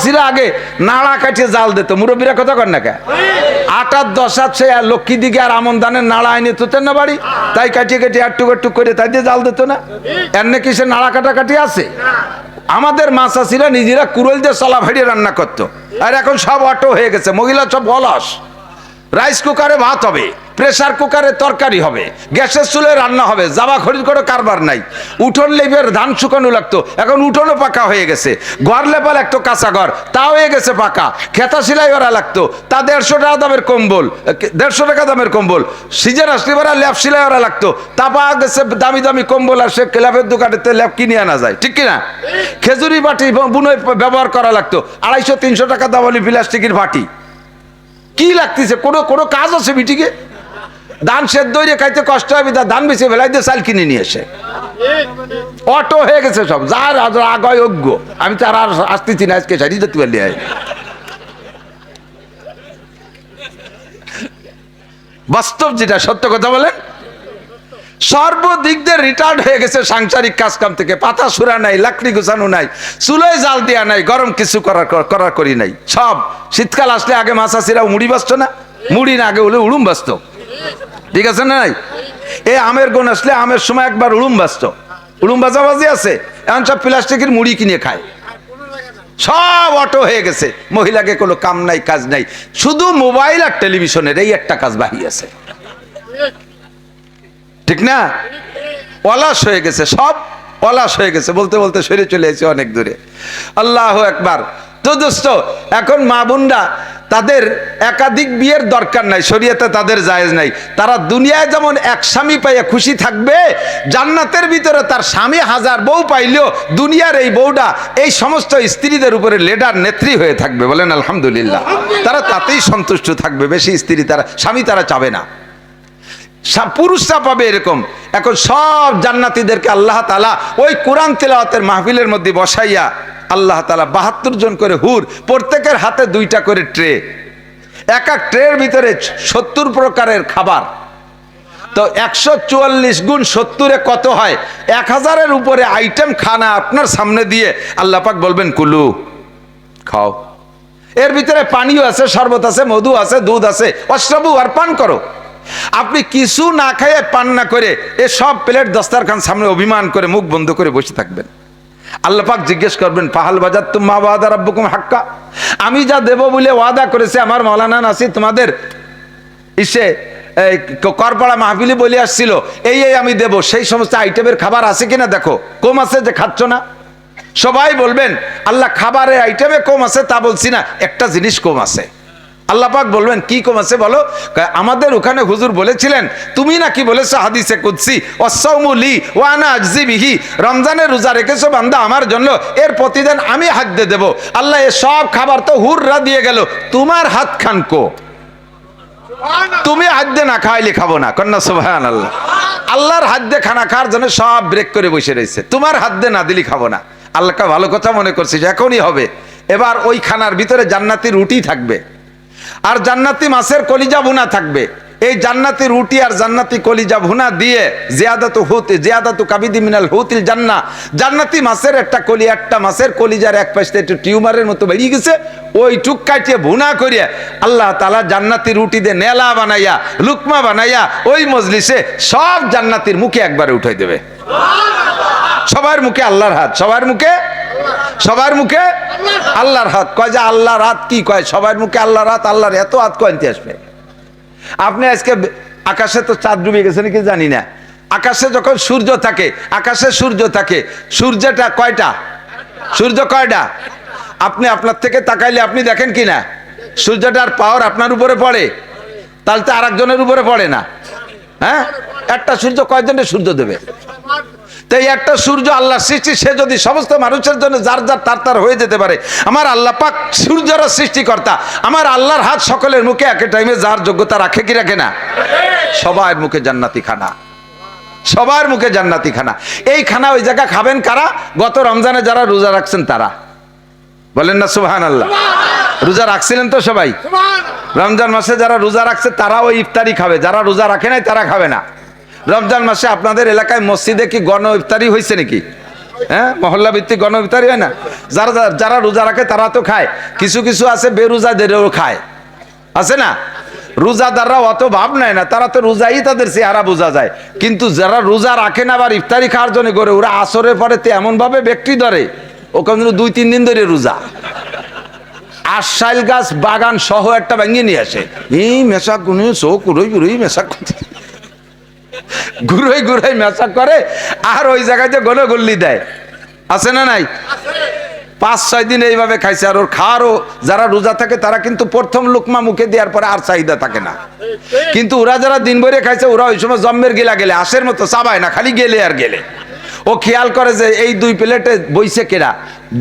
মাসাসিরা আগে নাড়া কাটিয়ে জাল দিত, মুরব্বীরা কথা কর না কে, 8 10 সে লক্ষ্মী দিকে আর আমন দানের নাড়া আইনে তুতেন না বাড়ি, তাই কাটিয়ে কাটিয়ে একটুক একটুক করে তাই দিয়ে জাল দিত না। এর নাকি সে নাড়া কাটাকাটি আছে? আমাদের মাসাসিরা নিজেরা কুড়োল দিয়ে চলা ভাড়িয়ে রান্না করতো, আর এখন সব অটো হয়ে গেছে, মহিলা সব অলস। রাইস কুকারে ভাত হবে, প্রেসার কুকারে তরকারি হবে, গ্যাসের চুলে রান্না হবে, জামা খরিদ করে কারবার নাই। উঠোন লেপের ধান শুকানো লাগতো, এখন উঠোনও পাকা হয়ে গেছে। ঘর লেপা লাগতো কাঁচা ঘর, তাও হয়ে গেছে পাকা। খেতা সেলাই করা লাগতো, তা 150 টাকা দামের কম্বল, 150 টাকা দামের কম্বল। সিজন আসলে এবার ল্যাপ সেলাই করা লাগতো, তা পাওয়া গেছে দামি দামি কম্বল, আর সে ল্যাপের দোকানেতে ল্যাপ কিনে আনা যায়, ঠিক কিনা? খেজুরি বাটি বুনোয় ব্যবহার করা লাগতো, 250 300 টাকা দামালি প্লাস্টিকের বাটি। কি লাগতেছে? কোনো কাজ আছে বিটিকে? ধান সেদ্ধ হয়ে খাইতে কষ্ট হবে, ধান বেশি বেলায় দিয়ে চাল কিনে নিয়ে এসে অটো হয়ে গেছে সব, যার আগে অজ্ঞ। আমি তো আর আসতেছি না, আজকে সারি যেতে পারলি। বাস্তব যেটা, সত্য কথা বলেন, সর্বদিক দিয়ে রিটায়ার্ড হয়ে গেছে সাংসারিক কাজ কাম থেকে। পাতা সুরা নাই, লাকড়ি গুছানো নাই, চুলোয় জাল দেওয়া নাই, গরম কিছু করার করি নাই। সব শীতকাল আসলে আগে মাসাসিরাও মুড়ি বাঁচত না, মুড়ি না আগে হলে উড়ুম বাঁচত, ঠিক আছে না? নাই এই আমের গুণ আসলে আমের সময় একবার উড়ুম বাঁচত, উড়ুম বাজাবাজি আছে। এখন সব প্লাস্টিকের মুড়ি কিনে খায়, সব অটো হয়ে গেছে। মহিলাকে কোনো কাম নাই, কাজ নাই, শুধু মোবাইল আর টেলিভিশনের এই একটা কাজ বাকি আছে, ঠিক না? অলস হয়ে গেছে, সব অলস হয়ে গেছে। বলতে বলতে সরে চলে এসেছে অনেক দূরে। আল্লাহু আকবার। তো দোস্ত, এখন মা বোনরা তাদের একাধিক বিয়ের দরকার নাই, শরীয়তে তাদের জায়েজ নাই। তারা দুনিয়ায় যেমন এক স্বামী পাইয়া খুশি থাকবে, জান্নাতের ভিতরে তার স্বামী 1000 বউ পাইলেও দুনিয়ার এই বউটা এই সমস্ত স্ত্রীদের উপরে লিডার, নেত্রী হয়ে থাকবে। বলেন আলহামদুলিল্লাহ। তারা তাতেই সন্তুষ্ট থাকবে, বেশি স্ত্রী তারা, স্বামী তারা চাবে না। পুরুষরা পাবে এরকম। এখন সব জান্নাতীদেরকে আল্লাহ তাআলা ওই কোরআন তেলাওয়াতের মাহফিলের মধ্যে বসাইয়া আল্লাহ তাআলা 72 জন করে হুর, প্রত্যেকের হাতে 2টা করে ট্রে, এক এক ট্রের ভিতরে 70 প্রকারের খাবার। তো 144 গুণ 70 কত হয়? 1000-এর উপরে আইটেম খানা আপনার সামনে দিয়ে আল্লাহ পাক বলবেন কুলু, খাও। এর ভিতরে পানিও আছে, শরবত আছে, মধু আছে, দুধ আছে, অশ্রবু, আর পান করো। আপনি কিছু না খাইয়ে, পান না করে এ সব প্লেট দস্তারখান সামনে অভিমান করে মুখ বন্ধ করে বসে থাকবেন। আল্লাহ পাক জিজ্ঞেস করবেন, পাহাল বাজার তুম্মা ওয়াদা রাব্বুকুম হাক্কা, আমি যা দেব বলে ওয়াদা করেছে আমার মাওলানা নাসির তোমাদের ইসে করপাড়া মাহফিলে বলে আসছিল, এই আমি দেব, সেই সমস্ত আইটেমের খাবার আছে কিনা দেখো। কম আছে যে খাচ্ছ না? সবাই বলবেন আল্লাহ খাবারের আইটেমে কম আছে তা বলছি না, একটা জিনিস কম আছে। আল্লাহ পাক বলবেন কি কম আছে বলো? আমাদের ওখানে হুজুর বলেছিলেন, তুমি নাকি বলেছো হাদিসে কুদসি, ওয়াসসাউমু লি ওয়া আনা আজজি বিহি, রমজানের রোজা রেখেছো বান্দা আমার জন্য, এর প্রতিদিন আমি হাত দেব। আল্লাহ এ সব খাবার তো হুররা দিয়ে গেল, তোমার হাত খান কো? তুমি হাত দিয়ে না খাইলে খাবো না, কন্যা সুবহানাল্লাহ। আল্লাহর হাত দিয়ে খানা খাওয়ার জন্য সব ব্রেক করে বসে রয়েছে, তোমার হাত দিয়ে না দিলি খাবো না। আল্লাহকে ভালো কথা মনে করছিস, এখনই হবে। এবার ওই খানার ভিতরে জান্নাতি রুটি থাকবে, আর জান্নাতি মাছের কলিজা ভুনা থাকবে। এই জান্নাতি রুটি আর জান্নাতি কলিজা ভুনা দিয়ে জিয়াদাতু কাবিদি মিনাল হুতিল জান্নাহ, জান্নাতি মাছের একটা মাছের কলিজার এক পাশে একটু টিউমারের মতো বেরিয়ে গেছে, ওই টুক কাটিয়ে ভুনা করিয়া আল্লাহ তাআলা জান্নাতি রুটি দিয়ে নেলা বানাইয়া, লুকমা বানাইয়া ওই মজলিসে সব জান্নাতির মুখে একবারে উঠাই দেবে। সবার মুখে আল্লাহর হাত, সবার মুখে, সবার মুখে আল্লাহর হাত। কয় যে আল্লাহর হাত কি কয়? সবার মুখে আল্লাহর হাত। আল্লাহর এত হাত কয়তে আসবে? আপনি আজকে আকাশে তো চাঁদ ডুবে গেছে নাকি জানি না, আকাশে যখন সূর্য থাকে, আকাশে সূর্য থাকে, সূর্যটা কয়টা? সূর্য কয়টা? আপনি আপনার থেকে তাকাইলে আপনি দেখেন কি না সূর্যটার পাওয়ার আপনার উপরে পড়ে? তাহলে তো আরেকজনের উপরে পড়ে না। হ্যাঁ, একটা সূর্য কয়জনের সূর্য দেবে? তাই একটা সূর্য আল্লাহ সৃষ্টি, সে যদি সমস্ত মানুষের জন্য যার যার তার তার হয়ে যেতে পারে, আমার আল্লাহ পাক সূর্যের সৃষ্টিকর্তা, আমার আল্লাহর হাত সকলের মুখে একই টাইমে যার যোগ্যতা রাখে কি রাখে না? সবার মুখে জান্নাতি খানা, সবার মুখে জান্নাতি খানা। এই খানা ওই জায়গা খাবেন কারা? গত রমজানে যারা রোজা রাখছেন তারা। বলেন না সুবহানাল্লাহ। রোজা রাখছিলেন তো সবাই? রমজান মাসে যারা রোজা রাখছে তারা ওই ইফতারি খাবে, যারা রোজা রাখে নাই তারা খাবে না। রমজান মাসে আপনাদের এলাকায় মসজিদে কি গণ ইফতারি হয়েছে নাকি? হ্যাঁ, মহল্লা ভিত্তিক গণইফতারি হয় না? যারা যারা রোজা রাখে তারা তো খায়, কিছু কিছু আছে বেরোজাদেরও খায়, আছে না? রোজাদাররা অত ভাব নেয় না, তারা তো রোজাই তাদের চেহারা বোঝা যায়। কিন্তু যারা রোজা রাখে না আবার ইফতারি খাওয়ার জন্য করে, ওরা আসরের পরে এমন ভাবে ব্যক্তি ধরে, ওখানে 2-3 দিন ধরে রোজা। আশাইল গাছ বাগান সহ একটা ভেঙে নিয়ে আসে, এই মেশাক গুনে চোখ উড়ই উড়ই মেশাক ঘুরোই ঘুরোই মেশাক করে, আর ওই জায়গায় যে গলি দেয়, আছে না নাই? 5-6 দিন এইভাবে খাইছে। আর ওর খাওয়ারও যারা রোজা থাকে তারা কিন্তু প্রথম লোকমা মুখে দেওয়ার পরে আর চাহিদা থাকে না। কিন্তু ওরা যারা দিন ভরে খাইছে, ওরা ওই সময় জম্মের গেলা গেলে আশের মতো চাবায় না, খালি গেলে আর গেলে। ও খেয়াল করে যে এই 2 প্লেটে বইছে কেরা,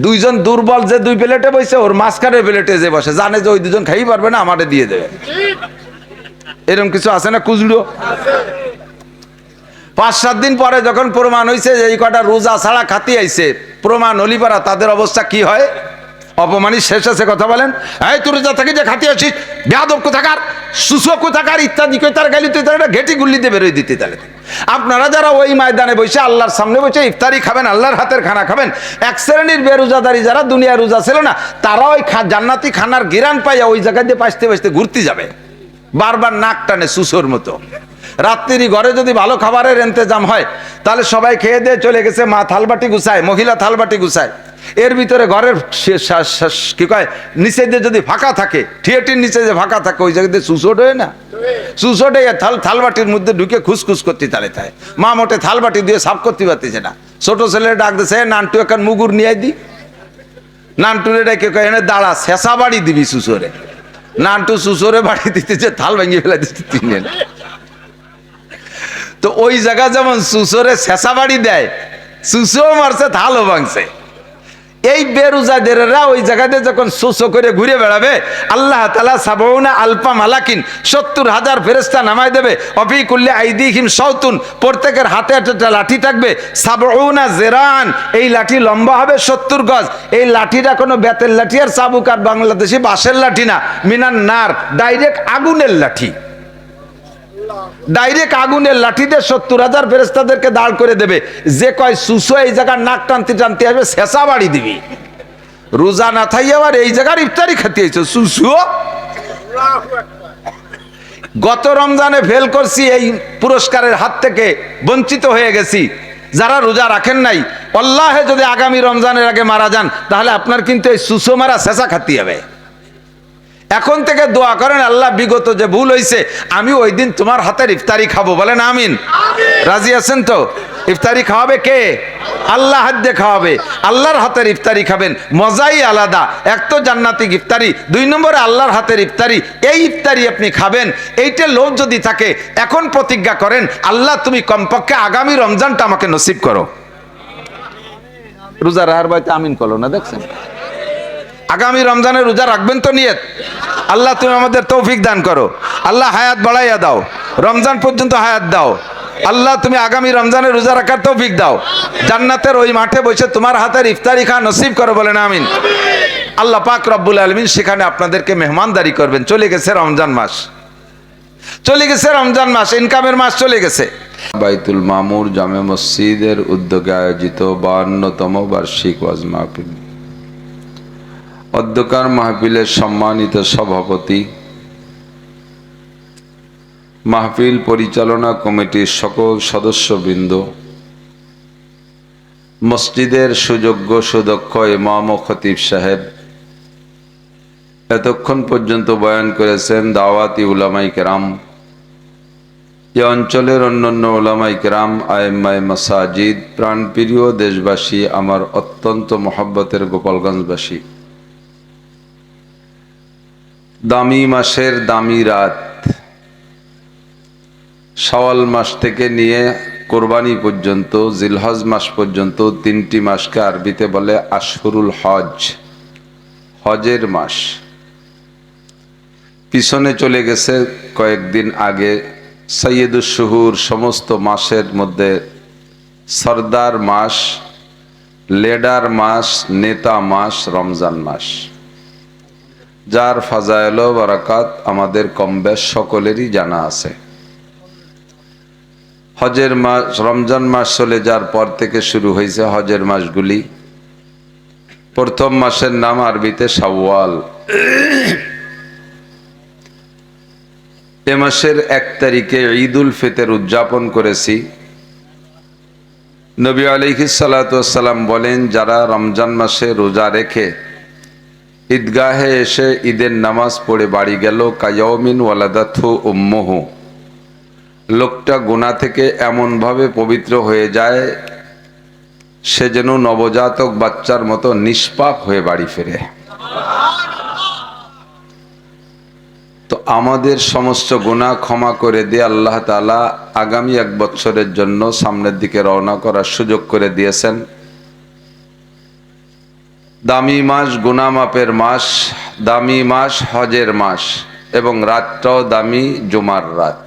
2 জন দুর্বল যে 2 প্লেটে বইছে, ওর মাঝখানের প্লেটে যে বসে, জানে যে ওই 2 জন খাই পারবে না, আমারে দিয়ে দেবে। এরকম কিছু আছে না কুজড়ো? 5-7 দিন পরে যখন প্রমাণ হয়েছে যে এই কটা রোজা ছাড়া খাতি আইছে, প্রমাণ হলিপারা তাদের অবস্থা কি হয়? অপমানিত শেষ আছে কথা বলেন। এই তুই রোজা থেকে যে খাতি আছিস, বেয়াদব কোথাকার, সুসো কোথাকার, ইত্যাদি কোথার গালি তুই তার ঘেটি গুল্লিতে বেরোয় দিতে। তাহলে আপনারা যারা ওই ময়দানে বসে আল্লাহর সামনে বসে ইফতারি খাবেন, আল্লাহর হাতের খানা খাবেন, এক শ্রেণীর বেরোজাদারি যারা দুনিয়ার রোজা ছিল না, তারা ওই জান্নাতি খানার গিরান পাইয়া ওই জায়গায় দিয়ে পাইতে পাইতে ঘুরতে যাবে, বারবার নাক টানে সুসোর মতো। রাত্রি ঘরে যদি ভালো খাবারের ইন্তজাম হয়, তাহলে সবাই খেয়ে দিয়ে চলে গেছে, মা থালবাটি গুছায়, মহিলা থালবাটি গুছায়, এর ভিতরে ঘরের কি কয় নিচে দিয়ে যদি ফাঁকা থাকে, থিয়েটির নিচে যে ফাঁকা থাকে, ওই জায়গাতে সুসোট হয় না, সুসোট হয়ে থালবাটির মধ্যে ঢুকে খুসখুস করতে তালে তাই মা মোটে থালবাটি দিয়ে সাফ করতে পারতেছে না। ছোট ছেলে ডাক দিছে, নান্টু এখন মুগুর নিয়ে দি, নান্টুরে ডেকে কয় এনে দাঁড়া, শেষা বাড়ি দিবি সুসোরে। নান্টু সুসোরে বাড়ি দিতেছে, থাল ভেঙে ফেলে দিতে 3 দিন। তো ওই জায়গা যেমন সুসরে শেষা বাড়ি দেয়, সুসো মারছে, থালও ভাঙছে। এই বেরোজাদেররা ওই জায়গাতে যখন সুসো করে ঘুরে বেড়াবে, আল্লাহ তাআলা ৭০ আলফা মালাকিন ৭০,০০০ ফেরেশতা নামায় দেবে। অফি কুল্লি আইদিহিম শাওতুন, প্রত্যেকের হাতে একটা লাঠি থাকবে। ৭০ জিরান, এই লাঠি লম্বা হবে ৭০ গজ। এই লাঠিটা কোনো বেতের লাঠি আর চাবুক আর বাংলাদেশি বাঁশের লাঠি না, মিনান নার, ডাইরেক্ট আগুনের লাঠি। ডাইরেক্ট আগুনের লাঠিতে ৭০,০০০ ফেরেশতাদেরকে দাঁড় করে দেবে। যে কয় সুসো এই জায়গার নাক টানতে টানতে আসবে, শেষা বাড়ি দিবি। রোজা না থাই আবার এই জায়গার ইফতারি খাতে আইছো সুসো। গত রমজানে ফেল করছি, এই পুরস্কারের হাত থেকে বঞ্চিত হয়ে গেছি। যারা রোজা রাখেন নাই, আল্লাহে যদি আগামী রমজানের আগে মারা যান, তাহলে আপনার কিন্তু এই সুসো মারা শেষা খাতে হবে। এখন থেকে দোয়া করেন, আল্লাহ বিগত যে ভুল হয়েছে, আমি ওই দিন তোমার হাতের ইফতারি খাবো, বলেন আমিন। রাজি আছেন তো? ইফতারি খাওয়াবে কে? আল্লাহ হাত দিয়ে খাওয়াবে, আল্লাহর হাতের ইফতারি খাবেন, মজাই আলাদা। এক তো জান্নাতিক ইফতারি, 2 নম্বরে আল্লাহর হাতের ইফতারি। এই ইফতারি আপনি খাবেন, এইটা লোভ যদি থাকে, এখন প্রতিজ্ঞা করেন, আল্লাহ তুমি কমপক্ষে আগামী রমজানটা আমাকে নসিব করো। রোজা রাহার বাইতে আমিন করলো না, দেখছেন? আগামী রমজানে রোজা রাখবেন তো নিয়ত। আল্লাহ তুমি আমাদের তৌফিক দান করো, আল্লাহ হায়াত বাড়াইয়া দাও, রমজান পর্যন্ত হায়াত দাও। আল্লাহ তুমি আগামী রমজানে রোজা রাখার তৌফিক দাও, জান্নাতের ওই মাঠে বসে তোমার হাতের ইফতারি খা নসিব করো, বলেন আমিন। আল্লাহ পাক রব্বুল আলামিন সেখানে আপনাদেরকে মেহমানদারি করবেন। চলে গেছে রমজান মাস, চলে গেছে রমজান মাস, ইনকামের মাস চলে গেছে। বাইতুল মামুর জামে মসজিদের উদ্যোগে আয়োজিত 52তম বার্ষিক ওয়াজ মাহফিল। অধ্যকার মাহফিলের সম্মানিত সভাপতি, মাহফিল পরিচালনা কমিটির সকল সদস্যবৃন্দ, মসজিদের সুযোগ্য সুদক্ষ ইমাম ও খতিব সাহেব, এতক্ষণ পর্যন্ত বয়ান করেছেন দাওয়াতি উলামায়ে কেরাম, এ অঞ্চলের অন্যান্য উলামায়ে কেরাম, আইম্মায়ে মাসাজিদ, প্রাণপ্রিয় দেশবাসী, আমার অত্যন্ত মহব্বতের গোপালগঞ্জবাসী। দামি মাসের দামি রাত, শাওয়াল মাস থেকে নিয়ে কোরবানি পর্যন্ত, জিলহজ মাস পর্যন্ত 3টি মাসকে আরবিতে বলে আশহুরুল হজ, হজের মাস। পিছনে চলে গেছে কয়েকদিন আগে সৈয়দুশ শুহুর, সমস্ত মাসের মধ্যে সরদার মাস, লেডার মাস, নেতা মাস রমজান মাস, যার ফাজায়েল ও বারাকাত আমাদের কমবেশ সকলেরই জানা আছে। হজের মাস, রমজান মাস চলে যাওয়ার পর থেকে শুরু হয়েছে হজের মাসগুলি। প্রথম মাসের নাম আরবিতে শাওয়াল। এ মাসের 1 তারিখে ঈদুল ফিতর উদযাপন করেছি। নবী আলাইহিস সালাতু ওয়াস সালাম বলেন, যারা রমজান মাসে রোজা রেখে ঈদগাহে এসে ঈদের নামাজ পড়ে বাড়ি গেল, কায়াউমিন ওয়ালাদাতহু উম্মুহু, লোকটা গুনাহ থেকে এমনভাবে পবিত্র হয়ে যায় সে যেন নবজাতক বাচ্চার মতো নিষ্পাপ হয়ে বাড়ি ফেরে। তো আমাদের সমস্ত গুনাহ ক্ষমা করে দিয়ে আল্লাহ তাআলা আগামী 1 বছরের জন্য সামনের দিকে রওনা করার সুযোগ করে দিয়েছেন। দামি মাস, গুনাহ মাপের মাস, দামি মাস, হজের মাস, এবং রাতটাও দামি, জুমার রাত।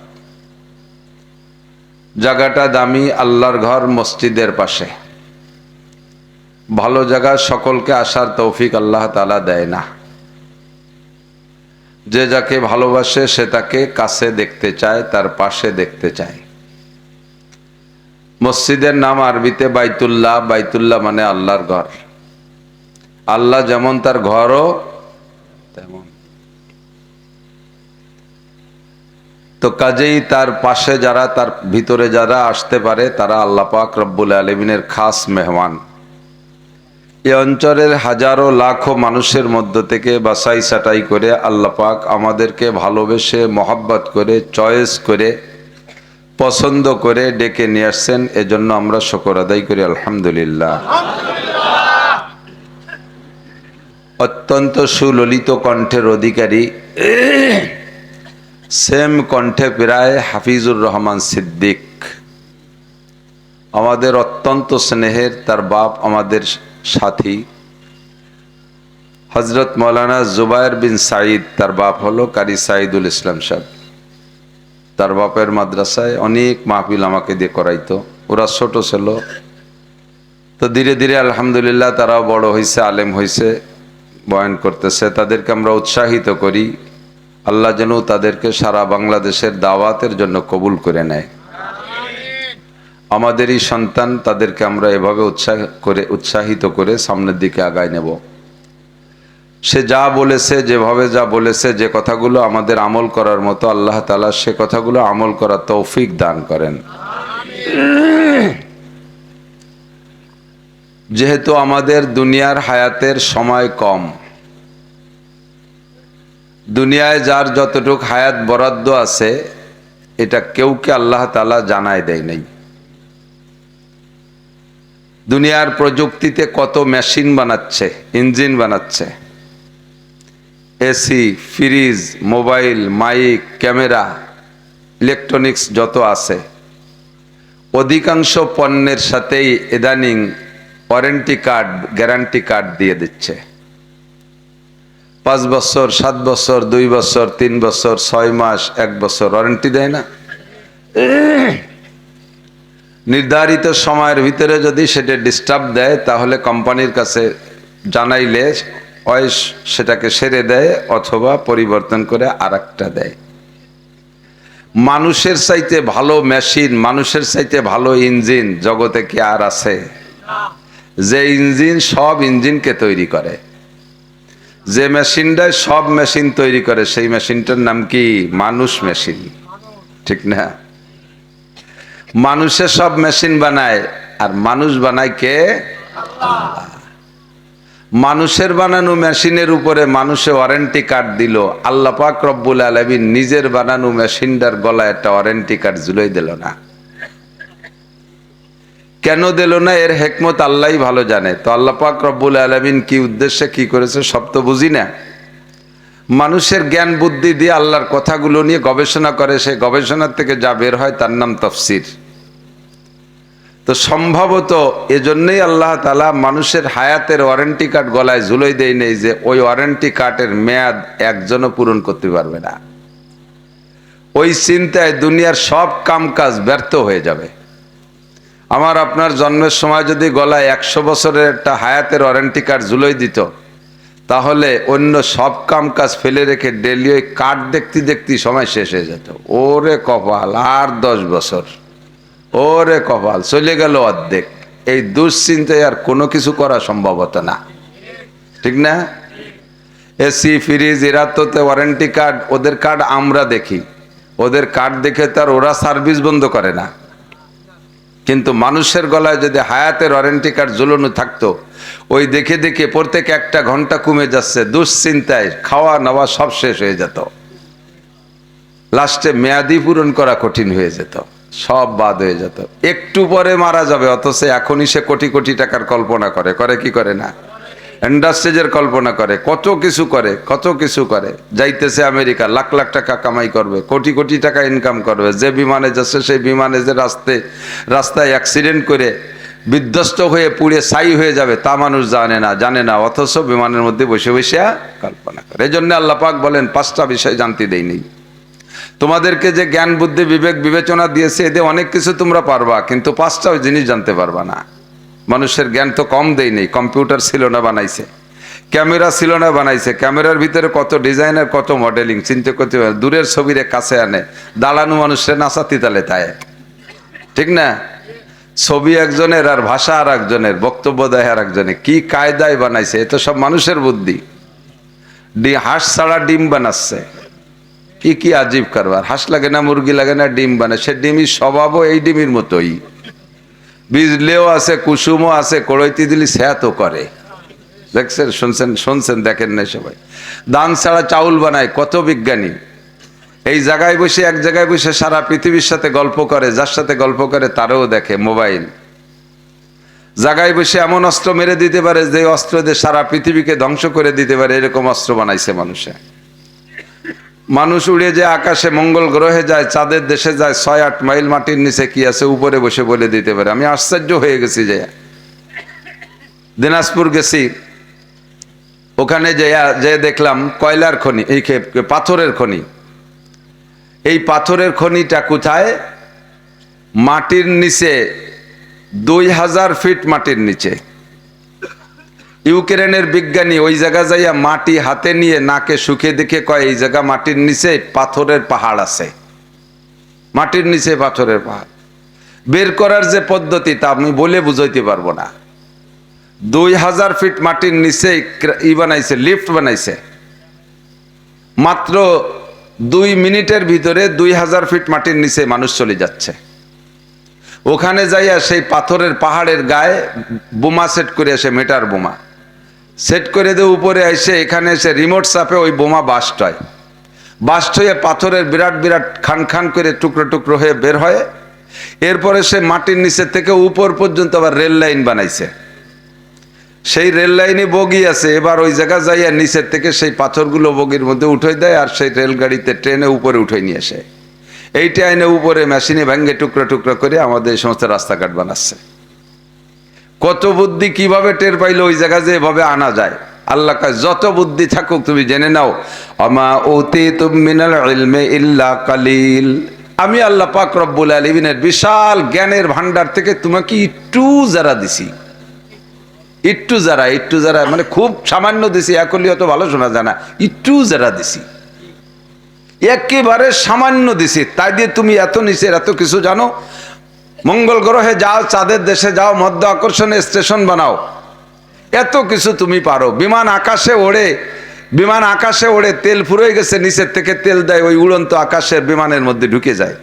জায়গাটা দামি, আল্লাহর ঘর মসজিদের পাশে। ভালো জায়গা সকলকে আসার তৌফিক আল্লাহ তাআলা দেয় না। যে যাকে ভালোবাসে সে তাকে কাছে দেখতে চায়, তার পাশে দেখতে চায়। মসজিদের নাম আরবিতে বাইতুল্লাহ। বাইতুল্লাহ মানে আল্লাহর ঘর। আল্লাহ যেমন তার ঘরও তেমন। তো কাজেই তার পাশে যারা, তার ভিতরে যারা আসতে পারে তারা আল্লাহ পাক রব্বুল আলামিনের খাস মেহমান। এই অঞ্চলের হাজারো লাখো মানুষের মধ্য থেকে বাছাই ছাঁটাই করে আল্লাহ পাক আমাদেরকে ভালোবেসে, মহব্বত করে, চয়েস করে, পছন্দ করে ডেকে নিয়ে আসছেন। এজন্য আমরা শুকর আদায় করি আলহামদুলিল্লাহ। অত্যন্ত সুললিত কণ্ঠের অধিকারী, সেম কণ্ঠে প্রায় হাফিজুর রহমান সিদ্দিক, আমাদের অত্যন্ত স্নেহের, তার বাপ আমাদের সাথী হজরত মৌলানা জুবায়ের বিন সাঈদ, তার বাপ হলো কারি সাঈদুল ইসলাম সাহেব। তার বাপের মাদ্রাসায় অনেক মাহফিল আমাকে দিয়ে করাইতো। ওরা ছোট ছিল, তো ধীরে ধীরে আলহামদুলিল্লাহ তারাও বড় হয়েছে, আলেম হয়েছে, বয়ান করতেছে। তাদেরকে আমরা উৎসাহিত করি, আল্লাহ যেন তাদেরকে সারা বাংলাদেশের দাওয়াতের জন্য কবুল করে নেয়। আমাদেরই সন্তান, তাদেরকে আমরা এভাবে উৎসাহিত করে সামনের দিকে আগায় নেব। সে যা বলেছে, যেভাবে যা বলেছে, যে কথাগুলো আমাদের আমল করার মতো, আল্লাহ তাআলা সে কথাগুলো আমল করার তৌফিক দান করেন। যেহেতু আমাদের দুনিয়ার হায়াতের সময় কম, দুনিয়ায় যার যতটুক হায়াত বরাদ্দ আছে এটা কেউকে আল্লাহ তাআলা জানায় দেয় নাই। দুনিয়ার প্রযুক্তিতে কত মেশিন বানাচ্ছে, ইঞ্জিন বানাচ্ছে, AC, fridge, mobile, mic, camera, electronics যত আছে, অধিকাংশ পণ্যের সাথেই ইদানিং ওয়ারেন্টি কার্ড, গ্যারান্টি কার্ড দিয়ে দিচ্ছে। 5 বছর, 7 বছর, 2 বছর, 3 বছর, 6 মাস, 1 বছর ওয়ারেন্টি দেয় না? নির্ধারিত সময়ের ভিতরে যদি সেটা ডিস্টার্ব দেয় তাহলে কোম্পানির কাছে জানাইলে হয় সেটাকে সেরে দেয় অথবা পরিবর্তন করে আরেকটা দেয়। মানুষের চাইতে ভালো মেশিন, মানুষের চাইতে ভালো ইঞ্জিন জগতে কি আর আছে? যে ইঞ্জিন সব ইঞ্জিনকে তৈরি করে, যে মেশিনটায় সব মেশিন তৈরি করে, সেই মেশিনটার নাম কি? মানুষ মেশিন, ঠিক না? মানুষে সব মেশিন বানায়, আর মানুষ বানায় কে? আল্লাহ। মানুষের বানানো মেশিনের উপরে মানুষে ওয়ারেন্টি কার্ড দিল, আল্লাহ পাক রব্বুল আলামিন নিজের বানানো মেশিনটার গলায় একটা ওয়ারেন্টি কার্ড ঝুলাই দিল না। কেন দিল না? এর হিকমত আল্লাহই ভালো জানে। তো আল্লাহ পাক রব্বুল আলামিন কি উদ্দেশ্যে কি করেছে সব তো বুঝি না। মানুষের জ্ঞান বুদ্ধি দিয়ে আল্লাহর কথাগুলো নিয়ে গবেষণা করে, সেই গবেষণার থেকে যা বের হয় তার নাম তাফসীর। তো সম্ভবত এজন্যই আল্লাহ তাআলা মানুষের হায়াতের ওয়ারেন্টি কার্ড গলায় ঝুলাই দেয় নেই, যে ওই ওয়ারেন্টি কার্ডের মেয়াদ একজনও পূরণ করতে পারবে না। ওই চিন্তায় দুনিয়ার সব কামকাজ ব্যর্থ হয়ে যাবে। আমার আপনার জন্মের সময় যদি গলায় 100 বছরের একটা হায়াতের ওয়ারেন্টি কার্ড ঝুলাই দিত, তাহলে অন্য সব কামকাজ ফেলে রেখে ডেলি ওই কার্ড দেখতে দেখতে সময় শেষ হয়ে যেত। ওরে কপাল, আর 10 বছর, ওরে কপাল, চলে গেল অর্ধেক। এই দুশ্চিন্তায় আর কোনো কিছু করা সম্ভব হতো না, ঠিক না? এসি ফ্রিজ এরা তো ওয়ারেন্টি কার্ড, ওদের কার্ড আমরা দেখি, ওদের কার্ড দেখে তো আর ওরা সার্ভিস বন্ধ করে না। কিন্তু মানুষের গলায় যদি হায়াতের ওয়ারেন্টি কার্ড ঝুলানো থাকতো, ওই দেখে দেখে প্রত্যেক একটা ঘন্টা কমে যাচ্ছে, দুশ্চিন্তায় খাওয়া নাওয়া সব শেষ হয়ে যেত, লাস্টে মেয়াদি পূরণ করা কঠিন হয়ে যেত, সব বাদ হয়ে যেত। একটু পরে মারা যাবে, অথচ এখনই সে কোটি কোটি টাকার কল্পনা করে, করে কি করে না? ইন্ডাস্ট্রিজের কল্পনা করে, কত কিছু করে, কত কিছু করে। যাইতেছে আমেরিকা, লাখ লাখ টাকা কামাই করবে, কোটি কোটি টাকা ইনকাম করবে। যে বিমানে যাচ্ছে সেই বিমানে যে রাস্তায় অ্যাক্সিডেন্ট করে বিধ্বস্ত হয়ে পুড়ে ছাই হয়ে যাবে তা মানুষ জানে না, অথচ বিমানের মধ্যে বসে বসে কল্পনা করে। এই জন্য আল্লাহ পাক বলেন 5টা বিষয় জানতে দেয়নি তোমাদেরকে, যে জ্ঞান বুদ্ধি বিবেক বিবেচনা দিয়েছে, এতে অনেক কিছু তোমরা পারবা, কিন্তু 5টা জিনিস জানতে পারবা না। মানুষের জ্ঞান তো কম দেয়নি, কম্পিউটার ছিল না বানাইছে, ক্যামেরা ছিল না বানাইছে, ক্যামেরার ভিতরে কত ডিজাইনের কত মডেলিং, চিন্তা করতে পারে। দূরের ছবিরে কাছে আনে, দাঁড়ানো মানুষের নাচাতি তালে তাই, ঠিক না? ছবি একজনের আর ভাষা আর একজনের, বক্তব্য দেয় আর একজনের, কি কায়দায় বানাইছে। এ তো সব মানুষের বুদ্ধি। হাঁস ছাড়া ডিম বানাচ্ছে, কি কি আজীব কারবার। হাঁস লাগে না, মুরগি লাগে না, ডিম বানায়। সে ডিমই স্বভাবও এই ডিমের মতোই, বিজলেও আছে, কুসুমও আছে, কড়ইতে দিলি সে তো করে। দেখছেন, শুনছেন, দেখেন না সবাই? ধান ছাড়া চাউল বানায়, কত বিজ্ঞানী এই জায়গায় বসে, এক জায়গায় বসে সারা পৃথিবীর সাথে গল্প করে, যার সাথে গল্প করে তারও দেখে মোবাইল। জায়গায় বসে এমন অস্ত্র মেরে দিতে পারে যে অস্ত্র দিয়ে সারা পৃথিবীকে ধ্বংস করে দিতে পারে, এরকম অস্ত্র বানাইছে মানুষে। মানুষ উড়ে যায় আকাশে, মঙ্গল গ্রহে যায়, চাঁদের দেশে যায়, 6-8 মাইল মাটির নিচে কি আছে উপরে বসে বলে দিতে পারে। আমি আশ্চর্য হয়ে গেছি। যে দিনাজপুর গেছি, ওখানে যে দেখলাম কয়লার খনি, এই পাথরের খনি। এই পাথরের খনিটা কোথায়? মাটির নিচে, 2000 ফিট মাটির নিচে। ইউক্রেনের বিজ্ঞানী ওই জায়গা যাইয়া মাটি হাতে নিয়ে নাকে শুকে দেখে কয়, এই জায়গা মাটির নিচে পাথরের পাহাড় আছে, মাটির নিচে পাথরের পাহাড়। বের করার যে পদ্ধতি তা আমি বলে বুঝাইতে পারবো না। 2000 ফিট মাটির নিচে বানাইছে, লিফট বানাইছে। মাত্র 2 মিনিটের ভিতরে 2000 ফিট মাটির নিচে মানুষ চলে যাচ্ছে। ওখানে যাইয়া সেই পাথরের পাহাড়ের গায়ে বোমা সেট করে আসে, মেটার বোমা সেট করে দিয়ে উপরে এসে এখানে এসে রিমোট চাপে ওই বোমা বাস্ট হয়। বাস্ট হয়ে পাথরের বিরাট বিরাট খান খান করে টুকরো টুকরো হয়ে বের হয়। এরপরে সে মাটির নিচে থেকে উপর পর্যন্ত আবার রেল লাইন বানাইছে। সেই রেল লাইনে বগি আছে, এবার ওই জায়গা যাইয়া নিচের থেকে সেই পাথরগুলো বগির মধ্যে উঠে দেয়, আর সেই রেলগাড়িতে ট্রেনে উপরে উঠে নিয়ে আসে। এইটা এনে উপরে মেশিনে ভেঙে টুকরো টুকরো করে আমাদের এই সমস্ত রাস্তাঘাট বানাচ্ছে। কত বুদ্ধি, কিভাবে টের পাইলো ওই জায়গা যে এভাবে আনা যায়। আল্লাহ কয়, যত বুদ্ধি থাকুক তুমি জেনে নাও, আমা উতীতুম মিনাল ইলমি ইল্লা কালিল। আমি আল্লাহ পাক রব্বুল আলামিনের বিশাল জ্ঞানের ভান্ডার থেকে তোমাকে একটু যারা দিছি, একটু যারা মানে খুব সামান্য দিছি, একলি অত ভালো শোনা যায় না, একটু যারা দিছি, একেবারে সামান্য দিছি, তাই দিয়ে তুমি এত নিচের এত কিছু জানো। মঙ্গল গ্রহে যাও, চাঁদের দেশে যাও, মধ্য আকর্ষণে স্টেশন বানাও, এত কিছু তুমি পারো। বিমান আকাশে ওড়ে, তেল ফুরিয়ে গেছে, নিচের থেকে তেল দেয়, ওই উড়ন্ত আকাশের বিমানের মধ্যে ঢুকে যায়।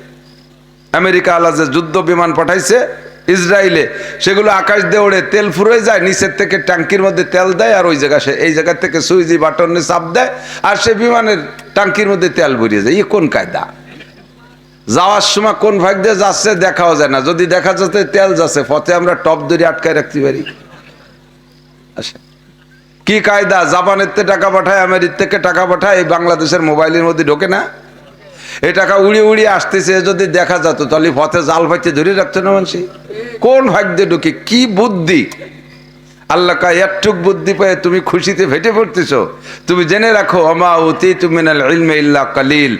আমেরিকা আলা যে যুদ্ধ বিমান পাঠাইছে ইসরায়েলে, সেগুলো আকাশ দিয়ে ওড়ে, তেল ফুরিয়ে যায়, নিচের থেকে ট্যাঙ্কির মধ্যে তেল দেয়, আর ওই জায়গা এই জায়গা থেকে সুইজি বাটনে চাপ দেয়, আর সে বিমানের ট্যাঙ্কির মধ্যে তেল ভরিয়ে যায়। কোন কায়দা? যাওয়ার সময় কোন ভাগ দিয়ে যাচ্ছে দেখাও যায় না, যদি দেখা যাচ্ছে তেল যাচ্ছে, পথে আমরা টপ ধরে আটকায় রাখতে পারি। কি কায়দা! জাপানের থেকে টাকা পাঠায়, আমেরিকা থেকে টাকা পাঠায়, এই বাংলাদেশের মোবাইলের মধ্যে ঢোকে না। এই টাকা উড়িয়ে আসতেছে, যদি দেখা যেত তাহলে পথে জাল ভাইতে ধরে রাখতো না মানুষ। কোন ভাগ দিয়ে ঢুকে, কি বুদ্ধি! আল্লাহ কয়, একটুক বুদ্ধি পেয়ে তুমি খুশিতে ফেটে পড়তেছো। তুমি জেনে রাখো, আমা উতীতু মিনাল ইলমি ইল্লা কালিল,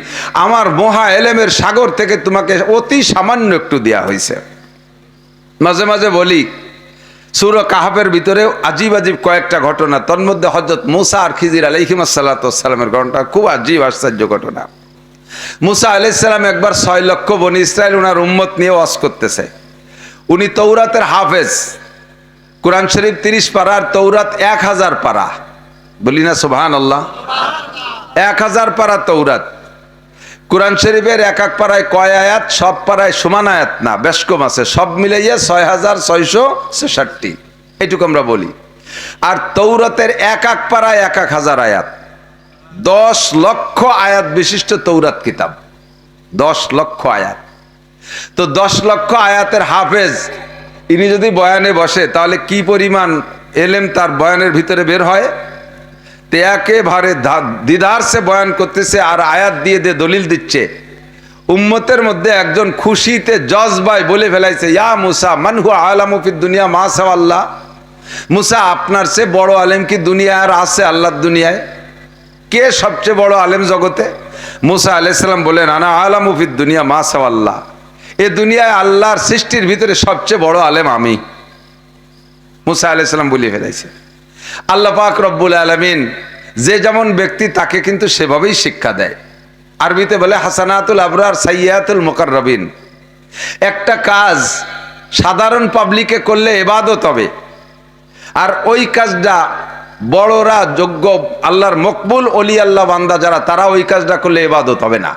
আমার মহা এলেমের সাগর থেকে তোমাকে অতি সামান্য একটু দেয়া হয়েছে। মাঝে মাঝে বলি, সূরা কাহাফের ভিতরে আজীব কয়েকটা ঘটনা, তন্মধ্যে হযরত মূসা আর খিজির আলাইহিস সালামের ঘটনা খুব আজীব আশ্চর্য ঘটনা। মুসা আলাইহিস সালাম একবার 6 লক্ষ বনি ইসরাইল ওনার উম্মত নিয়ে ওয়াজ করতেছে। উনি তৌরাতের হাফেজ, কোরআন শরীফ 30 পারার, তৌরাত 1000 পারা, বলি না সুবহানাল্লাহ। 1000 পারা তৌরাত। কোরআন শরীফের এক এক পারায় কয় আয়াত? সব পারায় সমান আয়াত না, বেশ কম আছে, সব মিলাইয়া 6666, এইটুকু আমরা বলি। আর তৌরাতের এক এক পারায় 1000 আয়াত, 10 লক্ষ আয়াত বিশিষ্ট তৌরাত কিতাব, 10 লক্ষ আয়াত। তো 10 লক্ষ আয়াতের হাফেজ ইনি যদি বয়ানে বসে তাহলে কি পরিমাণ এলেম তার বয়ানের ভিতরে বের হয়। তে একেবারে দিদার সে বয়ান করতেছে আর আয়াত দিয়ে দিয়ে দলিল দিচ্ছে। উম্মতের মধ্যে একজন খুশিতে জজবায় বলে ফেলাইছে, ইয়া মুসা মান হুয়া আলামু ফিদ দুনিয়া মা সাওয়াল্লাহ। মুসা, আপনার চেয়ে বড় আলেম কি দুনিয়া আর আছে আল্লাহর দুনিয়ায়? কে সবচেয়ে বড় আলেম জগতে? মুসা আলাইহিস সালাম বলেন, আনা আলামু ফিদ দুনিয়া মা সাওয়াল্লাহ। এ দুনিয়ায় আল্লাহর সৃষ্টির ভিতরে সবচেয়ে বড় আলেম আমি। মুসা আলাইহিস সালাম বলে ফেলাইছে। আল্লাহ পাক রব্বুল আলামিন যে যেমন ব্যক্তি তাকে কিন্তু সেভাবেই শিক্ষা দেয়। আরবিতে বলে হাসানাতুল আবরার সাইয়্যাতুল মুকাররাবিন। একটা কাজ সাধারণ পাবলিকে করলে ইবাদত হবে, আর ওই কাজটা বড়রা যোগ্য আল্লাহর মকবুল ওলি আল্লাহ বান্দা যারা, তারা ওই কাজটা করলে ইবাদত হবে না।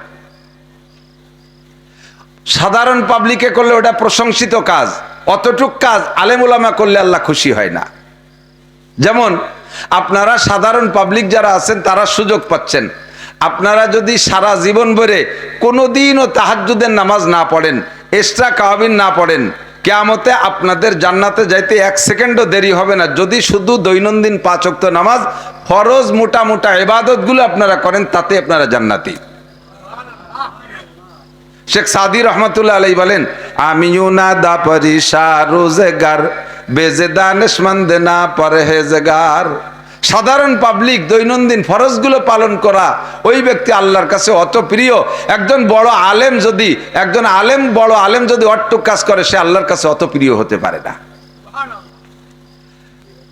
সাধারণ পাবলিকে করলে ওটা প্রশংসিত কাজ, অতটুক কাজ আলেম উলামা করলে আল্লাহ খুশি হয় না। যেমন আপনারা সাধারণ পাবলিক যারা আছেন তারা সুযোগ পাচ্ছেন, আপনারা যদি সারা জীবন ভরে কোনোদিনও তাহাজ্জুদের নামাজ না পড়েন, এক্সট্রা কাওয়াবিন না পড়েন, কিয়ামতে আপনাদের জান্নাতে যাইতে 1 সেকেন্ডও দেরি হবে না যদি শুধু দৈনন্দিন 5 ওয়াক্ত নামাজ ফরজ মোটা মোটা ইবাদতগুলো আপনারা করেন, তাতে আপনারা জান্নাতি। শেখ সাদি রহমতুল্লাহ আলাইহি বলেন, আমিও না দা পরিশা রোজগার বেজে দানেশমন্দ না পরহেজগার। সাধারণ পাবলিক দৈনন্দিন ফরজগুলো পালন করা ওই ব্যক্তি আল্লাহর কাছে অত প্রিয়। একজন বড় আলেম যদি বড় আলেম যদি অট্টুক কাজ করে, সে আল্লাহর কাছে অত প্রিয় হতে পারে না।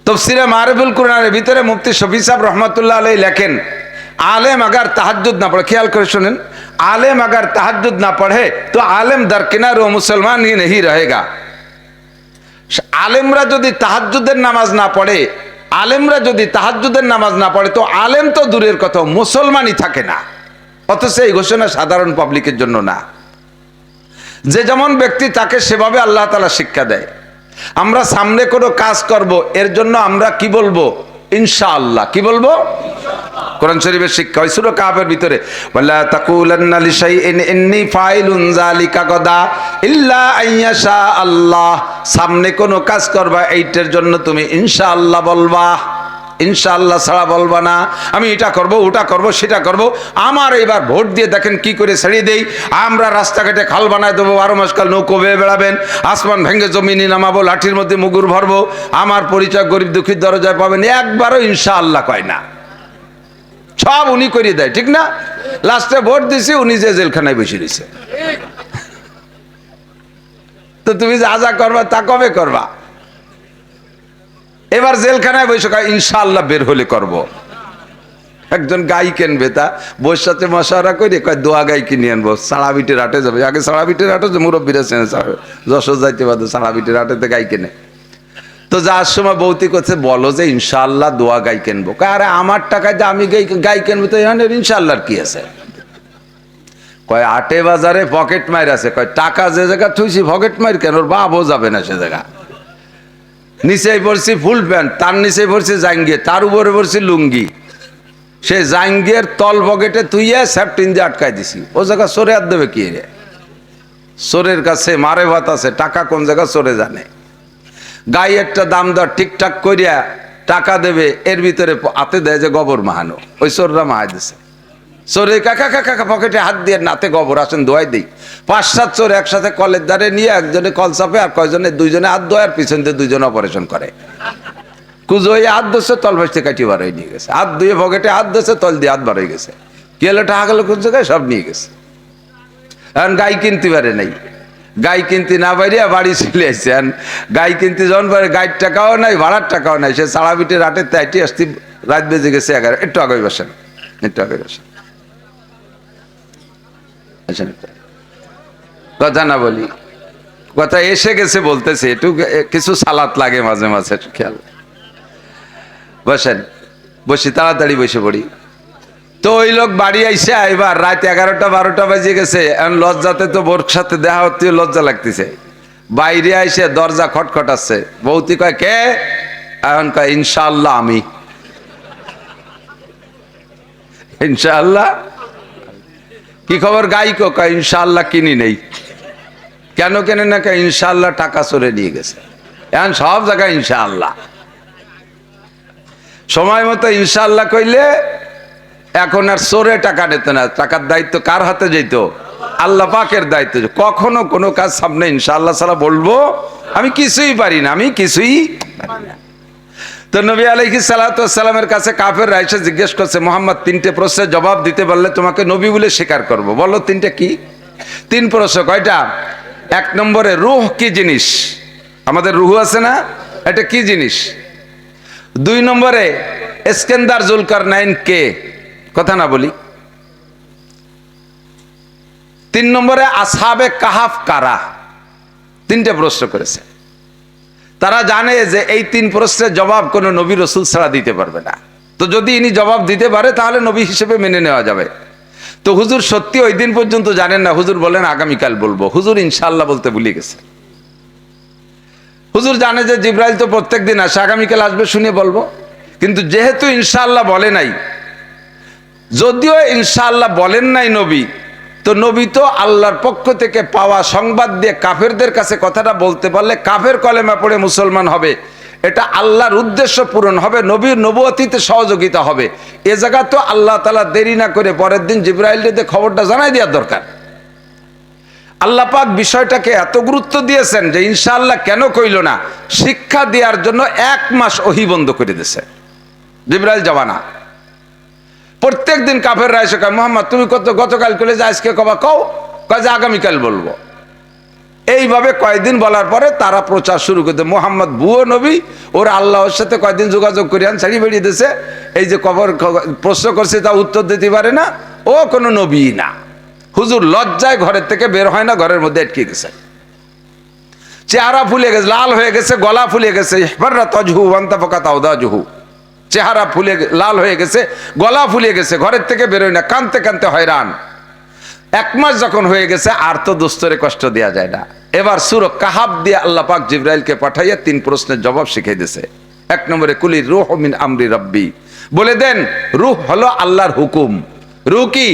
তাফসীরে মারিফুল কুরআনের ভিতরে মুফতি শফি সাহেব রহমতুল্লাহ আলাইহি লেখেন, आलेम अगर तहज्जुद ना पढ़े, ख्याल कर सुनें, आलेम अगर तहज्जुद ना पढ़े तो आलेम दरकिनार वो मुसलमान ही नहीं रहेगा। आलेमरा यदि तहज्जुदेर नामाज ना पढ़े, आलेमरा यदि तहज्जुदेर नामाज ना पढ़े तो आलेम तो दूरेर कथा मुसलमानই থাকে না। অথচ এই ঘোষণা সাধারণ পাবলিকের জন্য না। যে যেমন ব্যক্তি তাকে সেভাবে আল্লাহ তাআলা শিক্ষা দেয়। আমরা সামনে কোনো কাজ করব, এর জন্য আমরা কি বলবো? ইনশাআল্লাহ। কি বলবো? কোরআন শরীফের শিক্ষা হয় সূরা কাহফের ভিতরে, ওয়ালা তাকুলান্না লিশাইইন ইন্নী ফাইলুন যালিকা গাদা ইল্লা আইয়াশা আল্লাহ। সামনে কোনো কাজ করবা, এইটার জন্য তুমি ইনশাআল্লাহ বলবা, ইনশাআল্লাহ ছাড়া বলবা না। আমি এটা করব, ওটা করব, সেটা করব। আমার এবার ভোট দিয়ে দেখেন কি করে ছেড়ে দেই। আমরা রাস্তাঘাটে খাল বানায় দেবো, 12 মাস কাল নৌকো বেয়ে বেড়াবেন, আসমান ভেঙে জমিনে নামাবো, লাঠির মধ্যে মুগুর ভরবো, আমার পরিচয় গরিব দুঃখীর দরজায় পাবেন। একবারও ইনশাআল্লাহ কয় না, সব উনি করিয়ে দেয়, ঠিক না? লাস্টে ভোট দিছি, উনি যে জেলখানায় বসে দিছে। তো তুমি যা যা করবা তা কবে করবা? এবার জেলখানায় বসে কয় ইনশাআল্লাহ বের হলে করব। একজন গাই কিনবে, তা বউর সাথে মশারা করে কয় দোয়া গাই কিনে আনবো, সাড়াবিটের হাটে যাবে। আগে সাড়াবিটের হাটে যে মুরব্বীরা চেনে, যশোর যাইতে বাদে সাড়াবিটের হাটেতে গাই কেনে। তো যার সময় বৌতি করছে, বলো যে ইনশাআল্লাহ দোয়া গাই কিনবো। আরে আমার টাকায় যে আমি গাই কিনবো, তো এখানে ইনশাআল্লাহর কি আছে? কয় আটে বাজারে পকেট মার আছে। কয় টাকা যে জায়গা থুইছি পকেট মার কেন? ওর বাপও যাবে না সে জায়গা। নিচেই পড়ছি ফুল প্যান্ট, তার নিচে পড়ছি জাঙ্গিয়ে, তার উপরে পড়ছি লুঙ্গি। সে জাঙ্গিয়ের তল পকেটে তুইয়া সেফটিন দিয়ে আটকাই দিছি। ও জায়গা সরে আর দেবে কি রে? চোরের কাছে মারে ভাত আছে, টাকা কোন জায়গা চোরে জানে। গাই একটা দাম দর ঠিকঠাক করিয়া টাকা দেবে, এর ভিতরে হাতে দেয় যে গোবর মাহানো। ওই চোররা মাহাই দিছে। চোরে কাকা কাকা পকেটে হাত দিয়ে নাতে গোবর, আসেন দোয়াই দিই। 5-7 চোর একসাথে কলের দ্বারে নিয়ে একজনে কল চাপে, আর কয়জনে দুইজনে হাত ধোয়, আর পিছন দিয়ে দুইজনে অপারেশন করে। কুজো হয়ে হাত ধরছে, তল ভাসতে কাটি বার হয়ে নিয়ে গেছে। হাত ধুয়ে পকেটে হাত ধরছে, তল দিয়ে হাত বার হয়ে গেছে। কি হলো? টাকা গেল কোন জায়গায়? সব নিয়ে গেছে। এখন গাই কিনতে পারে নাই, গাই কিনতে না পারিয়া বাড়ি চলে আসছে। গাই কিনতে যখন পারে, গাইড টাকাও নাই, ভাড়ার টাকাও নাই। সে সাড়াবিটের রাতে তাইটি আসতে রাত বেজে গেছে 11। একটু আগে বসেন, একটু আগে বসেন। কথা না বলি, কথা এসে গেছে বলতেছে, একটু কিছু সালাত লাগে মাঝে মাঝে, খেয়াল। বসেন, বসি, তাড়াতাড়ি বসে পড়ি। তো ওই লোক বাড়ি আইসে এবার রাত 11টা-12টা বাজে গেছে। এখন লজ্জাতে তো বোর সাথে দেখা হতে লজ্জা লাগতেছে। বাইরে আইসে দরজা খটখটাচ্ছে, বৌতি কয় কে? এখন কয় ইনশাআল্লাহ আমি। ইনশাআল্লাহ কি খবর গাইকো? কয় ইনশাআল্লাহ কিনি নেই। কেন কেনে না? কয় ইনশাআল্লাহ টাকা চোরে নিয়ে গেছে। এখন সব জায়গায় ইনশাআল্লাহ। সময় মতো ইনশাআল্লাহ কইলে এখন আর চোরে টাকা নিত না। টাকার দায়িত্ব কার হাতে যেত? আল্লাহ পাকের দায়িত্ব। কখনো কোনো কাজ সামনে ইনশাআল্লাহ ছাড়া বলবো আমি কিছুই পারি না, আমি কিছুই পারি না। তো নবী আলাইহিস সালাতু ওয়াস সালামের কাছে কাফেররা এসে জিজ্ঞেস করছে, মুহাম্মদ 3টে প্রশ্নের জবাব দিতে পারলে তোমাকে নবী বলে স্বীকার করব। বলো 3টে কি? 3 প্রশ্ন। কয়টা? 1 নম্বরে রূহ কি জিনিস? আমাদের রূহ আছে না, এটা কি জিনিস? 2 নম্বরে ইস্কান্দার জুলকারনাইন কে? কথা না বলি। 3 নম্বরে আসহাবে কাহাফ কারা? 3টে প্রশ্ন করেছে। তারা জানে যে এই 3 প্রশ্নের জবাব কোনো নবী রাসূল ছাড়া দিতে পারবে না। তো যদি ইনি জবাব দিতে পারে তাহলে নবী হিসেবে মেনে নেওয়া যাবে। তো হুজুর সত্যি ওই দিন পর্যন্ত জানেন না। হুজুর বলেন আগামীকাল বলবো। হুজুর ইনশাআল্লাহ বলতে ভুলে গেছে। হুজুর জানে যে জিবরাইল তো প্রত্যেকদিন আসে, আগামীকাল আসবে শুনে বলবো। কিন্তু যেহেতু ইনশাআল্লাহ বলে নাই, যদিও ইনশাআল্লাহ বলেন নাই নবী, তো নবী তো আল্লাহর পক্ষ থেকে পাওয়া সংবাদ দিয়ে কাফেরদের কাছে কথাটা বলতে পারলে কাফের কলেমা পড়ে মুসলমান হবে, এটা আল্লাহর উদ্দেশ্য পূরণ হবে, নবীর নবুয়তিতে সহযোগিতা হবে। এ জায়গা তো আল্লাহ তাআলা দেরি না করে পরের দিন জিবরাইলকে খবরটা জানাই দেওয়ার দরকার। আল্লাহ পাক বিষয়টাকে এত গুরুত্ব দিয়েছেন যে ইনশাআল্লাহ কেন কইল না, শিক্ষা দেওয়ার জন্য 1 মাস ওহী বন্ধ করে দিয়েছে। জিবরাইল যাবা না। প্রত্যেক দিন কাফেররা এসে কয়, মুহাম্মদ তুমি গতকাল কইলে যে আজকে কবা কও, কয় যে আগামীকাল বলবো। এইভাবে কয়েকদিন বলার পরে তারা প্রচার শুরু করতে, মুহাম্মদ ভুয়ো নবী, ওর আল্লাহর সাথে কয়েকদিন যোগাযোগ করিয়ান ছাড়ি বেরিয়ে দিয়েছে। এই যে কবর প্রশ্ন করছে তা উত্তর দিতে পারে না, ও কোনো নবী না। হুজুর লজ্জায় ঘরের থেকে বের হয় না, ঘরের মধ্যে আটকে গেছে। চেহারা ফুলে গেছে, লাল হয়ে গেছে, গলা ফুলে গেছে। ইহবাররা তাজহু ওয়ান্তাফাকা তাওদাজহু। চেহারা ফুলে লাল হয়ে গেছে, গলা ফুলে গেছে, ঘরের থেকে বেরোয় না, কানতে কানতে হয়রান। 1 মাস যখন হয়ে গেছে আর তো দোস্তরে কষ্ট দেওয়া যায় না। এবার সূরা কাহাফ দিয়ে আল্লাহ পাক জিবরাইলকে পাঠাইয়া 3 প্রশ্নের জবাব শিখিয়ে দিয়েছে। 1 নম্বরে কুলি রূহ মিন আমরি রাব্বি, বলে দেন রূহ হলো আল্লাহর হুকুম। রূহ কি?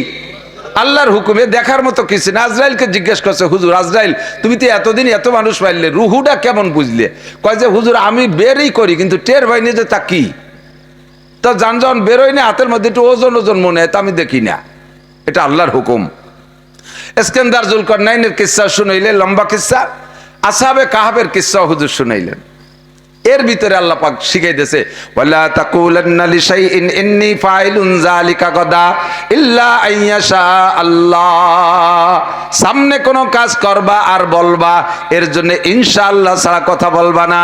আল্লাহর হুকুমে। দেখার মতো কিছু না। আজরাইলকে জিজ্ঞেস করছে, হুজুর আজরাইল তুমি তো এতদিন এত মানুষ পাইলে, রুহুটা কেমন বুঝলে? কয় যে হুজুর আমি বেরই করি কিন্তু টের পাইনি যে তা কি। তা যানজন বেরোয় না, হাতের মধ্যে একটু ওজন ওজন মনে হয়, তা আমি দেখি না। এটা আল্লাহর হুকুম। ইস্কান্দার জুলকারনাইনের কিস্সা শুনাইলে, লম্বা কিস্সা। আসহাবে কাহাফের কিস্সা হুজুর শুনাইলেন। এর ভিতরে আল্লাহ পাক শিখাই দিয়েছে, ওয়ালা তাকুলান্না লিশাইইন ইন্নী ফাইলুন যালিকা গাদা ইল্লা আইয়াশা আল্লাহ। সামনে কোন কাজ করবা আর বলবা, এর জন্য ইনশাআল্লাহ ছাড়া কথা বলবা না।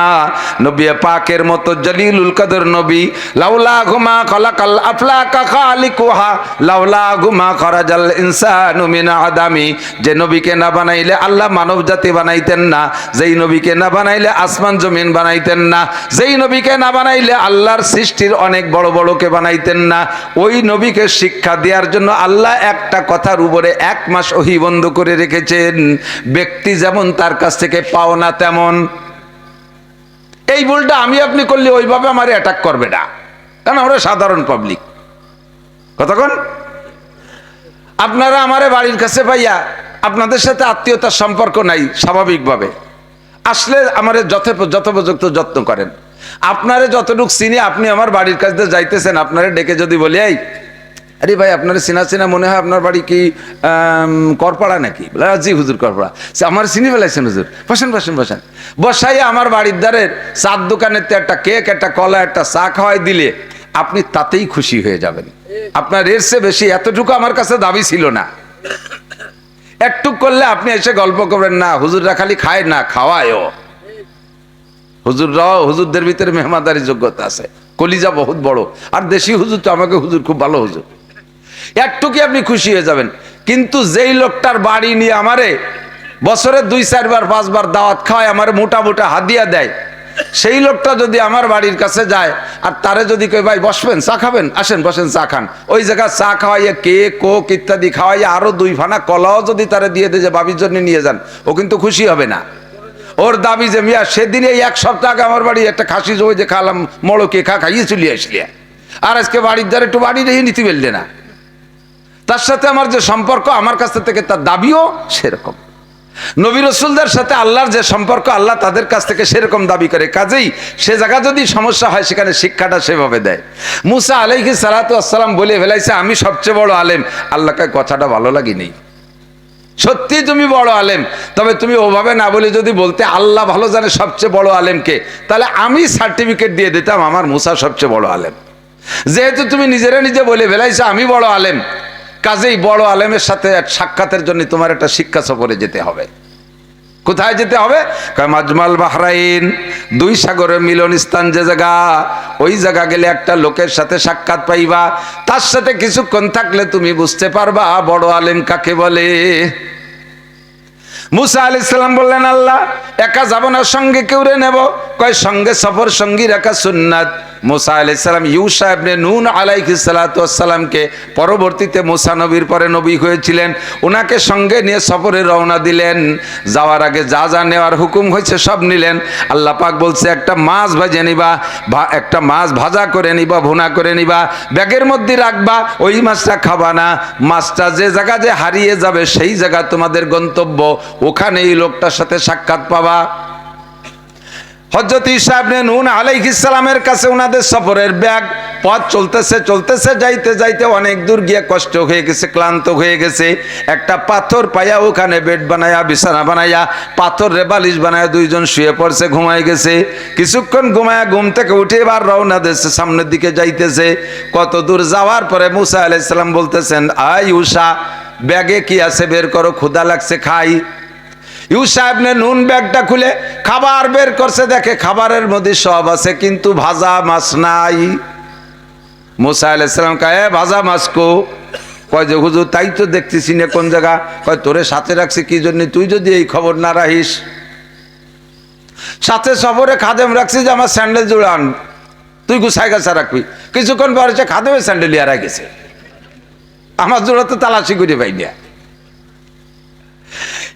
নবী পাকের মতো জলিলুল কদর নবী, লাউলা গুমা খালাকাল আফলাকা খালিকুহা লাউলা গুমা খরাজাল ইনসানু মিন আদামি। যে নবীকে না বানাইলে আল্লাহ মানব জাতি বানাইতেন না, যেই নবীকে না বানাইলে আসমান জমিন বানাইতেন না, যেই নবীকে না বানাইলে আল্লাহর সৃষ্টির অনেক বড় বড়কে বানাইতেন না। ওই নবীকে শিক্ষা দেওয়ার জন্য আল্লাহ একটা কথার উপরে 1 মাস ওহী বন্ধ করে রেখেছেন। ব্যক্তি যেমন তার কাছ থেকে পাওনা তেমন। এই ভুলটা আমি আপনি করলে ওইভাবে আমার অ্যাটাক করবে না, কারণ আমরা সাধারণ পাবলিক। কতক্ষণ আপনারা আমারে বাড়ির কাছে পাইয়া আপনাদের সাথে আত্মীয়তার সম্পর্ক নাই, স্বাভাবিকভাবে আসলে আমারে যথোপযুক্ত যত্ন করেন। আপনারে যতটুকু চিনি, আপনি আমার বাড়ির কাছে যাইতেছেন, আপনারে ডেকে যদি বলি, এই আরে ভাই আপনার চিনা চিনা মনে হয়, আপনার বাড়ি কি করপাড়া নাকি? বলে জি হুজুর করপাড়া। আমার চিনি ফেলাইছেন হুজুর, বসেন বসেন বসেন। বসাইয়া আমার বাড়ির দ্বারের চার দোকানের একটা কেক, একটা কলা, একটা চা খাওয়াই দিলে আপনি তাতেই খুশি হয়ে যাবেন। আপনার এর চেয়ে বেশি এতটুকু আমার কাছে দাবি ছিল না। একটু করলে আপনি এসে গল্প করবেন, না হুজুররা খালি খায় না খাওয়ায়ও। হুজুররাও, হুজুরদের ভিতরে মেহমানদারি যোগ্যতা আছে, কলিজা বহুত বড়। আর দেশি হুজুর তো আমাকে হুজুর খুব ভালো হুজুর, একটু কি আপনি খুশি হয়ে যাবেন। কিন্তু যেই লোকটার বাড়ি নিয়ে আমারে বছরে 2-4 বার 5 বার দাওয়াত খাওয়ায়, আমার মোটা মোটা হাদিয়া দেয়, সেই লোকটা যদি আমার বাড়ির কাছে যায় আর তারে যদি কই ভাই বসবেন চা খাবেন, আসেন বসেন চা খান, ওই জায়গায় চা খাওয়াইয়া কেক কোক ইত্যাদি খাওয়াইয়া আরো 2 ফানা কলাও যদি তারে দিয়ে দেয় যে বাবির জন্য নিয়ে যান, ও কিন্তু খুশি হবে না। ওর দাবি যে মিয়া সেদিন এই 1 সপ্তাহ আগে আমার বাড়ি একটা খাসি জমি যে খালাম মড়কে খাইয়ে চলে আসলি, আর আজকে বাড়ির দ্বারা একটু বাড়ি রেখে নিতে পারলে না। তার সাথে আমার যে সম্পর্ক, আমার কাছ থেকে তার দাবিও সেরকম। নবী রাসূলদের সাথে আল্লাহর যে সম্পর্ক, আল্লাহ তাদের কাছ থেকে সেরকম দাবি করে। কাজেই সে জায়গা যদি সমস্যা হয় সেখানে শিক্ষাটা সেভাবে দেয়। মুসা আলাইহিস সালাতু ওয়াস সালাম বলে ফেলাইছে আমি সবচেয়ে বড় আলেম। আল্লাহকে কথাটা ভালো লাগেনি। সত্যি তুমি বড় আলেম, তবে তুমি ওভাবে না বলে যদি বলতে আল্লাহ ভালো জানে সবচেয়ে বড় আলেমকে, তাহলে আমি সার্টিফিকেট দিয়ে দিতাম আমার মুসা সবচেয়ে বড় আলেম। যেহেতু তুমি নিজেরা নিজে বলে ফেলাইছো আমি বড় আলেম, কাজেই বড় আলেমের সাথে সাক্ষাতের জন্য তোমার একটা শিক্ষা সফরে যেতে হবে। কোথায় যেতে হবে? মাজমাল বাহরাইন, 2 সাগরের মিলন স্থান যে জায়গা, ওই জায়গা গেলে একটা লোকের সাথে সাক্ষাৎ পাইবা, তার সাথে কিছুক্ষণ থাকলে তুমি বুঝতে পারবা বড় আলেম কাকে বলে। মুসা আলাইহিস সালাম বললেন আল্লাহ একা যাব না, সঙ্গে কেউরে নেব? কয় সঙ্গে সফর সঙ্গী রাখা সুন্নাত। মুসা আলাইহিস সালাম ইউশা ইবনে নুন আলাইহিস সালাতু ওয়াস সালামকে, পরবর্তীতে মুসা নবীর পরে নবী হয়েছিলেন, ওনাকে সঙ্গে নিয়ে সফরে রওনা দিলেন। যাওয়ার আগে যা যা নেওয়ার হুকুম হয়েছে সব নিলেন। আল্লাহ পাক বলছে একটা মাছ ভেজে নিবা, একটা মাছ ভাজা করে নিবা, ভুনা করে নিবা, ব্যাগের মধ্যে রাখবা, ওই মাছটা খাবা না। মাছটা যে জায়গা যে হারিয়ে যাবে সেই জায়গা তোমাদের গন্তব্য, ওখানে এই লোকটার সাথে সাক্ষাৎ পাবা। হযরত ঈসা ইবনে নূন আলাইহিস সালামের কাছে ওনাদের সফরের ব্যাগ, পথ চলতেছে চলতেছে যাইতে যাইতে অনেক দূর গিয়ে কষ্ট হয়ে গেছে, ক্লান্ত হয়ে গেছে। একটা পাথর পাইয়া ওখানে বেড বানায়া, বিছানা বানায়া, পাথরের বালিশ বানায়া 2 জন শুয়ে পড়ছে, ঘুমায় গেছে। কিছুক্ষণ ঘুমায়া ঘুম থেকে উঠে এবার রওনা দিয়েছে, সামনের দিকে যাইতেছে। কত দূর যাওয়ার পরে মুসা আলাইহিস সালাম বলতেছেন আয় ইউশা ব্যাগে কি আছে বের করো, ক্ষুধা লাগছে খাই। ইউশা ইবনে নুন ব্যাগটা খুলে খাবার বের করছে, দেখে খাবারের মধ্যে সব আছে কিন্তু ভাজা মাছ নাই। মুসা আলাইহিস সালাম কয় ভাজা মাছ কো? কয় যে হুজুর তাই তো দেখতেছি না কোন জায়গা। কয় তোরে সাথে রাখছি কি জন্য, তুই যদি এই খবর না রাখিস। সাথে সফরে খাদেম রাখছি যে আমার স্যান্ডেল জোড়া আন, তুই গুছাই গাছা রাখবি। কিছুক্ষণ পরে সে খাদেমের স্যান্ডেল হারা গেছে, আমার জোড়া তো তালাশি করে পাই না।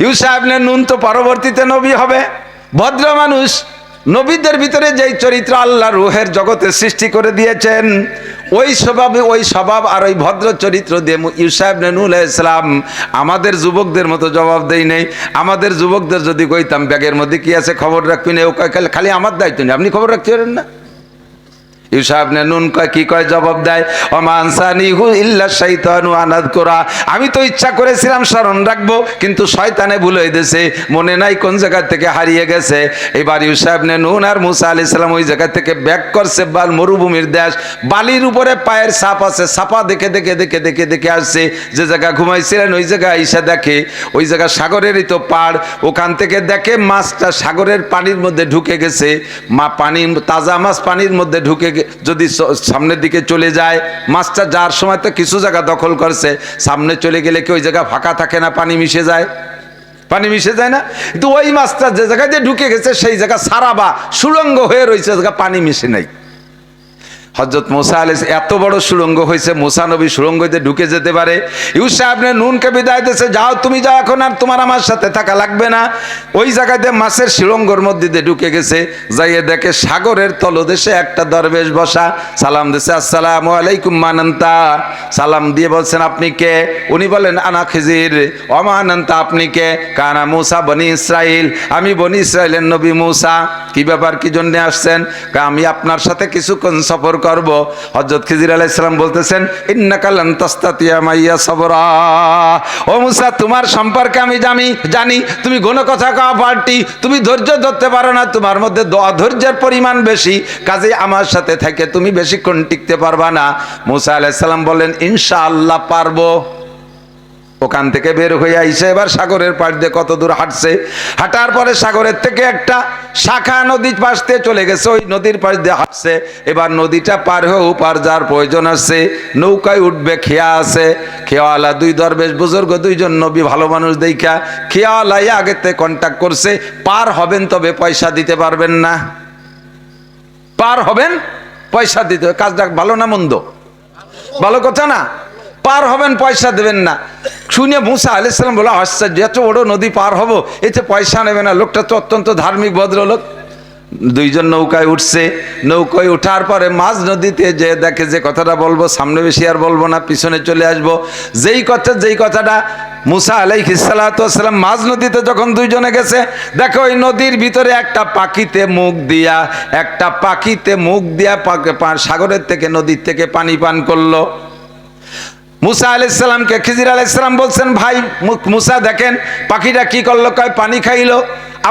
ইউসা ইবনে নুন তো পরবর্তীতে নবী হবে, ভদ্র মানুষ। নবীদের ভিতরে যেই চরিত্র আল্লাহ রূহের জগতে সৃষ্টি করে দিয়েছেন, ওই স্বভাব আর ওই ভদ্র চরিত্র দিয়ে ইউসা ইবনে নূন আলাইহিস সালাম আমাদের যুবকদের মতো জবাব দেই নাই। আমাদের যুবকদের যদি কইতাম ব্যাগের মধ্যে কি আছে খবর রাখবি না, ও খালি আমার দায়িত্ব নেই, আপনি খবর রাখতে পারেন না। ইউসা ইবনে নুন কয় কি কয় জবাব দেয়, ওমা আনসানিহু ইল্লা শাইতানু আনাযকুরা, আমি তো ইচ্ছা করেছিলাম স্মরণ রাখবো কিন্তু শয়তানে ভুল হয়ে গেছে, মনে নাই কোন জায়গা থেকে হারিয়ে গেছে। এবার ইউসা ইবনে নুন আর মুসা আলাইহিস সালাম ওই জায়গা থেকে ব্যাক করছে মরুভূমির দেশ, বালির উপরে পায়ের ছাপ আছে, ছাপা দেখে দেখে দেখে দেখে দেখে আসছে। যে জায়গা ঘুমাইছিলেন ওই জায়গা আইসা দেখে ওই জায়গা সাগরেরই তো পাড়, ওখান থেকে দেখে মাছটা সাগরের পানির মধ্যে ঢুকে গেছে। পানি তাজা মাছ পানির মধ্যে ঢুকে যদি সামনের দিকে চলে যায়, মাছটা যাওয়ার সময় তো কিছু জায়গা দখল করছে, সামনে চলে গেলে কি ওই জায়গা ফাঁকা থাকে না, পানি মিশে যায়, পানি মিশে যায় না। কিন্তু ওই মাছটা যে জায়গায় দিয়ে ঢুকে গেছে সেই জায়গা সারা বা সুড়ঙ্গ হয়ে রয়েছে, জায়গা পানি মিশে নাই। হযরত মুসা আলাইহিস এত বড় সুড়ঙ্গ হয়েছে, মুসা নবী সুড়ঙ্গতে ঢুকে যেতে পারে। ইউসা ইবনে নুনকে বিদায় দিয়েছে, যাও তুমি যাও, এখন আর তোমার আমার সাথে থাকা লাগবে না। ওই জায়গাতে মাছের সুড়ঙ্গর মধ্যে দিয়ে ঢুকে গেছে, যাইয়ে দেখে সাগরের তলদেশে একটা দরবেশ বসা, সালাম দিয়েছে আসসালামু আলাইকুম মানান্তা, সালাম দিয়ে বলছেন আপনি কে? উনি বলেন আনা খিজির। অমানান্তা আপনি কে? কানা মুসা বনি ইসরাইল, আমি বনি ইসরাইলের নবী মুসা। কি ব্যাপার, কি জন্য আসছেন? আমি আপনার সাথে কিছুক্ষণ সফর করব। হযরত খিজির আলাইহিস সালাম বলতেছেন ইন্নাকা লান তাস্তাতিয়া মাইয়া সাবরা, ও মুসা তোমার সম্পর্কে আমি জানি তুমি ঘন কথা কওয়া পার্টি, তুমি ধৈর্য ধরতে পারো না, তোমার মধ্যে অধৈর্যের পরিমাণ বেশি, কাজেই আমার সাথে থেকে তুমি বেশিক্ষণ টিকতে পারবা না। মুসা আলাইহিস সালাম বলেন ইনশাআল্লাহ পারবো। ওখান থেকে বের হয়ে আইসে এবার সাগরের পাশ দিয়ে কত দূর হাঁটছে, হাঁটার পরে সাগরের থেকে একটা শাখা নদীর পাশ দিয়ে চলে গেছে, ওই নদীর পাশ দিয়ে হাঁটছে। এবার নদীটা পার হয়ে উপার যাওয়ার প্রয়োজন আছে, নৌকায় উঠবে, খেয়া আছে, খেয়াওয়ালা দুই দরবেশ বুজুর্গ দুইজন নবী ভালো মানুষ দেখা খেয়াওয়ালাই আগেতে কন্ট্যাক্ট করছে, পার হবেন তবে পয়সা দিতে পারবেন না, পার হবেন পয়সা দিতে হবে। কাজটা ভালো না মন্দ? ভালো কথা না? পার হবেন পয়সা দেবেন না। শুনে মুসা আলাইহিস সালাম বলে আশ্চর্য, এত বড় নদী পার হবো, এতে পয়সা নেবে না? লোকটা তো অত্যন্ত ধার্মিক ভদ্রলোক। দুইজন নৌকায় উঠছে, নৌকায় ওঠার পরে মাঝ নদীতে যে দেখে, যে কথাটা বলবো সামনে বেশি আর বলবো না, পিছনে চলে আসবো, যেই কথাটা মুসা আলাইহিস সালাতু ওয়াস সালাম মাঝ নদীতে যখন দুইজনে গেছে, দেখো ওই নদীর ভিতরে একটা পাখিতে মুখ দিয়া সাগরের থেকে নদীর থেকে পানি পান করলো। মুসা আলাইহিস সালামকে খিজির আলাইহিস সালাম বলছেন, ভাই মুসা দেখেন পাখিটা কি করলো? কয় পানি খাইলো।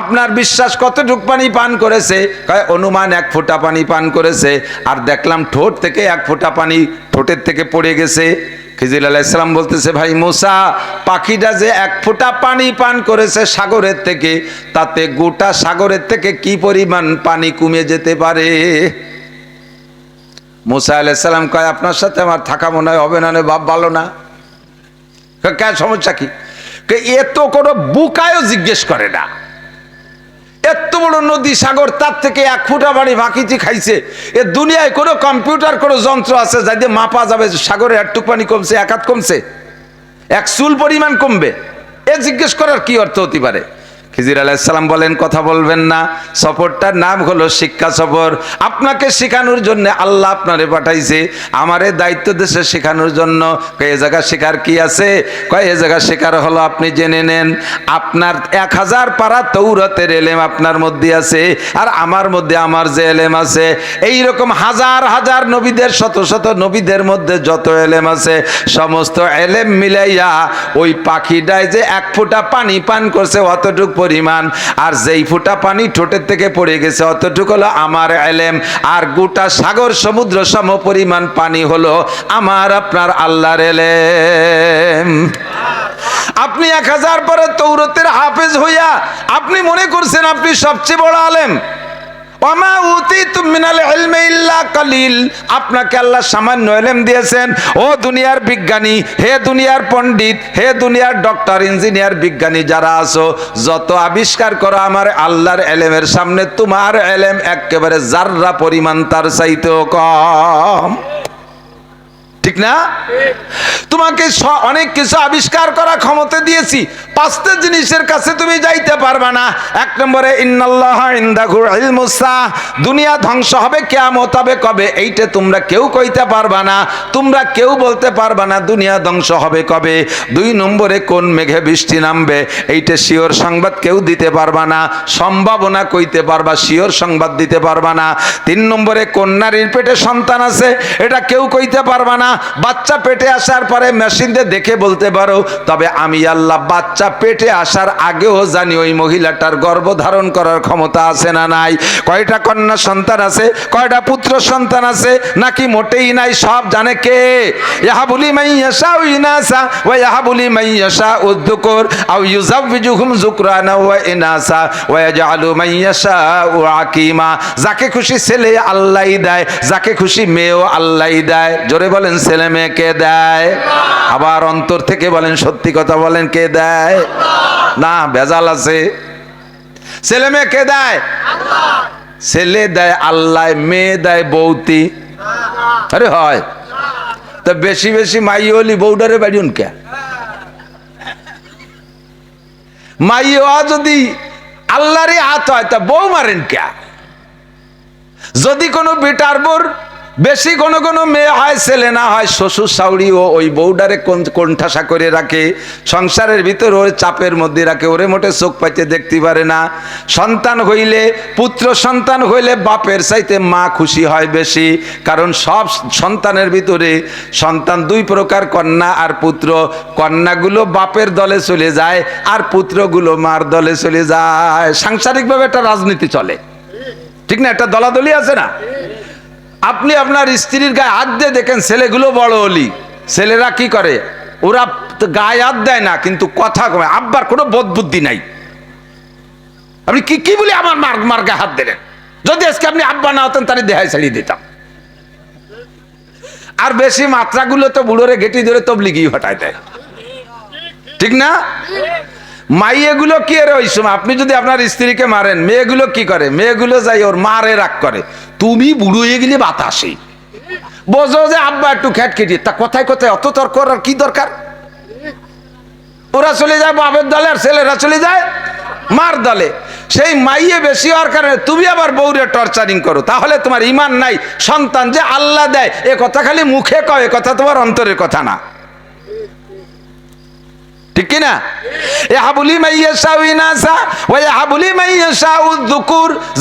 আপনার বিশ্বাস কতটুক পানি পান করেছে? কয় অনুমান 1 ফোঁটা পানি পান করেছে, আর দেখলাম ঠোঁট থেকে 1 ফোঁটা পানি ঠোঁটের থেকে পড়ে গেছে। খিজির আলাইহিস সালাম বলতেছে, ভাই মুসা, পাখিটা যে 1 ফোঁটা পানি পান করেছে সাগরের থেকে, তাতে গোটা সাগরের থেকে কি পরিমাণ পানি কমে যেতে পারে? মুসা আলাইহিস সালাম কয়, আপনার সাথে আমার থাকা মনে হয় হবে না রে বাপ, ভালো না। কেন, সমস্যা কি? এ তো কোনো বুকায়ও জিজ্ঞেস করে না, এত বড় নদী সাগর, তার থেকে 1 ফোঁটা পানি বাকিটি খাইছে। এ দুনিয়ায় কোনো কম্পিউটার কোনো যন্ত্র আছে যাতে মাপা যাবে সাগরে একটুক পানি কমছে, 1 হাত কমছে, 1 চুল পরিমাণ কমবে? এ জিজ্ঞেস করার কি অর্থ হতে পারে? খিজির আলাইহিস সালাম বলেন, কথা বলবেন না, সফরটার নাম হলো শিক্ষা সফর। আপনাকে শেখানোর জন্য আল্লাহ আপনারে পাঠাইছে, আমারে দায়িত্ব দেশে শেখানোর জন্য। এই জায়গা শেখার কি আছে? কয় এই জায়গা শেখার হলো আপনি জেনে নেন, আপনার 1000 পারা তৌরাতের এলেম আপনার মধ্যে আছে, আর আমার মধ্যে আমার যে এলেম আছে, এইরকম হাজার হাজার নবীদের, শত শত নবীদের মধ্যে যত এলেম আছে, সমস্ত এলেম মিলাইয়া ওই পাখিটায় যে 1 ফোঁটা পানি পান করছে অতটুকু পরিমাণ, আর যেই ফোঁটা পানি ঠোঁটের থেকে পড়ে গেছে অতটুকু হলো আমার এলেম, আর গোটা সাগর সমুদ্র সম পরিমাণ পানি হলো আমার আপনার আল্লাহর এলেম। আপনি 1000 পরে তৌরাতের হাফেজ হইয়া আপনি মনে করছেন আপনি সবচেয়ে বড় আলেম। ওমা উতিতুম মিনাল ইলমি ইল্লা কালিল, আপনাকে আল্লাহ সামান্য ইলম দিয়েছেন। ও দুনিয়ার বিজ্ঞানী, হে দুনিয়ার পণ্ডিত, হে দুনিয়ার ডক্টর, ইঞ্জিনিয়ার, বিজ্ঞানী যারা আছো, যত আবিষ্কার করো আমার আল্লাহর ইলমের সামনে তোমার ইলম একেবারে জাররা পরিমাণ তার চাইতেও কম। ঠিক না? তোমাকে অনেক কিছু আবিষ্কার করার ক্ষমতা দিয়েছি, 5টা জিনিসের কাছে তুমি যাইতে পারবে না। 1 নম্বরে ইন্নাল্লাহা ইনদাহু ইলমুস সাআহ, দুনিয়া ধ্বংস হবে, কিয়ামত হবে কবে, এইটা তোমরা কেউ কইতে পারবে না, তোমরা কেউ বলতে পারবে না দুনিয়া ধ্বংস হবে কবে। 2 নম্বরে কোন মেঘে বৃষ্টি নামবে, এইটা শিওর সংবাদ কেউ দিতে পারবে না, সম্ভাবনা কইতে পারবা, শিওর সংবাদ দিতে পারবে না। 3 নম্বরে কোন নারীর পেটে সন্তান আছে, এটা কেউ কইতে পারবে না, বাচ্চা পেটে আসার পরে মেশিন দিয়ে দেখে বলতে পারো, তবে আমি আল্লাহ বাচ্চা পেটে আসার আগেও জানি ওই মহিলাটার গর্ভ ধারণ করার ক্ষমতা আছে না নাই, কয়টা কন্যা সন্তান আছে, কয়টা পুত্র সন্তান আছে, নাকি মোটেই নাই, সব জানে কে? ইয়াহাবুলি মাইয়াশাউ ইনাসা ওয়া ইয়াহাবুলি মাইয়াশাউ যুকুর আও ইউযাওবিজুহুম যুকরানা ওয়া ইনাসা ওয়া ইয়াজআলু মাইয়াশাউ আকীমা। যাকে খুশি ছেলে আল্লাহই দেয়, যাকে খুশি মেয়েও আল্লাহই দেয়। জোরে বলেন, ছেলে মেয়েকে দেয়। আবার অন্তর থেকে বলেন, সত্যি কথা বলেন, কে দেয়? না, ভেজাল আছে। ছেলে মেয়ে কে দেয়? ছেলে দেয় আল্লাহ, মেয়ে দেয় বৌতি। আরে হয় তো বেশি বেশি মাই হলি বৌডারে বাড়িউন কে? মাইয়া যদি আল্লাহরই হাত হয় তা বউ মারেন কে? যদি কোনো বেটার বোর বেশি কোনো কোনো মেয়ে হয়, ছেলে না হয়, শ্বশুর শাশুড়ি ও ওই বউডারে কোণঠাসা করে রাখে, সংসারের ভিতর ওর চাপের মধ্যে রাখে, ওরে মোটে চোখ পাইতে দেখতে পারে না। সন্তান হইলে, পুত্র সন্তান হইলে বাপের চাইতে মা খুশি হয় বেশি, কারণ সব সন্তানের ভিতরে সন্তান 2 প্রকার, কন্যা আর পুত্র। কন্যাগুলো বাপের দলে চলে যায়, আর পুত্রগুলো মার দলে চলে যায়। সাংসারিকভাবে একটা রাজনীতি চলে, ঠিক না? একটা দলাদলি আছে না? আপনি আপনার স্ত্রীর গায়ে হাত দিয়ে দেখেন, ছেলেগুলো বড় হলি, ছেলেরা কি করে, ওরা তো গায়ে হাত দেয় না, কিন্তু কথা কয়। আব্বার কোনো বোধ বুদ্ধি নাই। আপনি কি কি বলে আমার মার গায়ে হাত দিলেন? যদি আজকে আপনি আব্বা না হতেন তাহলে দেহায় ছাড়িয়ে দিতাম। আর বেশি মাত্রাগুলো তো বুড়োরে গেটি ধরে তবলিগি হটায় দেয়, ঠিক না? মাইয়েগুলো কি এর ওই সময় আপনি যদি আপনার স্ত্রীকে মারেন, মেয়েগুলো কি করে? মেয়েগুলো যাই ওর মারে রাগ করে, তুমি বুড়ো হয়ে গেলে বাতাসে বোঝো যে আব্বা একটু খ্যাটখেটি। তা কোথায় কোথায় অত তর্ক আর কি দরকার? ওরা চলে যায় বাপের দলে, আর ছেলেরা চলে যায় মার দলে। সেই মাইয়ে বেশি হওয়ার কারণে তুমি আবার বউরে টর্চারিং করো, তাহলে তোমার ইমান নাই। সন্তান যে আল্লাহ দেয় এ কথা খালি মুখে কয়, এ কথা তোমার অন্তরের কথা না, ঠিক কিনা?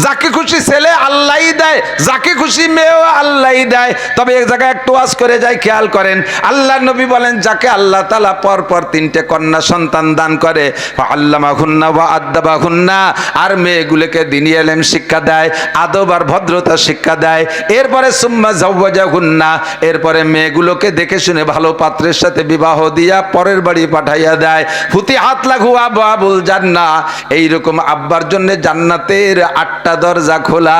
যাকে খুশি ছেলে আল্লাহই দেয়, যাকে খুশি মেয়েও আল্লাহই দেয়। তবে এক জায়গায় একটু ওয়াজ করে যায়, খেয়াল করেন। আল্লাহ নবী বলেন, যাকে আল্লাহ তাআলা পরপর 3টে কন্যা সন্তান দান করে, আল্লামাহুন্না ওয়া আদ্দাবাহুন্না, আর মেয়েগুলোকে দ্বীনি ইলম শিক্ষা দেয়, আদব আর ভদ্রতা শিক্ষা দেয়। এরপরে সুম্মা যাওয়াজাহুন্না, এরপরে মেয়েগুলোকে দেখে শুনে ভালো পাত্রের সাথে বিবাহ দিয়া পরের বাড়ি পাঠাইয়া দেয়। ফুতিহাত লাহু আবওয়াবুল জান্নাহ, এইরকম আব্বার জন্য জান্নাতের 8টা দরজা খোলা।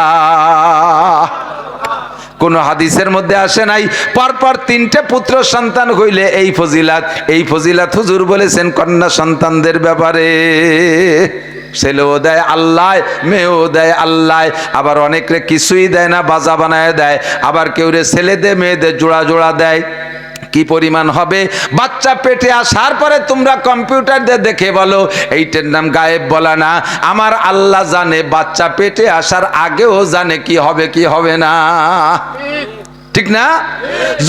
কোন হাদিসের মধ্যে আসে নাই পরপর 3টে পুত্র সন্তান হইলে এই ফজিলাত। এই ফজিলাত হুজুর বলেছেন কন্যা সন্তানদের ব্যাপারে। ছেলেও দেয় আল্লাহ, মেয়েও দেয় আল্লাহ। আবার অনেকে কিছুই দেয় না, বাজা বানায় দেয়। আবার কেউ রে ছেলে দে মেয়েদের জোড়া জোড়া দেয়। কি পরিমাণ হবে? বাচ্চা পেটে আসার পরে তোমরা কম্পিউটার দিয়ে দেখে বলো, এইটার নাম গায়েব বলা না। আমার আল্লাহ জানে, বাচ্চা পেটে আসার আগেও জানে কি হবে কি হবে না, ঠিক না?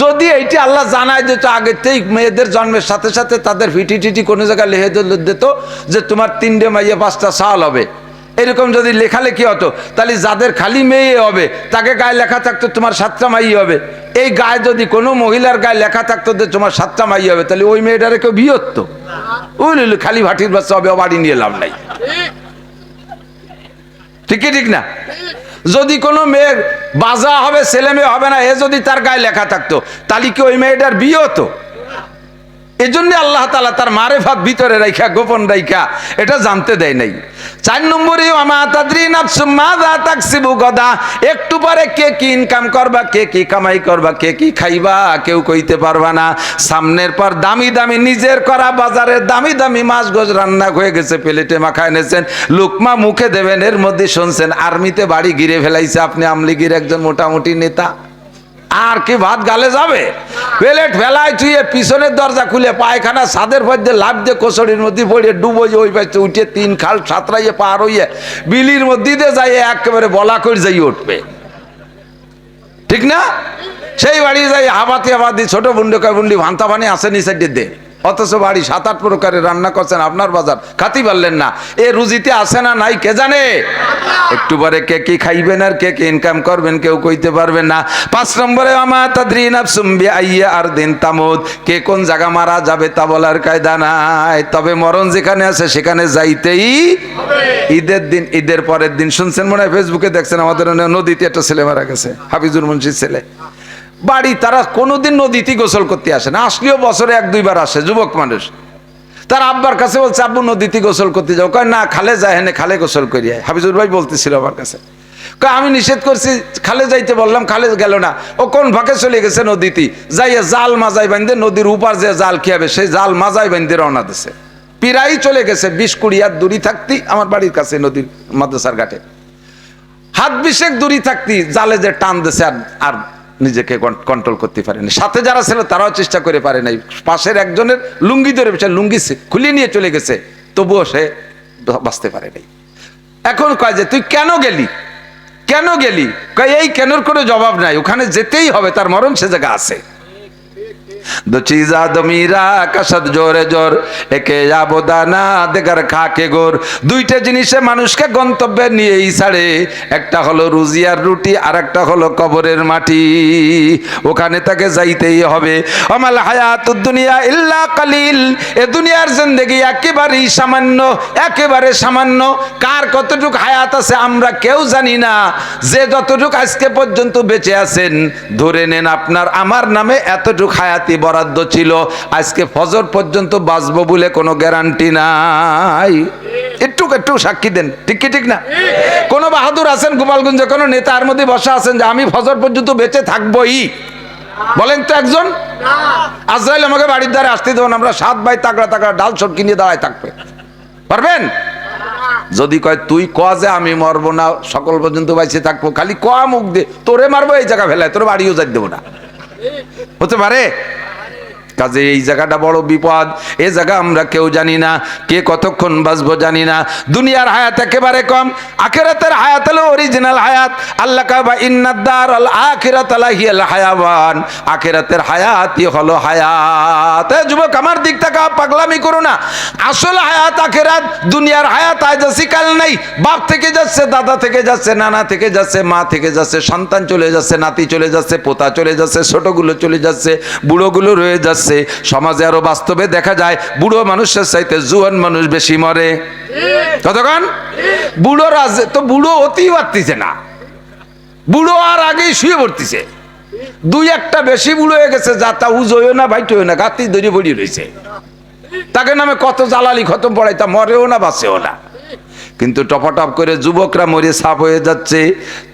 যদি এইটি আল্লাহ জানায় দিত আগেতেই, মেয়েদের জন্মের সাথে সাথে তাদের ফিটি টিটি কোনো জায়গায় লিখে দিত যে তোমার 3টে মাইয়ে 5টা সাল হবে, এরকম যদি লেখালেখি হতো, তাহলে যাদের খালি মেয়ে হবে তাকে গায়ে লেখা থাকতো তোমার 7টা মাই হবে। এই গায়ে যদি কোনো মহিলার গায়ে লেখা থাকতো যে তোমার 7টা মাই হবে, তাহলে ওই মেয়েটারে কেউ বিয়ে হতো? ওই খালি ভাটির বাচ্চা হবে, বাড়ি নিয়ে লাভ নাই, ঠিকই ঠিক না? যদি কোনো মেয়ের বাজা হবে, ছেলে মেয়ে হবে না, এ যদি তার গায়ে লেখা থাকতো, তাহলে কি ওই মেয়েটার বিয়ে হতো? এজন্য আল্লাহ তাআলা তার মারেফাত ভিতরে রাখা, গোপন রাখা, এটা জানতে দেয় নাই। 4 নম্বরে ওয়ামা তাদরি নাফসুম মাযা তাকসিবু গাদা, একটু পরে কে কি ইনকাম করবা, কে কি কামাই করবা, কে কি খাইবা, কেউ কইতে পারবা না। সামনের পর দামি দামি নিজের করা বাজারে দামি দামি মাছ গোছ রান্না হয়ে গেছে, প্লেটে মাখা এনেছেন, লুকমা মুখে দেবেন, এর মধ্যে শুনছেন আর্মিতে বাড়ি ঘিরে ফেলাইছে আপনি, আমলিগির একজন মোটামুটি নেতা, আর কি ভাত গালে যাবে? প্লেট ফেলায় তুই পিছনের দরজা খুলে পায়খানা ছাদের মধ্যে লাভ দিয়ে কোচড়ির মধ্যে পড়ে ডুবো, ওই পাশে উঠে 3 খাল সাঁতরাইয়ে পার হইয়ে বিলির মধ্যে দিয়ে যাই একেবারে বলা করে যাই উঠবে, ঠিক না? সেই বাড়ি যাই হাবাতি হাবাতি ছোট বুন্ডি কয় বুন্ডি ভান্তা পানি আসে নিচে দে, অথচ বাড়ি 7-8 প্রকারের রান্না করছেন, আপনার বাজার খাতি পারলেন না। এ রুজিতে আসে না নাই কে জানে? একটু পরে কে কি খাইবেন আর কে কি ইনকাম করবেন কেউ কইতে পারবেন না। 5 নম্বরে ওয়ামা তাদরি নাফসুম বিআইয়ি আরদিন তামুত, কে কোন জায়গা মারা যাবে তা বলার কায়দা নাই, তবে মরণ যেখানে আছে সেখানে যাইতেই হবে। ঈদের দিন, ঈদের পরের দিন শুনছেন মনে হয়, ফেসবুকে দেখছেন, আমাদের নদীতে একটা ছেলে মারা গেছে, হাফিজুর মুন্সির ছেলে। বাড়ি তারা কোনোদিন নদীতে গোসল করতে আসে না, আসলেও বছরে 1-2 বার আসে, যুবক মানুষ। তার আব্বার কাছে বলছে আব্বু নদীতে গোসল করতে যাও, কয় না খালে যায়, হেনে খালে গোসল করি। হাফিজুর ভাই বলতেছিল আমার কাছে, কয় আমি নিষেধ করছি, খালে যাইতে বললাম, খালে গেল না, ও কোন ফাঁকে চলে গেছে নদীতে, যাইয়া জাল মাজাই বান্ধে, নদীর উপার যে জাল খেয়াবে সেই জাল মাজাই বান্ধে রওনা দিছে। পিরাই চলে গেছে 20-20 হাত দূরি থাকতি আমার বাড়ির কাছে নদীর মাদ্রাসার ঘাটে, হাত 20 দূরি থাকতি জালে যে টান দিছে আর নিজেকে কন্ট্রোল করতে পারেনি। সাথে যারা ছিল তারাও চেষ্টা করে পারে নাই, পাশের একজনের লুঙ্গি ধরে লুঙ্গি খুলিয়ে নিয়ে চলে গেছে, তবুও সে বাঁচতে পারে নাই। এখন কয় যে তুই কেন গেলি, কেন গেলি? কয় এই কেনর কোনো জবাব নাই, ওখানে যেতেই হবে, তার মরণ সে জায়গা আছে। दो चीज़ा दो मीरा कसद जोरे जोर एके आबोदाना देगार खाके गोर। দুইটা জিনিসে মানুষকে গন্তব্যে নিয়েই ছাড়ে, একটা হলো রুজি আর রুটি, আর একটা হলো কবরের মাটি, ওখানে তাকে যাইতেই হবে। আমাল হায়াতুদ দুনিয়া ইল্লা কালিল, এ দুনিয়ার জিন্দেগি একেবারেই সামান্য, একেবারে সামান্য। কার কতটুক হায়াত আছে আমরা কেউ জানি না। যে যতটুক আজকে পর্যন্ত বেঁচে আছেন, ধরে নেন আপনার আমার নামে এতটুক হায়াতি বরাদ্দ ছিল, আজকে ফজর পর্যন্ত বাঁচবো বলে কোনো গ্যারান্টি নাই। একটু একটু সাক্ষী দেন, ঠিক কি ঠিক না? কোন বাহাদুর আছেন গোপালগঞ্জে, কোন নেতার মধ্যে বসা আছেন যে আমি ফজর পর্যন্ত বেঁচে থাকবোই? বলেন তো একজন। আজরাইল আমাকে বাড়ির দ্বারে আসতে দেবেন, আমরা 7 ভাই তাগড়া তাগড়া ডাল সটকি নিয়ে দাঁড়ায় থাকবে, পারবেন? যদি কয় তুই ক যে আমি মরবো না, সকল পর্যন্ত বাইসে থাকবো, খালি ক মুখ দে, তোরে মারবো এই জায়গা ফেলায়, তোর বাড়িও যাই দেবো না, হতে পারে? কাজে এই জায়গাটা বড় বিপদ। এই জায়গা আমরা কেউ জানি না কে কতক্ষণ বাঁচবো জানি না। দুনিয়ার হায়াত একেবারে কম, আখিরাতের হায়াত হলো অরিজিনাল হায়াত। আল্লাহ কাবা ইন্নাদ দারাল আখিরাত লাহিয়াল হায়াওয়ান, আখিরাতের হায়াতই হলো হায়াত। এ যুবক আমার দিক তাকাও, পাগলামি করো না। আসল হায়াত আখিরাত। দুনিয়ার হায়াত আজ আছে কাল নাই। বাপ থেকে যাচ্ছে, দাদা থেকে যাচ্ছে, নানা থেকে যাচ্ছে, মা থেকে যাচ্ছে, সন্তান চলে যাচ্ছে, নাতি চলে যাচ্ছে, পোতা চলে যাচ্ছে, ছোটগুলো চলে যাচ্ছে, বুড়োগুলো রয়ে যাচ্ছে। সমাজে আরো বাস্তবে দেখা যায় বুড়ো মানুষের চাইতে জুয়ান মানুষ বেশি মরে। কতক্ষণ বুড়ো রাজ তো বুড়ো অতি বাড়তিছে না, বুড়ো আর আগেই শুয়ে পড়তিছে। 2-1টা বেশি বুড়ো হয়ে গেছে, যা তা উজোয় না ভাইটও না, গাতি দড়ি বড়ি রয়েছে। তাকে নামে কত জালালি খতম পড়াইতা, মরেও না বাঁচেও না। কিন্তু টপাটপ করে যুবকরা মরে সাপ হয়ে যাচ্ছে।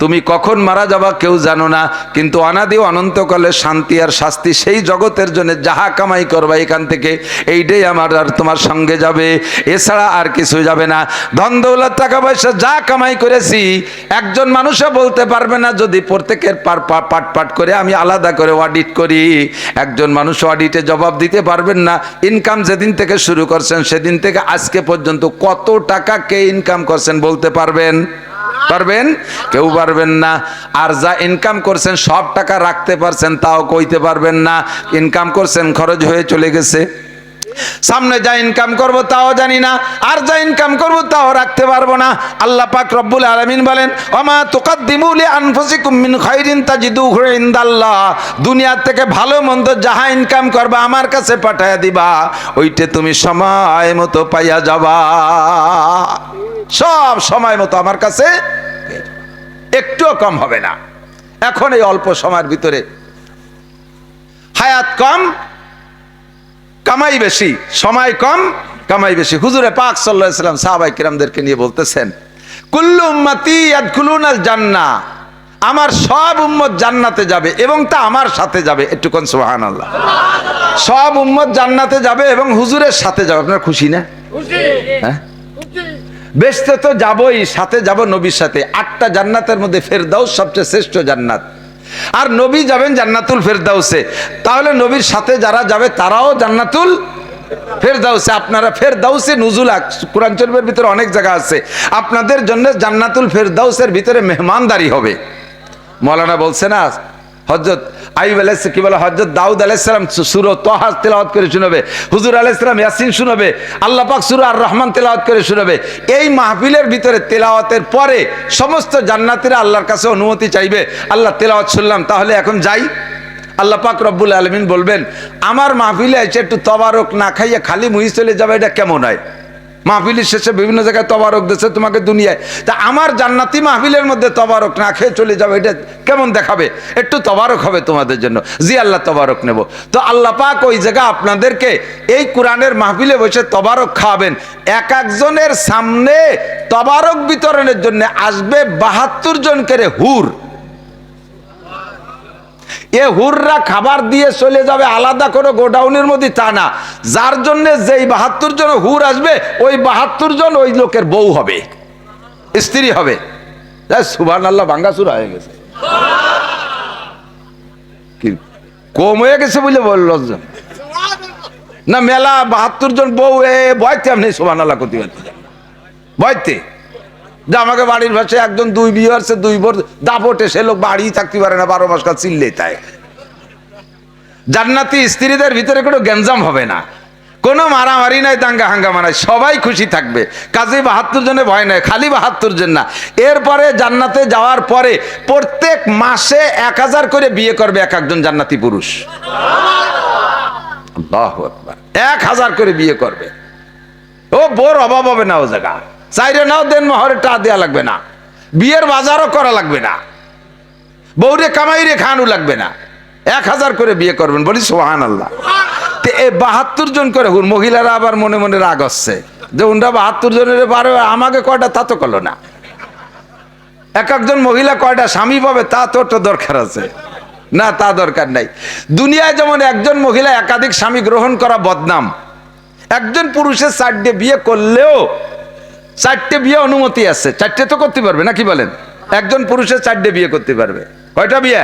তুমি কখন মারা যাবা কেউ জানো না, কিন্তু অনাদি অনন্তকালে শান্তি আর শাস্তি সেই জগতের জন্য যাহা কামাই করবা এখান থেকে, এইটাই আমার আর তোমার সঙ্গে যাবে, এছাড়া আর কিছু যাবে না। ধন দৌলত টাকা পয়সা যা কামাই করেছি একজন মানুষও বলতে পারবে না, যদি প্রত্যেকের পাট পাট করে আমি আলাদা করে অডিট করি, একজন মানুষ অডিটে জবাব দিতে পারবেন না। ইনকাম যেদিন থেকে শুরু করছেন সেদিন থেকে আজকে পর্যন্ত কত টাকা কে ইনকাম করছেন বলতে পারবেন? পারবেন? কেউ পারবেন না। আর যা ইনকাম করছেন সব টাকা রাখতে পারছেন তাও কইতে পারবেন না। ইনকাম করছেন খরচ হয়ে চলে গেছে। সামনে যা ইনকাম করব তাও জানি না, আর যা ইনকাম করব তাও রাখতে পারবো না। আল্লাহ পাক রব্বুল আলামিন বলেন, ওমা তুকাদ্দিমু লিআনফুসিকুম মিন খাইরিন তাজিদুহু ইনদাল্লাহ, দুনিয়া থেকে ভালো মন্দ যাহা ইনকাম করবা আমার কাছে পাঠায়া দিবা, ওইটা তুমি সময় মতো পাইয়া যাবা। সব সময় মতো আমার কাছে, একটুও কম হবে না। এখন এই অল্প সময়ের ভিতরে হায়াত কম, কামাই বেশি, সময় কম, কামাই বেশি। হুজুরে পাক সাল্লাল্লাহু আলাইহি ওয়াসাল্লাম সাহাবায়ে কিরামদেরকে নিয়ে বলতেছেন, কুল্লু উম্মতি ইয়াদখুলুনাল জান্নাহ, আমার সব উম্মত জান্নাতে যাবে এবং তা আমার সাথে যাবে। একটু কোন সুবহানাল্লাহ। সব উম্মত জান্নাতে যাবে এবং হুজুরের সাথে যাবে। আপনারা খুশি না? খুশি। হ্যাঁ, বেহেশতে তো যাবই, সাথে যাব নবীর সাথে। 8টা জান্নাতের মধ্যে ফেরদাউস সবচেয়ে শ্রেষ্ঠ জান্নাত, আর নবী যাবেন জান্নাতুল ফেরদাউসে। তাহলে নবীর সাথে যারা যাবে তারাও জান্নাতুল ফেরদাউসে। আপনারা ফেরদাউসে নুজুল, কুরআন শরীফের ভিতরে অনেক জায়গা আছে, আপনাদের জন্য জান্নাতুল ফেরদাউসের ভিতরে মেহমানদারি হবে। মৌলানা বলছে না, হযরত আইয়ুব আলাইহিস কি বলে, হযরত দাউদ আলাইহিস সালাম সূরা তাহা তেলাওয়াত করে শোনাবে, হুজুর আলাইহিস সালাম ইয়াসিন শোনাবে, আল্লাহ পাক সূরা আর রহমান তেলাওয়াত করে শোনাবে। এই মাহফিলের ভিতরে তেলাওয়াতের পরে সমস্ত জান্নাতীরা আল্লাহর কাছে অনুমতি চাইবে, আল্লাহ তেলাওয়াত শুনলাম, তাহলে এখন যাই। আল্লাহ পাক রব্বুল আলামিন বলবেন, আমার মাহফিলে এসে একটু তবারক না খাইয়া খালি মুহি চলে যাবে, এটা কেমন হয়? মাহফিলের শেষে বিভিন্ন জায়গায় তবারক দিচ্ছে তোমাকে দুনিয়ায়, তা আমার জান্নাতি মাহফিলের মধ্যে তবারক না খেয়ে চলে যাবে, এটা কেমন দেখাবে? একটু তবারক হবে তোমাদের জন্য। জি আল্লাহ তবারক নেব। তো আল্লাহ পাক ওই জায়গা আপনাদেরকে এই কোরআনের মাহফিলে বসে তবারক খাওয়াবেন। এক একজনের সামনে তবারক বিতরণের জন্য আসবে 72 জন করে হুর। এ হুররা খাবার দিয়ে চলে যাবে আলাদা করে গোডাউনের মধ্যে, তা না, যার জন্য যেই 72 জন হুর আসবে ওই 72 জন ওই লোকের বউ হবে, স্ত্রী হবে। সুবহানাল্লাহ, ভাঙ্গাচুরা হয়ে গেছে, কি কম হয়ে গেছে বলে বলল না? মেলা 72 জন বউ, বয়তে আপনি সুবহানাল্লাহ করতে পারতেন, বয়তে যে আমাকে বাড়ির ভাষায় একজন 2 বিয়ে হচ্ছে, 2 বোর দাপটে সে লোক বাড়ি থাকতে পারে না, 12 মাস কাল চিল্লে। তাই জান্নাতি স্ত্রীদের ভিতরে কোনো গ্যাঞ্জাম হবে না, কোনো মারামারি নাই, দাঙ্গা হাঙ্গামা নাই, সবাই খুশি থাকবে। কাজে 72 জনে ভয় নাই, খালি 72 জন না। এরপরে জান্নাতে যাওয়ার পরে প্রত্যেক মাসে 1000 করে বিয়ে করবে এক একজন জান্নাতি পুরুষ। আল্লাহু আকবার, 1000 করে বিয়ে করবে। ও বোর অভাব হবে না, ও জায়গা চাইরে নাও দেন মহরে টা দেওয়া লাগবে না, বিয়ের বাজারও করা লাগবে না, বউরে কামাই রে খানু লাগবে না। 1000 করে বিয়ে করবেন, বলি সুবহানাল্লাহ। তো এই 72 জন করে মহিলারা আবার মনে মনে রাগ হচ্ছে যে উনরা 72 জনের পারে, আমাকে কয়টা তা তো করলো না। এক একজন মহিলা কয়টা স্বামী পাবে তা তো দরকার আছে না, তা দরকার নাই। দুনিয়ায় যেমন একজন মহিলা একাধিক স্বামী গ্রহণ করা বদনাম, একজন পুরুষের 4টে বিয়ে করলেও 4টে বিয়ে অনুমতি আছে, 4টে তো করতে পারবে নাকি বলেন? একজন পুরুষের 4টে বিয়ে করতে পারবে। কয়টা বিয়ে?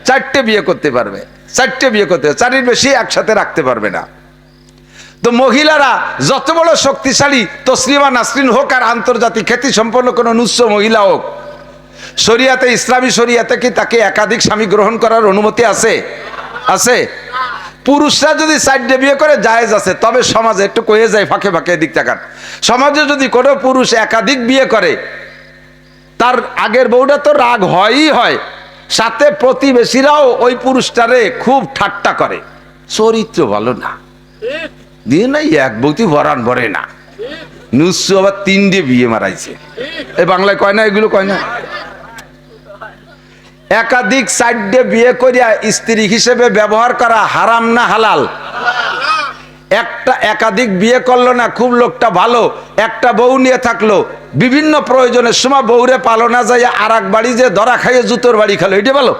4টে বিয়ে করতে পারবে, 4টে বিয়ে করতে, 4-এর বেশি একসাথে রাখতে পারবে না। তো মহিলারা যত বড় শক্তিশালী তসলিমা নাসরিন হোক আর আন্তর্জাতিক খ্যাতি সম্পন্ন কোন নুস্য মহিলা হোক, শরিয়াতে, ইসলামী শরিয়াতে কি তাকে একাধিক স্বামী গ্রহণ করার অনুমতি আছে? আছে। পুরুষরা যদি 4টে বিয়ে করে জায়েজ আছে, তবে সমাজে একটু কয়ে যায় ফাঁকে ফাঁকে, এদিক তাকান, সমাজে যদি কোনো পুরুষ একাধিক বিয়ে করে, তার আগের বউটা তো রাগ হয়ই হয়, সাথে প্রতিবেশীরাও ওই পুরুষটারে খুব ঠাট্টা করে, চরিত্র ভালো না, দিয়ে নাই এক বউতি ভরান ভরে না, নুসু আবার 3টে বিয়ে মারাইছে। এই বাংলায় কয় না, এগুলো কয় না? একাধিক 4টে বিয়ে করিয়া স্ত্রী হিসেবে ব্যবহার করা হারাম না হালাল? একটা একাধিক বিয়ে করলো না, খুব লোকটা ভালো, একটা বউ নিয়ে থাকলো, বিভিন্ন প্রয়োজনের সময় বউরে পালো না যায়, আর এক বাড়ি যে ধরা খাইয়ে জুতোর বাড়ি খেলো, এটা ভালো?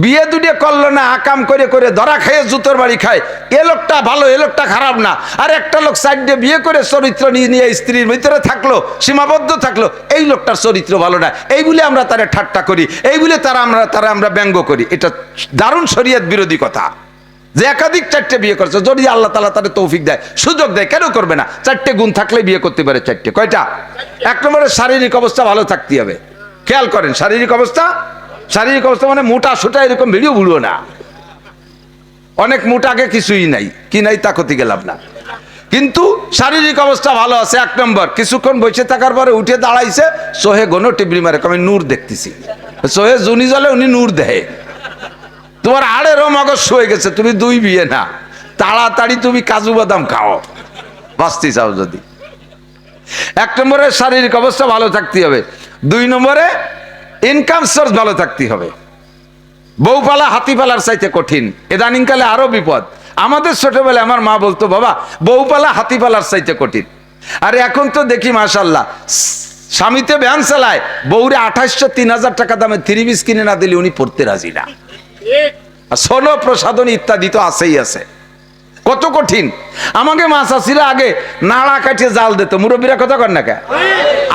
বিয়ে দুটো করলো না, আকাম করে করে ধরা খাইয়ে জুতোর বাড়ি খায়, এ লোকটা ভালো, এ লোকটা খারাপ না। আর একটা লোক 4টে বিয়ে করে চরিত্র নিয়ে স্ত্রীর ভিতরে থাকলো, সীমাবদ্ধ থাকলো, এই লোকটার চরিত্র ভালো না, এই বলে আমরা তারা ঠাট্টা করি, এই বলে তারা আমরা ব্যঙ্গ করি। এটা দারুণ শরীয়ত বিরোধী কথা যে একাধিক 4টে বিয়ে করছে। যদি আল্লাহ তাআলা তাদের তৌফিক দেয়, সুযোগ দেয়, কেন করবে না? 4টে গুণ থাকলে বিয়ে করতে পারে 4টে। কয়টা? 1 নম্বরে শারীরিক অবস্থা ভালো থাকতে হবে। খেয়াল করেন, শারীরিক অবস্থা মানে মোটা সোটা এরকম ভিডিও বুড়ো না, অনেক মোটাকে কিছুই নাই, কি নাই তা ক্ষতি গেলাম না, কিন্তু শারীরিক অবস্থা ভালো আছে। 1 নম্বর, কিছুক্ষণ বসে থাকার পরে উঠে দাঁড়াইছে, সোহে গোনো টিবরি মারে, আমি নূর দেখতেছি, সোহে জুনি জলে উনি নূর দেহে, তোমার আড়েরও মগজ হয়ে গেছে, তুমি 2 বিয়ে না, তাড়াতাড়ি তুমি কাজু বাদাম খাও বাঁচতে চাও যদি। 1 নম্বরে শারীরিক অবস্থা ভালো থাকতে হবে। 2 নম্বরে ইনকাম সোর্স ভালো থাকতে হবে। বউ পালা হাতি পালার চাইতে কঠিন, ইদানিংকালে আরো বিপদ। আমাদের ছোটবেলায় আমার মা বলতো, বাবা বউ পালা হাতি পালার চাইতে কঠিন। আর এখন তো দেখি মাশাআল্লাহ, স্বামীতে ভ্যান চালায়, বউরে 2800-3000 টাকা দামে 3 পিস কিনে না দিলে উনি পড়তে রাজি না। ষোলো প্রসাধনী ইত্যাদি তো আছেই আছে, কত কঠিন। আমাকে মা চাষিরা আগে নাড়া কাটিয়ে জাল দিত, মুরব্বীরা কথা কর না কে,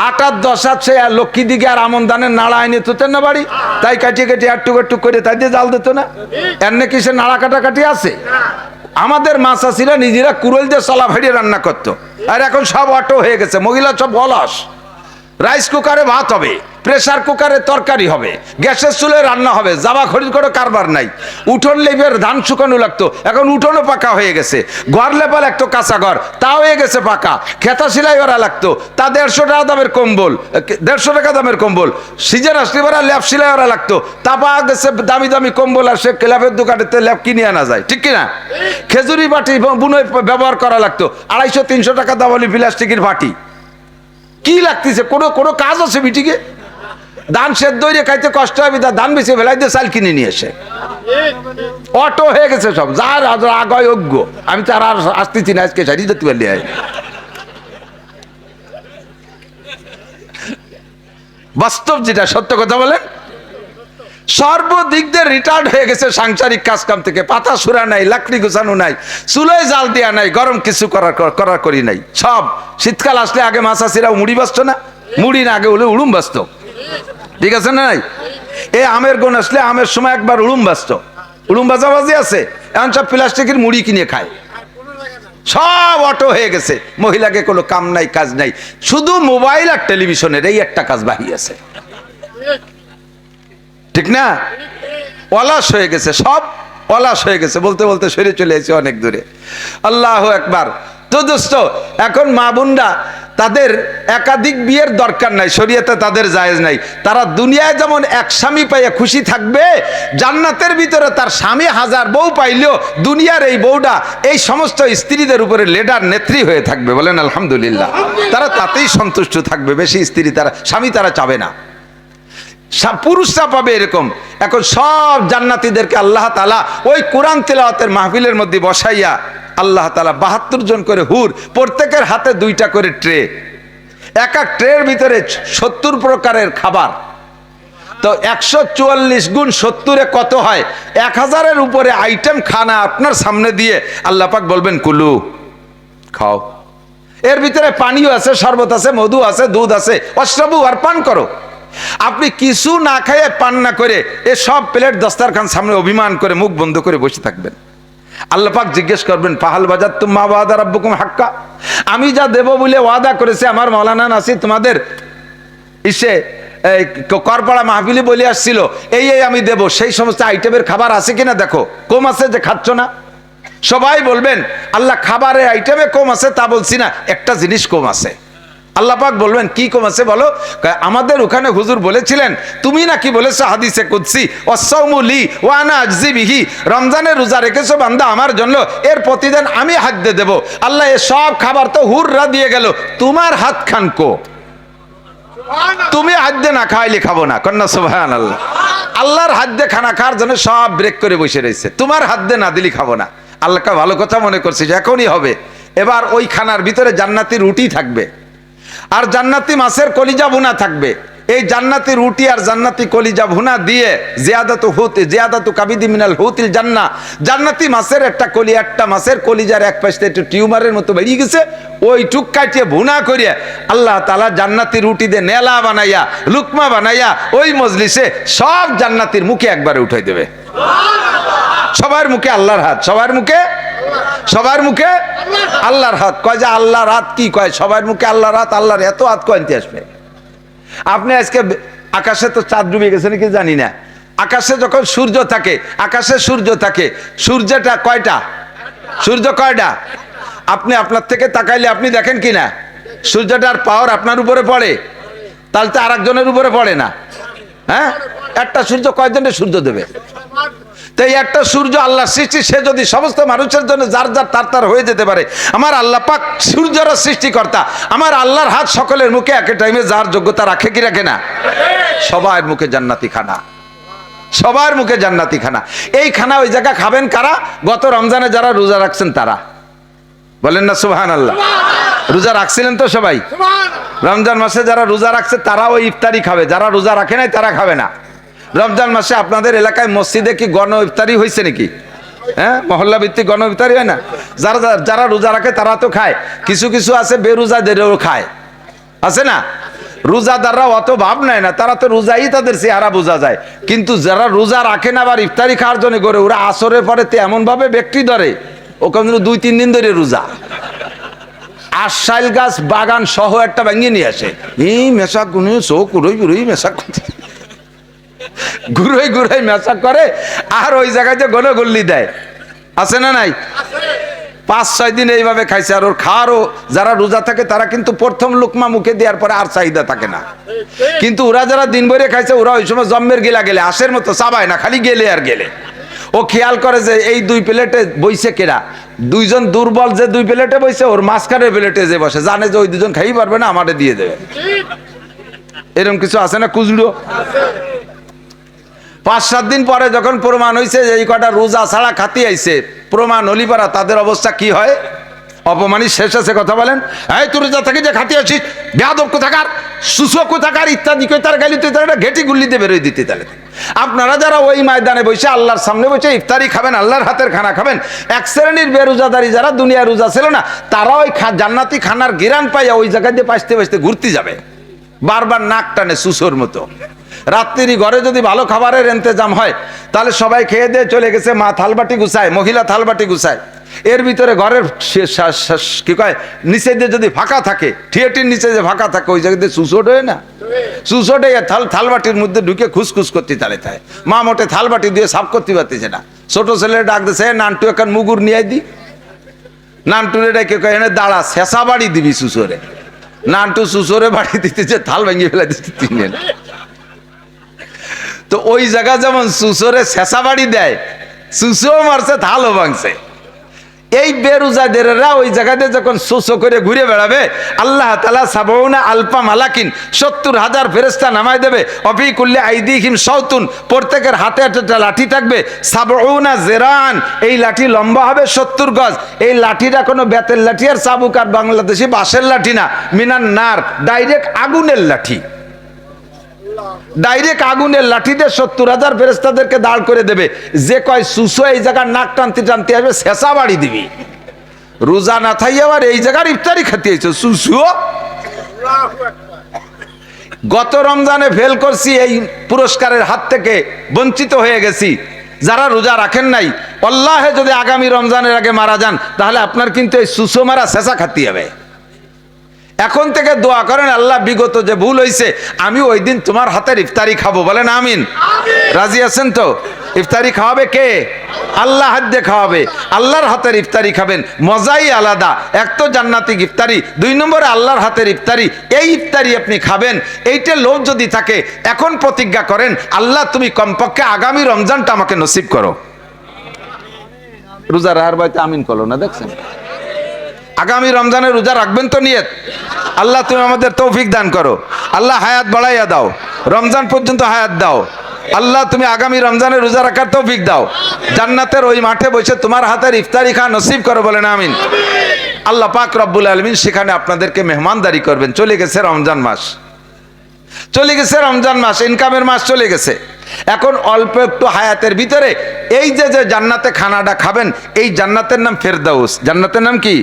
8 10 সে লক্ষ্মী দিকে আর আমন ধানের নাড়া এনে তুতেন না বাড়ি, তাই কাটিয়ে কাটিয়ে একটু করে তাই দিয়ে জাল দিত না। এর নাকি সে নাড়া কাটি আছে? আমাদের মা চাষিরা নিজেরা কুড়োল দিয়ে চলা ভাড়িয়ে রান্না করতো, আর এখন সব অটো হয়ে গেছে, মহিলা সব অলস। রাইস কুকারে ভাত হবে, প্রেসার কুকারে তরকারি হবে, গ্যাসের চুলে রান্না হবে, জামা খরিদ করে কারবার নাই। উঠোন লেপের ধান শুকানো লাগতো, এখন উঠোনও পাকা হয়ে গেছে। ঘর লেপা লাগতো কাঁচা ঘর, তা হয়ে গেছে পাকা। খেতা সেলাই করা লাগতো, তা 150 টাকা দামের কম্বল, 150 টাকা দামের কম্বল। সিজন আসলে ল্যাপ সেলাই করা লাগতো, তা পাওয়া গেছে দামি দামি কম্বল, আর সে ল্যাপের দোকানেতে ল্যাপ কিনে আনা যায়, ঠিক কিনা? খেজুরি বাটি বুনোয় ব্যবহার করা লাগতো, 250-300 টাকা দামালি প্লাস্টিকের বাটি। কি লাগতেছে? কোনো কাজ আছে বিটিকে? ধান সেদ্ধ হয়ে খাইতে কষ্ট হবে, ধান বেশি ফেলাই দিয়ে চাল কিনে নিয়ে এসে অটো হয়ে গেছে সব, যার আগায় অজ্ঞ। আমি তো আর আসতেছি না, আজকে সারি যেতে পারলি। বাস্তব যেটা, সত্য কথা বলেন, সর্বদিক দিয়ে রিটায়ার্ড হয়ে গেছে সাংসারিক কাজ কাম থেকে। পাতা সুরা নাই, লাকড়ি গুছানো নাই, চুলোয় জাল দেওয়া নাই, গরম কিছু করার করি নাই। সব শীতকাল আসলে আগে মাছাছিরা মুড়ি বাঁচত না, মুড়ি না আগে হলে উড়ুম বাঁচত, ঠিক আছে না? নাই এই আমের গুণ আসলে আমের সময় একবার উড়ুম বাঁচত, উড়ুম বাজাবাজি আছে। এখন সব প্লাস্টিকের মুড়ি কিনে খায়, সব অটো হয়ে গেছে। মহিলাকে কোনো কাম নাই, কাজ নাই, শুধু মোবাইল আর টেলিভিশনের এই একটা কাজ বাকি আছে, ঠিক না? অলস হয়ে গেছে, সব অলস হয়ে গেছে, বলতে বলতে সরে চলে এসেছে অনেক দূরে। আল্লাহু আকবার। তো দোস্ত, এখন মা বোনরা, তাদের একাধিক বিয়ের দরকার নাই, শরীয়তে তাদের জায়েজ নাই। তারা দুনিয়ায় যেমন এক স্বামী পাইয়া খুশি থাকবে, জান্নাতের ভিতরে তার স্বামী 1000 বউ পাইলেও দুনিয়ার এই বউটা এই সমস্ত স্ত্রীদের উপরে লিডার, নেত্রী হয়ে থাকবে। বলেন আলহামদুলিল্লাহ। তারা তাতেই সন্তুষ্ট থাকবে, বেশি স্ত্রী তারা, স্বামী তারা চাবে না। পুরুষরা পাবে এরকম। এখন সব জান্নাতীদেরকে আল্লাহ তাআলা ওই কোরআন তেলাওয়াতের মাহফিলের মধ্যে বসাইয়া আল্লাহ তাআলা 72 জন করে হুর, প্রত্যেকের হাতে 2টা করে ট্রে, এক এক ট্রের ভিতরে 70 প্রকারের খাবার। তো 144 গুণ 70-এ কত হয়? 1000-এর উপরে আইটেম খানা আপনার সামনে দিয়ে আল্লাহ পাক বলবেন কুলু, খাও। এর ভিতরে পানিও আছে, শরবত আছে, মধু আছে, দুধ আছে, অশ্রাবু, আর পান করো। আপনি কিছু না খাইয়ে পান না করে এ সব প্লেট দস্তারখান সামনে অভিমান করে মুখ বন্ধ করে বসে থাকবেন। আল্লাহ পাক জিজ্ঞেস করবেন ফাহাল বাজাতুম মা ওয়াদা রাব্বুকুম হাক্কা, আমি যা দেব বলে ওয়াদা করেছে আমার মাওলানা নাসির তোমাদের ইসে করপাড়া মাহফিলে বলে আসছিল এই আমি দেব, সেই সমস্ত আইটেমের খাবার আছে কিনা দেখো, কম আছে যে খাচ্ছ না। সবাই বলবেন আল্লাহ খাবারের আইটেমে কম আছে তা বলছি না, একটা জিনিস কম আছে। আল্লাহ পাক বলবেন কি কম আছে বলো? আমাদের ওখানে হুজুর বলেছিলেন, তুমি নাকি বলেছো হাদিসে কুদসি ওয়াসসাউমু লি ওয়া আনা আজজি বিহি, রমজানের রোজা রেখেছো বান্দা আমার জন্য, এর প্রতিদিন আমি হাদ্য দেব। আল্লাহ এ সব খাবার তো হুররা দিয়ে গেল, তোমার হাত খান কো, তুমি হাদ্যে না খাইলে খাবো না, কন্যা সুবহানাল্লাহ। আল্লাহর হাদ্যে খানা খাওয়ার জন্য সব ব্রেক করে বসে রয়েছে, তোমার হাদ্যে না দিলি খাবো না। আল্লাহকে ভালো কথা মনে করছিস, এখনই হবে। এবার ওই খানার ভিতরে জান্নাতি রুটি থাকবে আর জান্নাতি মাছের কলিজা ভুনা থাকবে। এই জান্নাতি রুটি আর জান্নাতি কলিজা ভুনা দিয়ে জিয়াদাতু কাবিদি মিনাল হুতিল জান্নাহ, জান্নাতি মাছের একটা মাছের কলিজার এক পাশে একটু টিউমারের মতো বেরিয়ে গেছে, ওই টুক কাটিয়ে ভুনা করিয়া আল্লাহ তাআলা জান্নাতি রুটি দিয়ে নেলা বানাইয়া লুকমা বানাইয়া ওই মজলিসে সব জান্নাতির মুখে একবারে উঠাই দেবে। সবার মুখে আল্লাহর হাত, সবার মুখে আল্লাহর হাত। কয় যে আল্লাহর হাত কি কয়? সবার মুখে আল্লাহর হাত। আল্লাহর এত হাত কয়তে আসবে? আপনি আজকে আকাশে তো চাঁদ ডুবে গেছে নাকি জানি না, আকাশে যখন সূর্য থাকে, আকাশে সূর্য থাকে, সূর্যটা কয়টা? সূর্য কয়টা? আপনি আপনার থেকে তাকাইলে আপনি দেখেন কি না সূর্যটার পাওয়ার আপনার উপরে পড়ে? তাহলে তো আর একজনের উপরে পড়ে না। হ্যাঁ, একটা সূর্য কয়জনের সূর্য দেবে? তো এই একটা সূর্য আল্লাহ সৃষ্টি, সে যদি সমস্ত মানুষের জন্য যার যার তার তার হয়ে যেতে পারে, আমার আল্লাহ পাক সূর্যের সৃষ্টিকর্তা, আমার আল্লাহর হাত সকলের মুখে এক টাইমে যার যোগ্যতা রাখে কি রাখে না? সবার মুখে জান্নাতি খানা, সবার মুখে জান্নাতি খানা। এই খানা ওই জায়গা খাবেন কারা? গত রমজানে যারা রোজা রাখছেন তারা। বলেন না সুবহানাল্লাহ। রোজা রাখছিলেন তো সবাই? রমজান মাসে যারা রোজা রাখছে তারা ওই ইফতারি খাবে, যারা রোজা রাখে নাই তারা খাবে না। রমজান মাসে আপনাদের এলাকায় মসজিদে কি গণ ইফতারি হয়েছে নাকি? হ্যাঁ, মহল্লা ভিত্তিক গণ ইফতারি হয় না? যারা রোজা রাখে তারা তো খায়, কিছু কিছু আছে বেরোজাদেরও খায়, আছে না? রোজাদাররা অত ভাব নেয় না, তারা তো রোজাই তাদের চেহারা বোঝা যায়। কিন্তু যারা রোজা রাখে না আবার ইফতারি খাওয়ার জন্য করে, ওরা আসরের পরে এমন ভাবে ব্যক্তি ধরে ওখানে 2-3 দিন ধরে রোজা। আশাইল গাছ বাগান সহ একটা ভেঙে নিয়ে আসে, এই মেশাক গুনে চোখ উড়ই মেশাক ঘুরাই মেশাক করে, আর ওই জায়গায় যে গণগল্লি দেয়, আছে না নাই? 5-6 দিন এইভাবে খাইছে। আর ওর খাওয়ারও যারা রোজা থাকে তারা কিন্তু প্রথম লুকমা মুখে দেওয়ার পরে আর চাহিদা থাকে না। কিন্তু ওরা যারা দিন ভরে খাইছে ওরা ওই সময় জম্মের গেলে আশের মতো চাবায় না, খালি গেলে আর গেলে। ও খেয়াল করে যে এই 2 প্লেটে বইছে কেরা, 2 জন দুর্বল যে 2 প্লেটে বইছে, ওর মাঝখানের প্লেটে যে বসে জানে যে ওই 2 জন খাই পারবে না, আমারে দিয়ে দেবে। এরকম কিছু আছে না কুজড়ো? 5-7 দিন পরে যখন প্রমাণ হয়েছে যে এই কটা রোজা ছাড়া খাতি আইছে, প্রমাণ হলি পারা তাদের অবস্থা কি হয়? অপমানি শেষ আছে কথা বলেন। এই তুই রোজা থেকে যে খাতি আছিস, বেয়াদব কোথাকার, সুসো কোথাকার, ইত্যাদি কোথার গালি তুই তার ঘেটি গুল্লিতে বেরোয় দিতে। তাহলে আপনারা যারা ওই ময়দানে বসে আল্লাহর সামনে বসে ইফতারি খাবেন, আল্লাহর হাতের খানা খাবেন, এক শ্রেণীর বেরোজাদারি যারা দুনিয়া রোজা ছিল না, তারা ওই জান্নাতি খানার গিরান পাইয়া ওই জায়গায় দিয়ে পাইতে ঘুরতে যাবে, বারবার নাক টানে সুসোর মতো। রাত্রি ঘরে যদি ভালো খাবারের ইন্তজাম হয় তাহলে সবাই খেয়ে দিয়ে চলে গেছে, মা থালবাটি গুছায়, মহিলা থালবাটি গুছায়, এর ভিতরে ঘরের কি কয় নিচে দিয়ে যদি ফাঁকা থাকে, থিয়েটির নিচে যে ফাঁকা থাকে ওই জায়গাতে সুসোট হয় না, সুসোটে থালবাটির মধ্যে ঢুকে খুসখুস করতে তালে থাকে। মা মোটে থালবাটি দিয়ে সাফ করতে পারতেছে না, ছোট ছেলে ডাক দিছে, নানটু এখন মুগুর নিয়ে দি, নানটুরে ডেকে কয় এনে দাঁড়া, শেষা বাড়ি দিবি সুসোরে। নানটু সুসোরে বাড়ি দিতেছে, থাল ভেঙে ফেলে দিতে 3 দিন। তো ওই জায়গা যেমন সুসরে শেষা বাড়ি দেয়, সুসো মারছে, থালও ভাঙছে। এই বেরোজাদেররা ওই জায়গাতে যখন সুসো করে ঘুরে বেড়াবে, আল্লাহ তাআলা সাবউনা আলফা মালাকিন 70,000 ফেরেশতা নামায় দেবে। অফি কুল্লি আইদিহিম শাওতুন, প্রত্যেকের হাতে একটা লাঠি থাকবে। সাবউনা জিরান, এই লাঠি লম্বা হবে 70 গজ। এই লাঠিটা কোনো বেতের লাঠি আর চাবুক আর বাংলাদেশি বাঁশের লাঠি না, মিনান নার, ডাইরেক্ট আগুনের লাঠি। ডাইরেক্ট আগুনের লাঠিতে 70,000 ফেরেশতাদেরকে দাঁড় করে দেবে। যে কয় সুসো এই জায়গার নাক টানতে টানতে আসবে, শেষা বাড়ি দিবি। রোজা না থাই আবার এই জায়গার ইফতারি খেতে আইছো সুসুও। গত রমজানে ফেল করছি, এই পুরস্কারের হাত থেকে বঞ্চিত হয়ে গেছি। যারা রোজা রাখেন নাই, আল্লাহে যদি আগামী রমজানের আগে মারা যান, তাহলে আপনার কিন্তু এই সুসো মারা শেষা খাতে হবে। এখন থেকে দোয়া করেন, আল্লাহ বিগত যে ভুল হয়েছে আমি ওই দিন তোমার হাতের ইফতারি খাবো, বলেন আমিন। রাজি আছেন তো? ইফতারি খাওয়াবে কে? আল্লাহ হাত দিয়ে খাওয়াবে। আল্লাহর হাতের ইফতারি খাবেন, মজাই আলাদা। এক তো জান্নাতি ইফতারি, 2 নম্বরে আল্লাহর হাতের ইফতারি। এই ইফতারি আপনি খাবেন, এইটা লোভ যদি থাকে, এখন প্রতিজ্ঞা করেন, আল্লাহ তুমি কমপক্ষে আগামী রমজানটা আমাকে নসিব করো। রোজা রাহার বাইতে আমিন করলো না, দেখছেন? আগামী রমজানে রোজা রাখবেন তো নিয়ত। আল্লাহ তুমি আমাদের তৌফিক দান করো। আল্লাহ হায়াত বাড়াইয়া দাও, রমজান পর্যন্ত হায়াত দাও। আল্লাহ তুমি আগামী রমজানে রোজা রাখার তৌফিক দাও। জান্নাতের ওই মাঠে বসে তোমার হাতের ইফতারি খা নসিব করো, বলেন আমিন। আল্লাহ পাক রব্বুল আলামিন সেখানে আপনাদেরকে মেহমানদারি করবেন। চলে গেছে রমজান মাস, চলে গেছে রমজান মাস, ইনকামের মাস চলে গেছে। এখন অল্প একটু হায়াতের ভিতরে এই যে যে জান্নাতে খানাটা খাবেন, এই জান্নাতের নাম ফেরদাউস। জান্নাতের নাম কি?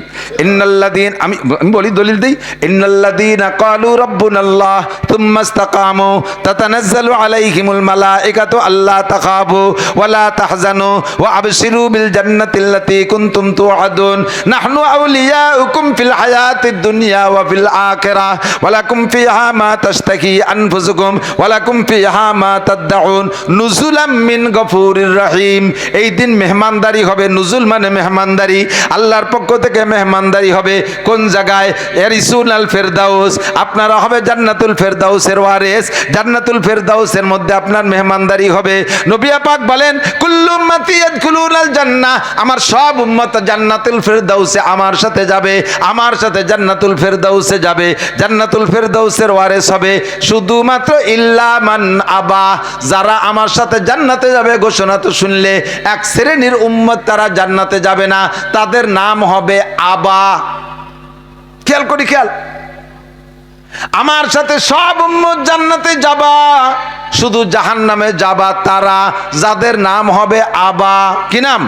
ইন্নাল্লাযীন, আমি বলি দলিল দেই, ইন্নাল্লাযীনা ক্বালু রাব্বুনাল্লাহ থুম্মা ইসতাকামু তাতানাজ্জালু আলাইহিমুল মালাইকাতু আল্লা তাখাফু ওয়া লা তাহজানু ওয়া আবশিরু বিল জান্নাতিল্লাতী কুনতুম তুআদুন নাহনু আউলিয়াউকুম ফিল হায়াতিদ দুনিয়া ওয়া ফিল আখিরাহ ওয়া লাকুম ফিহা মা তাশতাহি আনফুসুকুম ওয়া লাকুম ফিহা মা তাদউন নুজুলাম মিন গফুরির রহিম। এই দিন মেহমানদারি হবে। নুজুল মানে মেহমানদারি, আল্লাহর পক্ষ থেকে মেহমানদারি হবে। কোন জায়গায়? এরিসুনাল ফেরদাউস, আপনারা হবে জান্নাতুল ফেরদাউসের ওয়ারিস। জান্নাতুল ফেরদাউসের মধ্যে আপনার মেহমানদারি হবে। নবী পাক বলেন, কুল্লু উম্মতি ইয়াদখুলুনাল জান্নাহ, আমার সব উম্মত জান্নাতুল ফেরদাউসে আমার সাথে যাবে, আমার সাথে জান্নাতুল ফেরদাউসে যাবে, জান্নাতুল ফেরদাউসের ওয়ারিস হবে। শুধুমাত্র ইল্লা মান আবা, যারা আমার সাথে জান্নাতে যাবে, ঘোষণা তো শুনলে, এক শ্রেণীর উম্মত তারা জান্নাতে যাবে না, তাদের নাম হবে আবা। খেয়াল করি, খেয়াল। আমার সাথে সব উম্মত জান্নাতে যাবা, শুধু জাহান্নামে যাবা তারা, যাদের নাম হবে আবা। কি নাম?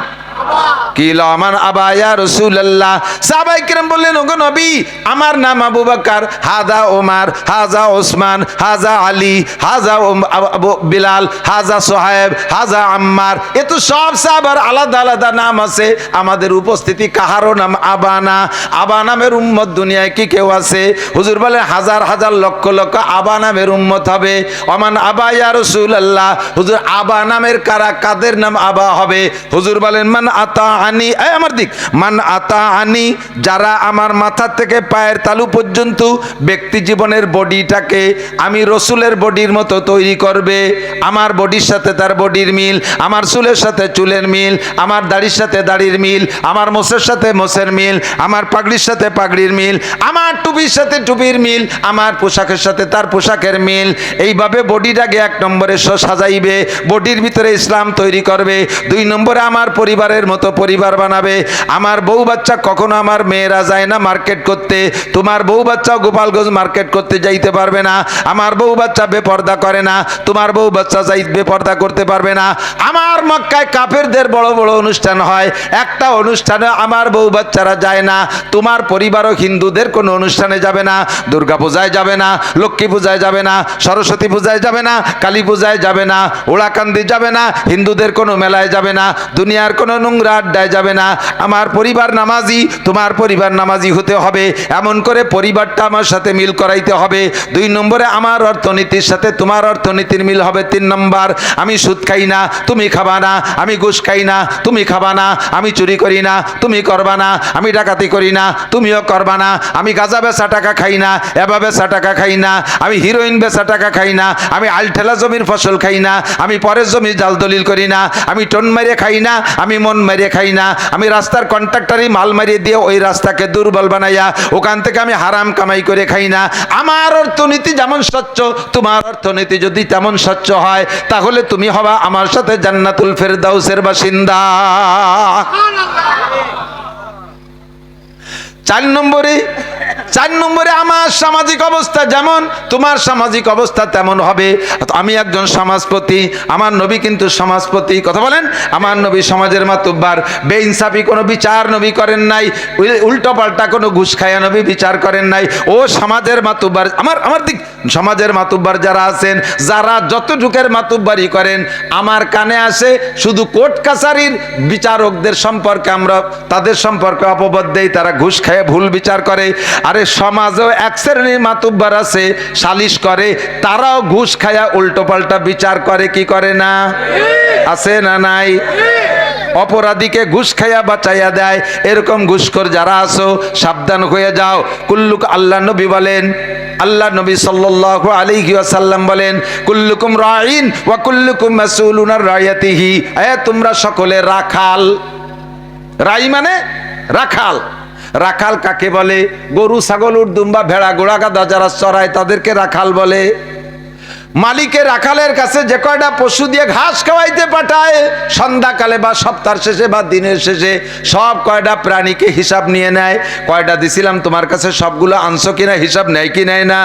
কিল আমার আবা ইয়া রাসূলুল্লাহ। সাহাবায়ে কিরাম বললেন, ওগো নবী, আমার নাম আবু বকর, হাজা ওমর, হাজা ওসমান, হাজা আলী, হাজা বিলাল, হাজা সোহাইব, হাজা আম্মার। এ তো সব সাহাবার আলাদা আলাদা নাম আছে। আমাদের উপস্থিতি কাহারও নাম আবা না। আবা নামের উম্মত দুনিয়ায় কি কেউ আছে? হুজুর বলেন, হাজার হাজার লক্ষ লক্ষ আবা নামের উম্মত হবে। ওমান আবা ইয়া রাসূলুল্লাহ। হুজুর, আবা নামের কারা, কাদের নাম আবা হবে? হুজুর বলেন, মান আতাআনি, এই আমার দিক, মান আতাআনি, যারা আমার মাথা থেকে পায়ের তালু পর্যন্ত ব্যক্তি জীবনের বডিটাকে আমি রসুলের বডির মতো তৈরি করবে। আমার বডির সাথে তার বডির মিল, আমার চুলের সাথে চুলের মিল, আমার দাড়ির সাথে দাড়ির মিল, আমার মোছের সাথে মোছের মিল, আমার পাগড়ির সাথে পাগড়ির মিল, আমার টুপির সাথে টুপির মিল, আমার পোশাকের সাথে তার পোশাকের মিল। এইভাবে বডিটাকে 1 নম্বরে সাজাইবে, বডির ভিতরে ইসলাম তৈরি করবে। 2 নম্বরে আমার পরিবারের মতো পরিবার বানাবে। আমার বউ বাচ্চা, কখনো আমার মেয়েরা যায় না মার্কেট করতে, তোমার বউ বাচ্চা গোপালগঞ্জ মার্কেট করতে যাইতে পারবে না। আমার বউ বাচ্চা বেপর্দা করে না, তোমার বউ বাচ্চা যাই বেপর্দা করতে পারবে না। আমার মক্কায় কাফেরদের বড় বড় অনুষ্ঠান হয়, একটা অনুষ্ঠানে আমার বউ বাচ্চারা যায় না। তোমার পরিবারও হিন্দুদের কোনো অনুষ্ঠানে যাবে না, দুর্গা পূজায় যাবে না, লক্ষ্মী পূজায় যাবে না, সরস্বতী পূজায় যাবে না, কালী পূজায় যাবে না, ওড়াকান্দি যাবে না, হিন্দুদের কোনো মেলায় যাবে না, দুনিয়ার কোনো নোংরা আড্ডায় যাবে না। আমার পরিবার নামাজি, তোমার পরিবার নামাজি হতে হবে। এমন করে পরিবারটা আমার সাথে মিল করাইতে হবে। 2 নম্বরে আমার অর্থনীতির সাথে তোমার অর্থনীতির মিল হবে। 3 নম্বর, আমি সুদ খাই না, তুমি খাবা না, আমি ঘুষ খাই না, তুমি খাবা না, আমি চুরি করি না, তুমি করবা না, আমি ডাকাতি করি না, তুমিও করবা না, আমি গাঁজা বেচা টাকা খাই না, এবা বেচা টাকা খাই না, আমি হিরোইন বেচা টাকা খাই না, আমি আলঠেলা জমির ফসল খাই না, আমি পরের জমি জাল দলিল করি না, আমি টন মেরে খাই না, আমি তেমন মেরে খাই না, আমি রাস্তার কন্ট্রাক্টরই মাল মারিয়ে দিয়ে ওই রাস্তাকে দুর্বল বানাইয়া ওখান থেকে আমি হারাম কামাই করে খাই না। আমার অর্থনীতি যেমন স্বচ্ছ, তোমার অর্থনীতি যদি তেমন স্বচ্ছ হয়, তাহলে তুমি হবা আমার সাথে জান্নাতুল ফেরদাউসের বাসিন্দা। 4 নম্বরে আমার সামাজিক অবস্থা যেমন তোমার সামাজিক অবস্থা তেমন হবে। আমি একজন সমাজপতি, আমার নবী কিন্তু সমাজপতি, কথা বলেন। আমার নবী সমাজের মাতুব্বার, বেইনসাফি কোনো বিচার নবী করেন নাই, উল্টো পাল্টা কোনো ঘুষ খায়া নবী বিচার করেন নাই। ও সমাজের মাতুব্বার, আমার দিক সমাজের মাতুব্বার যারা আছেন, যারা যতটুকের মাতুব্বারি করেন, আমার কানে আসে শুধু কোর্ট কাছারির বিচারকদের সম্পর্কে, আমরা তাদের সম্পর্কে অপবাদ দেই, তারা ঘুষ খায় ভুল বিচার করে। আরে সমাজেও এক শ্রেণীর মাতুব্বার আছে, সালিশ করে, তারাও ঘুষ খায়া উল্টো পাল্টা বিচার করে, কি করে না? আছে না নাই? অপরাধীকে ঘুষ খাইয়া বাঁচাইয়া দেয়। এরকম ঘুষখোর যারা আছো, সাবধান হয়ে যাও। কুল্লুক, আল্লাহ নবী বলেন, আল্লাহ নবী সাল্লাল্লাহু আলাইহি ওয়াসাল্লাম বলেন, কুল্লুকুম রাঈন ওয়া কুল্লুকুম মাসউলুন আন রাইয়াতিহি। তোমরা সকলে রাখাল। রাই মানে রাখাল। রাখাল কাকে বলে? গরু, ছাগল, উট, দুম্বা, ভেড়া, ঘোড়া, গাধা যারা চড়ায় তাদেরকে রাখাল বলে। মালিকের রাখালের কাছে যে কয়টা পশু দিয়ে ঘাস খাওয়াইতে পাঠায়, সন্ধ্যাকালে বা সপ্তাহ শেষে বা দিনের শেষে সব কয়টা প্রাণীকে হিসাব নিয়ে নেয়, কয়টা দিছিলাম তোমার কাছে, সবগুলো আনছো কিনা, হিসাব নেয় কি নেয় না?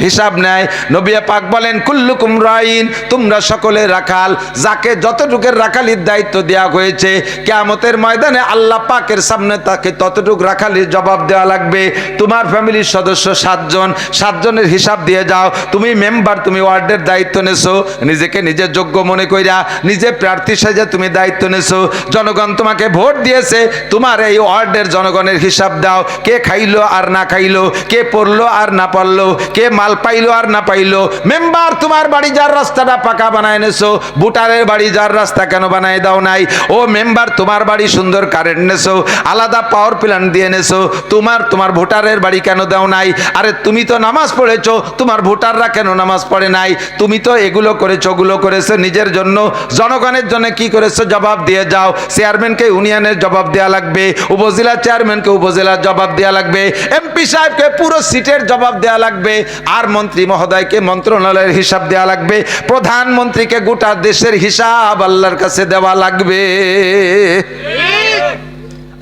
হিসাব নেয়। নবী পাক বলেন, কুল্লুকুম রাঈন, তোমরা সকলে রাখাল। যাকে যতটুকের রাখালির দায়িত্ব দেওয়া হয়েছে, কিয়ামতের ময়দানে আল্লাহ পাকের সামনে তাকে ততটুক রাখালির জবাব দেওয়া লাগবে। তোমার ফ্যামিলির সদস্য 7 জন, 7 জনের হিসাব দিয়ে যাও। তুমি মেম্বার, তুমি ওয়ার্ডের দায়িত্ব নেছো, নিজেকে নিজে যোগ্য মনে কইরা নিজে প্রার্থী সাজে তুমি দায়িত্ব নেছো। জনগণ তোমাকে ভোট দিয়েছে, তোমার এই ওয়ার্ডের জনগণের হিসাব দাও। কে খাইলো আর না খাইলো, কে পড়লো আর না পড়লো, কে মাল পাইলো আর না পাইলো। মেম্বার, তোমার বাড়ি যার রাস্তাটা পাকা বানায় নেছো, ভোটারের বাড়ি যার রাস্তা কেন বানায় দাও নাই? ও মেম্বার, তোমার বাড়ি সুন্দর কারেন্ট নেছো, আলাদা পাওয়ার প্ল্যান্ট দিয়ে নেছো, তোমার ভোটারের বাড়ি কেন দাও নাই? আরে তুমি তো নামাজ পড়েছো, তোমার ভোটাররা কেন নামাজ পড়ে নাই? তুমি তো এগুলো করেছো, ওগুলো করেছো নিজের জন্য, জনগণের জন্য কি করেছো জবাব দিয়ে যাও। চেয়ারম্যানকে ইউনিয়নের জবাব দেওয়া লাগবে, উপজেলা চেয়ারম্যানকে উপজেলার জবাব দেওয়া লাগবে, এমপি সাহেবকে পুরো সিটের জবাব দেওয়া লাগবে, আর মন্ত্রী মহোদয়কে মন্ত্রণালয়ের হিসাব দেওয়া লাগবে, প্রধানমন্ত্রীকে গোটা দেশের হিসাব আল্লাহর কাছে দেওয়া লাগবে।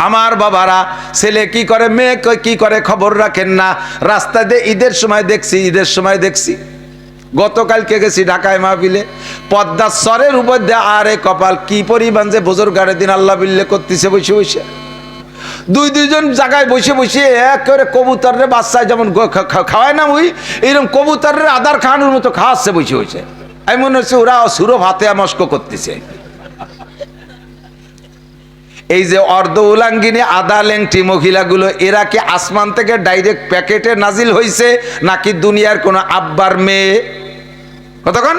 আমার বাবারা, ছেলে কি করে, মেয়ে কি করে খবর রাখেন না। রাস্তা দিয়ে ঈদের সময় দেখছি, গতকালকে গেছি ঢাকায় মাহফিলে, পদ্মার সরের উপর দিয়ে, আরে কপাল, কি পরিমাণ যে বজরগারের দিন আল্লাহ বিল্লে করতেছে বসে বসে। দুইজন জায়গায় বসে বসে এক করে কবুতরের বাচ্চায় যেমন খাওয়ায় না, ওই এইরকম কবুতরের আদার খাওয়ানোর মতো খাওয়াচ্ছে বসে বসে। আমি মনে হচ্ছে ওরা সুরভ হাতে মস্ক করতেছে। এই যে অর্ধ উলাঙ্গিনী আদা ল্যাংটি মহিলাগুলো, এরা কি আসমান থেকে ডাইরেক্ট প্যাকেটে নাজিল হয়েছে, নাকি দুনিয়ার কোনো আব্বার মেয়ে? কতক্ষণ?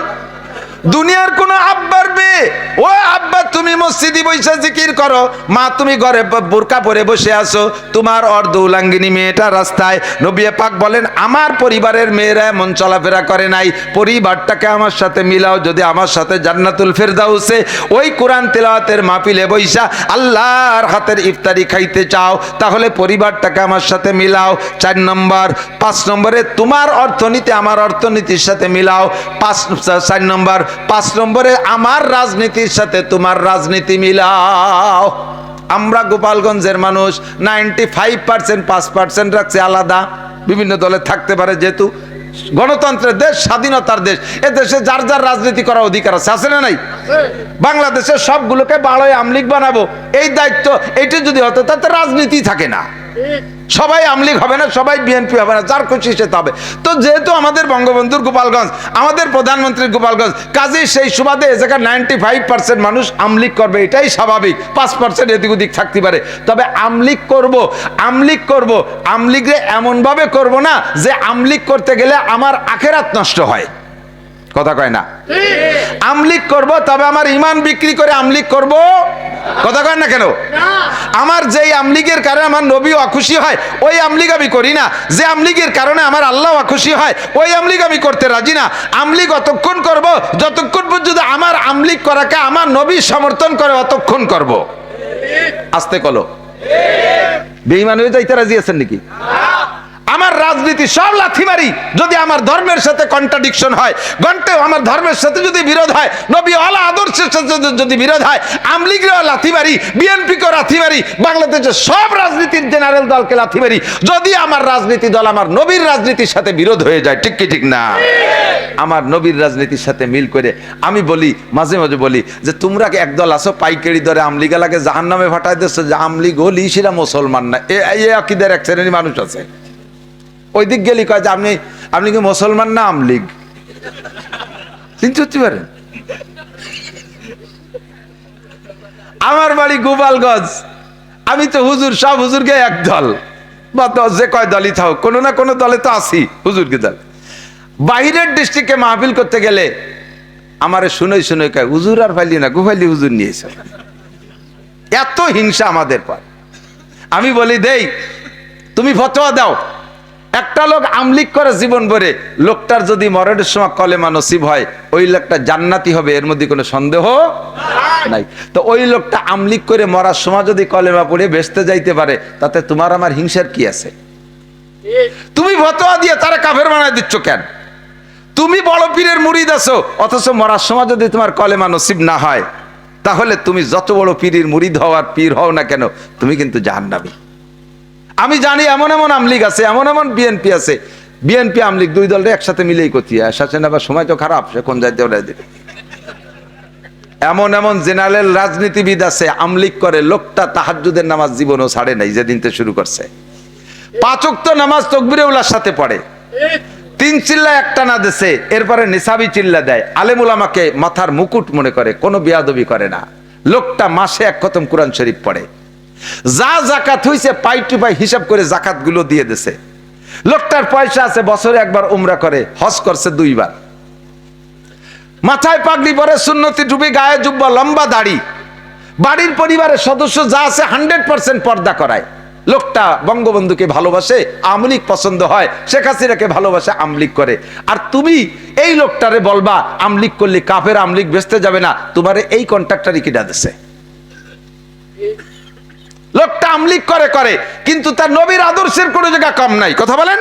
দুনিয়ার কোন আব্বার মেয়ে। ও আব্বা, তুমি মসজিদে বসে জিকির করো, মা তুমি ঘরে বোরকা পরে বসে আছো, তোমার অর্ধ উলাঙ্গিনী মেয়েটা রাস্তায়। নবী পাক বলেন, আমার পরিবারের মেয়েরা এমন চলাফেরা করে নাই, পরিবারটাকে আমার সাথে মিলাও। যদি আমার সাথে জান্নাতুল ফেরদাউসে ওই কোরআন তেলাওয়াতের মাহফিলে বইসা আল্লাহর হাতের ইফতারি খাইতে চাও, তাহলে পরিবারটাকে আমার সাথে মিলাও। 4 নম্বর। 5 নম্বরে তোমার অর্থনীতি আমার অর্থনীতির সাথে মিলাও। 4 নম্বর। 5 নম্বরে আমার রাজনীতির সাথে তোমার রাজনীতি মিলাও। আমরা গোপালগঞ্জের মানুষ 95% 5% রাখছে আলাদা, বিভিন্ন দলে থাকতে পারে, যেহেতু গণতন্ত্রের দেশ, স্বাধীনতার দেশ, এ দেশে যার যার রাজনীতি করার অধিকার আছে, আছে না নাই? বাংলাদেশের সবগুলোকে বাড়ায় আমলিগ বানাবো, এই দায়িত্ব এইটা যদি হতো, তাতে রাজনীতি থাকে না। সবাই আমলিগ হবে না, সবাই বিএনপি হবে না, যার খুশি সে হবে। তো যেহেতু আমাদের বঙ্গবন্ধুর গোপালগঞ্জ, আমাদের প্রধানমন্ত্রীর গোপালগঞ্জ, কাজে সেই সুবাদে এ জায়গায় 95% মানুষ আমলিগ করবে, এটাই স্বাভাবিক। 5% এদিক ওদিক থাকতে পারে। তবে আমলিগ করব, আমলিগরে এমনভাবে করব না যে আমলিগ করতে গেলে আমার আখেরাত নষ্ট হয়। কথা কয় না? আমলিগ করব, তবে আমার ইমান বিক্রি করে আমলিগ করব। কথা কয় না কেন? আমার যেই আমলিগের কারণে আমার নবী অখুশি হয়, ওই আমলিগ আমি করি না। যে আমলিগের কারণে আমার আল্লাহ অখুশি হয়, ওই আমলিগ আমি করতে রাজি না। আমলিগ অতক্ষণ করব যতক্ষণ পর্যন্ত আমার আমলিগ করাকে আমার নবী সমর্থন করে, অতক্ষণ করব। আস্তে কলো, বেঈমান হয়ে যাইতে রাজি আছেন নাকি? আমার রাজনীতি সব লাথি মারি যদি আমার ধর্মের সাথে কন্ট্রাডিকশন হয়, গন্টেও আমার ধর্মের সাথে যদি বিরোধ হয়, নবী ওয়ালা আদর্শের সাথে যদি বিরোধ হয়, আমলিগেও লাথি মারি, বিএনপিকেও লাথি মারি, বাংলাদেশের সব রাজনীতির জেনারেল দলকে লাথি মারি যদি আমার রাজনীতি দল আমার নবীর রাজনীতির সাথে বিরোধ হয়ে যায়। ঠিক কি ঠিক না? আমার নবীর রাজনীতির সাথে মিল করে আমি বলি, মাঝে মাঝে বলি যে তোমরা একদল আছো পাইকারি দরে আমলিগালাকে জাহান্নামে ফাটাই দিচ্ছ, যে আমলিগ হলি সেটা মুসলমান না। এই আকিদের এক শ্রেণীর মানুষ আছে, ওই দিক গেলি কয় যে আপনি কি মুসলমান না আমলিগ? চিন্তা করতে পারেন? আমার বাড়ি গোপালগঞ্জ, আমি তো হুজুর, সব হুজুরকে এক দল বা যে কয় দলই থাক, কোনো না কোনো দলে তো আছি হুজুরকে দল। বাহিরের ডিস্ট্রিক্টে মাহফিল করতে গেলে আমারে শুনে শুনে কয় হুজুর আর ফাইলি না, গুফাইলি হুজুর নিয়েছে। এত হিংসা আমাদের পর। আমি বলি দেই, তুমি ফতোয়া দাও, একটা লোক আমলিক করে জীবন ভরে, লোকটার যদি মরণের সময় কলেমা নসিব হয় ওই লোকটা জান্নাতি হবে, এর মধ্যে কোনো সন্দেহ নাই। তো ওই লোকটা আমলিক করে মরার সময় যদি কলেমা পড়ে বেঁচতে যাইতে পারে, তাতে তোমার আমার হিংসার কি আছে? তুমি ফতোয়া দিয়ে তারা কাফের বানায় দিচ্ছ কেন? তুমি বড় পীরের মুরিদ আছো, অথচ মরার সময় যদি তোমার কলেমা নসিব না হয়, তাহলে তুমি যত বড় পীরের মুরিদ হও আর পীর হও না কেন, তুমি কিন্তু জাহান্নামী। আমি জানি এমন এমন আমলিগ আছে, এমন এমন বিএনপি আছে, বিএনপি আমলিগ দুই দলটা একসাথে মিলেই করতে আসেন, আবার সময় তো খারাপ, সে কোন যাইতে ওরাই দেবে। এমন এমন জেনারেল রাজনীতিবিদ আছে, আমলিগ করে, লোকটা তাহাজ্জুদের নামাজ জীবনও ছাড়ে নাই যেদিন থেকে শুরু করছে। 5 ওয়াক্ত নামাজ তাকবীরে উলার সাথে পড়ে, 3 চিল্লা একটা না দেশে, এরপরে নিসাবি চিল্লা দেয়, আলেম উলামাকে মাথার মুকুট মনে করে, কোনো বেয়াদবি করে না। লোকটা মাসে 1 খতম কোরআন শরীফ পড়ে, যা জাকাত হইছে পাই টু পাই হিসাব করে জাকাত গুলো দিয়ে দিছে। লোকটার পয়সা আছে, বছরে একবার উমরা করে, হজ করছে 2 বার, মাথায় পাগড়ি পরে, সুন্নতি টুপি, গায়ে জুব্বা, লম্বা দাড়ি, বাড়ির পরিবারের সদস্য যা আছে 100% পর্দা করায়। লোকটা বঙ্গবন্ধুকে ভালোবাসে, আমলিক পছন্দ হয়, শেখ হাসিনাকে ভালোবাসে, আমলিক করে। আর তুমি এই লোকটারে বলবা আমলিক করলে কাফের, আমলিক বেচতে যাবে না, তোমারে এই কন্ট্রাক্টরই কিনা দিছে। লোকটা আমলিক করে করে, কিন্তু তার নবীর আদর্শের কোনো জায়গা কম নাই। কথা বলেন,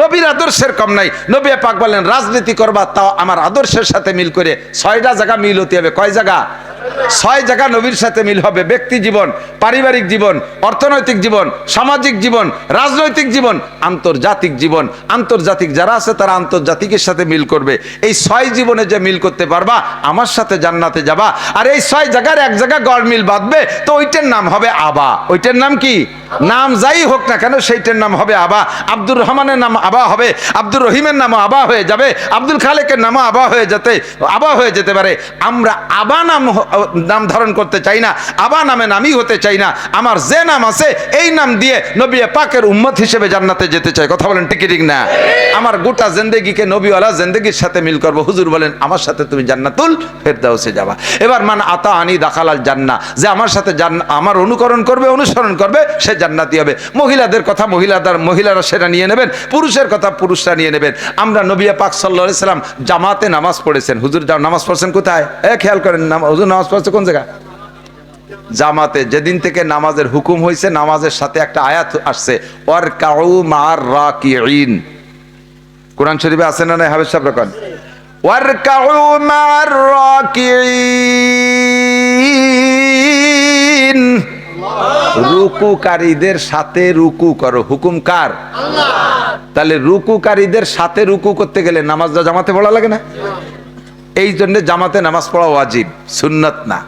নবীর আদর্শের কম নাই। নবী পাক বলেন রাজনীতি করবা তাও আমার আদর্শের সাথে মিল করে। 6টা জায়গা মিল হতে হবে। কয় জায়গা? 6 জায়গা নবীর সাথে মিল হবে। ব্যক্তি জীবন, পারিবারিক জীবন, অর্থনৈতিক জীবন, সামাজিক জীবন, রাজনৈতিক জীবন, আন্তর্জাতিক জীবন। আন্তর্জাতিক যারা আছে তারা আন্তর্জাতিকের সাথে মিল করবে। এই 6 জীবনে যে মিল করতে পারবা, আমার সাথে জান্নাতে যাবা। আর এই 6 জায়গার এক জায়গা গড় মিল বাঁধবে, তো ওইটার নাম হবে আবা। ওইটার নাম কি? নাম যাই হোক না কেন, সেইটার নাম হবে আবা। আব্দুর রহমানের নাম আবা হবে, আব্দুর রহিমের নামও আবা হয়ে যাবে, আব্দুল খালেকের নামও আবা হয়ে যেতে পারে। আমরা আবা নাম ধারণ করতে চাই না, আবা নামে নামই হতে চাই না। আমার যে নাম আছে এই নাম দিয়ে নবী পাকের উম্মত হিসেবে জান্নাতে যেতে চাই। কথা বলেন ঠিক ঠিক না? আমার গোটা জিন্দেগিকে নবীওয়ালা জিন্দেগির সাথে মিল করব। হুজুর বলেন আমার সাথে তুমি জান্নাতুল ফেরদাউসে যাবা। এবার মান আতা আনি দাখালাল জান্নাহ, যে আমার সাথে আমার অনুকরণ করবে, অনুসরণ করবে, সে জান্নাতি হবে। মহিলাদের কথা মহিলারা সেটা নিয়ে নেবেন, পুরুষের কথা পুরুষরা নিয়ে নেবেন। আমরা নবী পাক সাল্লাল্লাহু আলাইহি সাল্লাম জামাতে নামাজ পড়েছেন। হুজুর নামাজ পড়ছেন কোথায়? খেয়াল করেন, হুজুর নামাজ পড়ছে কোন জায়গা? জামাতে। যেদিন থেকে নামাজের হুকুম হয়েছে, নামাজের সাথে একটা আয়াত আসছে, ওয়ারকাউ মা'আর রাকিঈন। কোরআন শরীফে আছে না? হাফেজ সাহেব রাখেন, ওয়ারকাউ মা'আর রাকিঈন, রুকুকারীদের সাথে রুকু করো। হুকুম কার? আল্লাহ। তাহলে রুকুকারীদের সাথে রুকু করতে গেলে নামাজটা জামাতে পড়া লাগে না? এই জন্য জামাতে নামাজ পড়া ওয়াজিব, সুন্নাত না।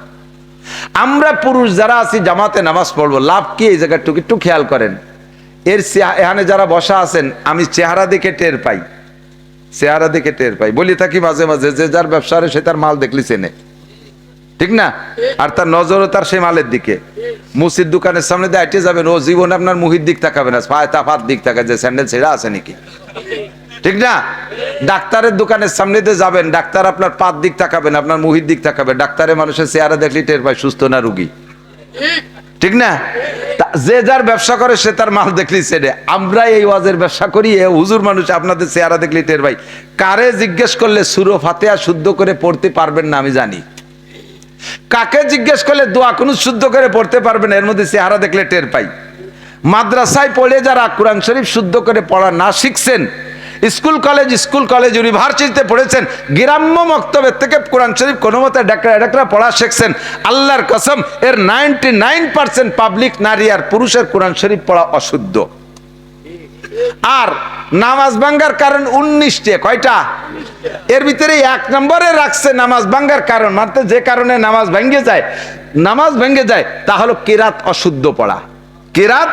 আমরা পুরুষ যারা আছি জামাতে নামাজ পড়বো, লাভ কি? এই জায়গাটুকু একটু খেয়াল করেন। এখানে যারা বসা আছেন, আমি চেহারা দেখে টের পাই, চেহারা দেখে টের পাই। বলি থাকি মাঝে মাঝে, যে যার ব্যবসা সে তার মাল দেখলি চেনে, ঠিক না? আর তার নজরও তার সেই মালের দিকে। মুসির দোকানের সামনে দিয়ে আইটে যাবেন, ও জীবনে আপনার মুহির দিক তাকাবে না, পাত দিক তাকায় যে স্যান্ডেল ছেঁড়া আছে নাকি, ঠিক না? ডাক্তারের দোকানের সামনে দিয়ে যাবেন, ডাক্তার আপনার পাত দিক তাকাবেন, আপনার মুহির দিক তাকাবে। ডাক্তারের মানুষের চেহারা দেখলি টের পায় সুস্থ না রুগী, ঠিক না? যে যার ব্যবসা করে সে তার মাল দেখলি চেনে। আমরা এই ওয়াজের ব্যবসা করি, হুজুর মানুষ, আপনাদের চেহারা দেখলি টের পাই। কারে জিজ্ঞেস করলে সূরা ফাতিহা শুদ্ধ করে পড়তে পারবেন না আমি জানি। কাকে জিজ্ঞেস করলে দোয়া কুনুত শুদ্ধ করে পড়তে পারবে না, এর মধ্যে চেহারা দেখলে টের পাই। মাদ্রাসায় পড়ে যারা কোরআন শরীফ শুদ্ধ করে পড়া না শিখছেন, স্কুল কলেজ ইউনিভার্সিটিতে পড়েছেন, গ্রাম্য মক্তবের থেকে কোরআন শরীফ কোনো মতে ডেকরা পড়া শিখছেন, আল্লাহর কসম এর 99% পাবলিক নারী আর পুরুষের কোরআন শরীফ পড়া অশুদ্ধ। আর নামাজ ভাঙ্গার কারণ 19টে, কয়টা? এর ভিতরে 1 নম্বরে রাখছে নামাজ ভাঙ্গার কারণ, মানে যে কারণে নামাজ ভেঙে যায় তা হলো কিরাত অশুদ্ধ পড়া। কিরাত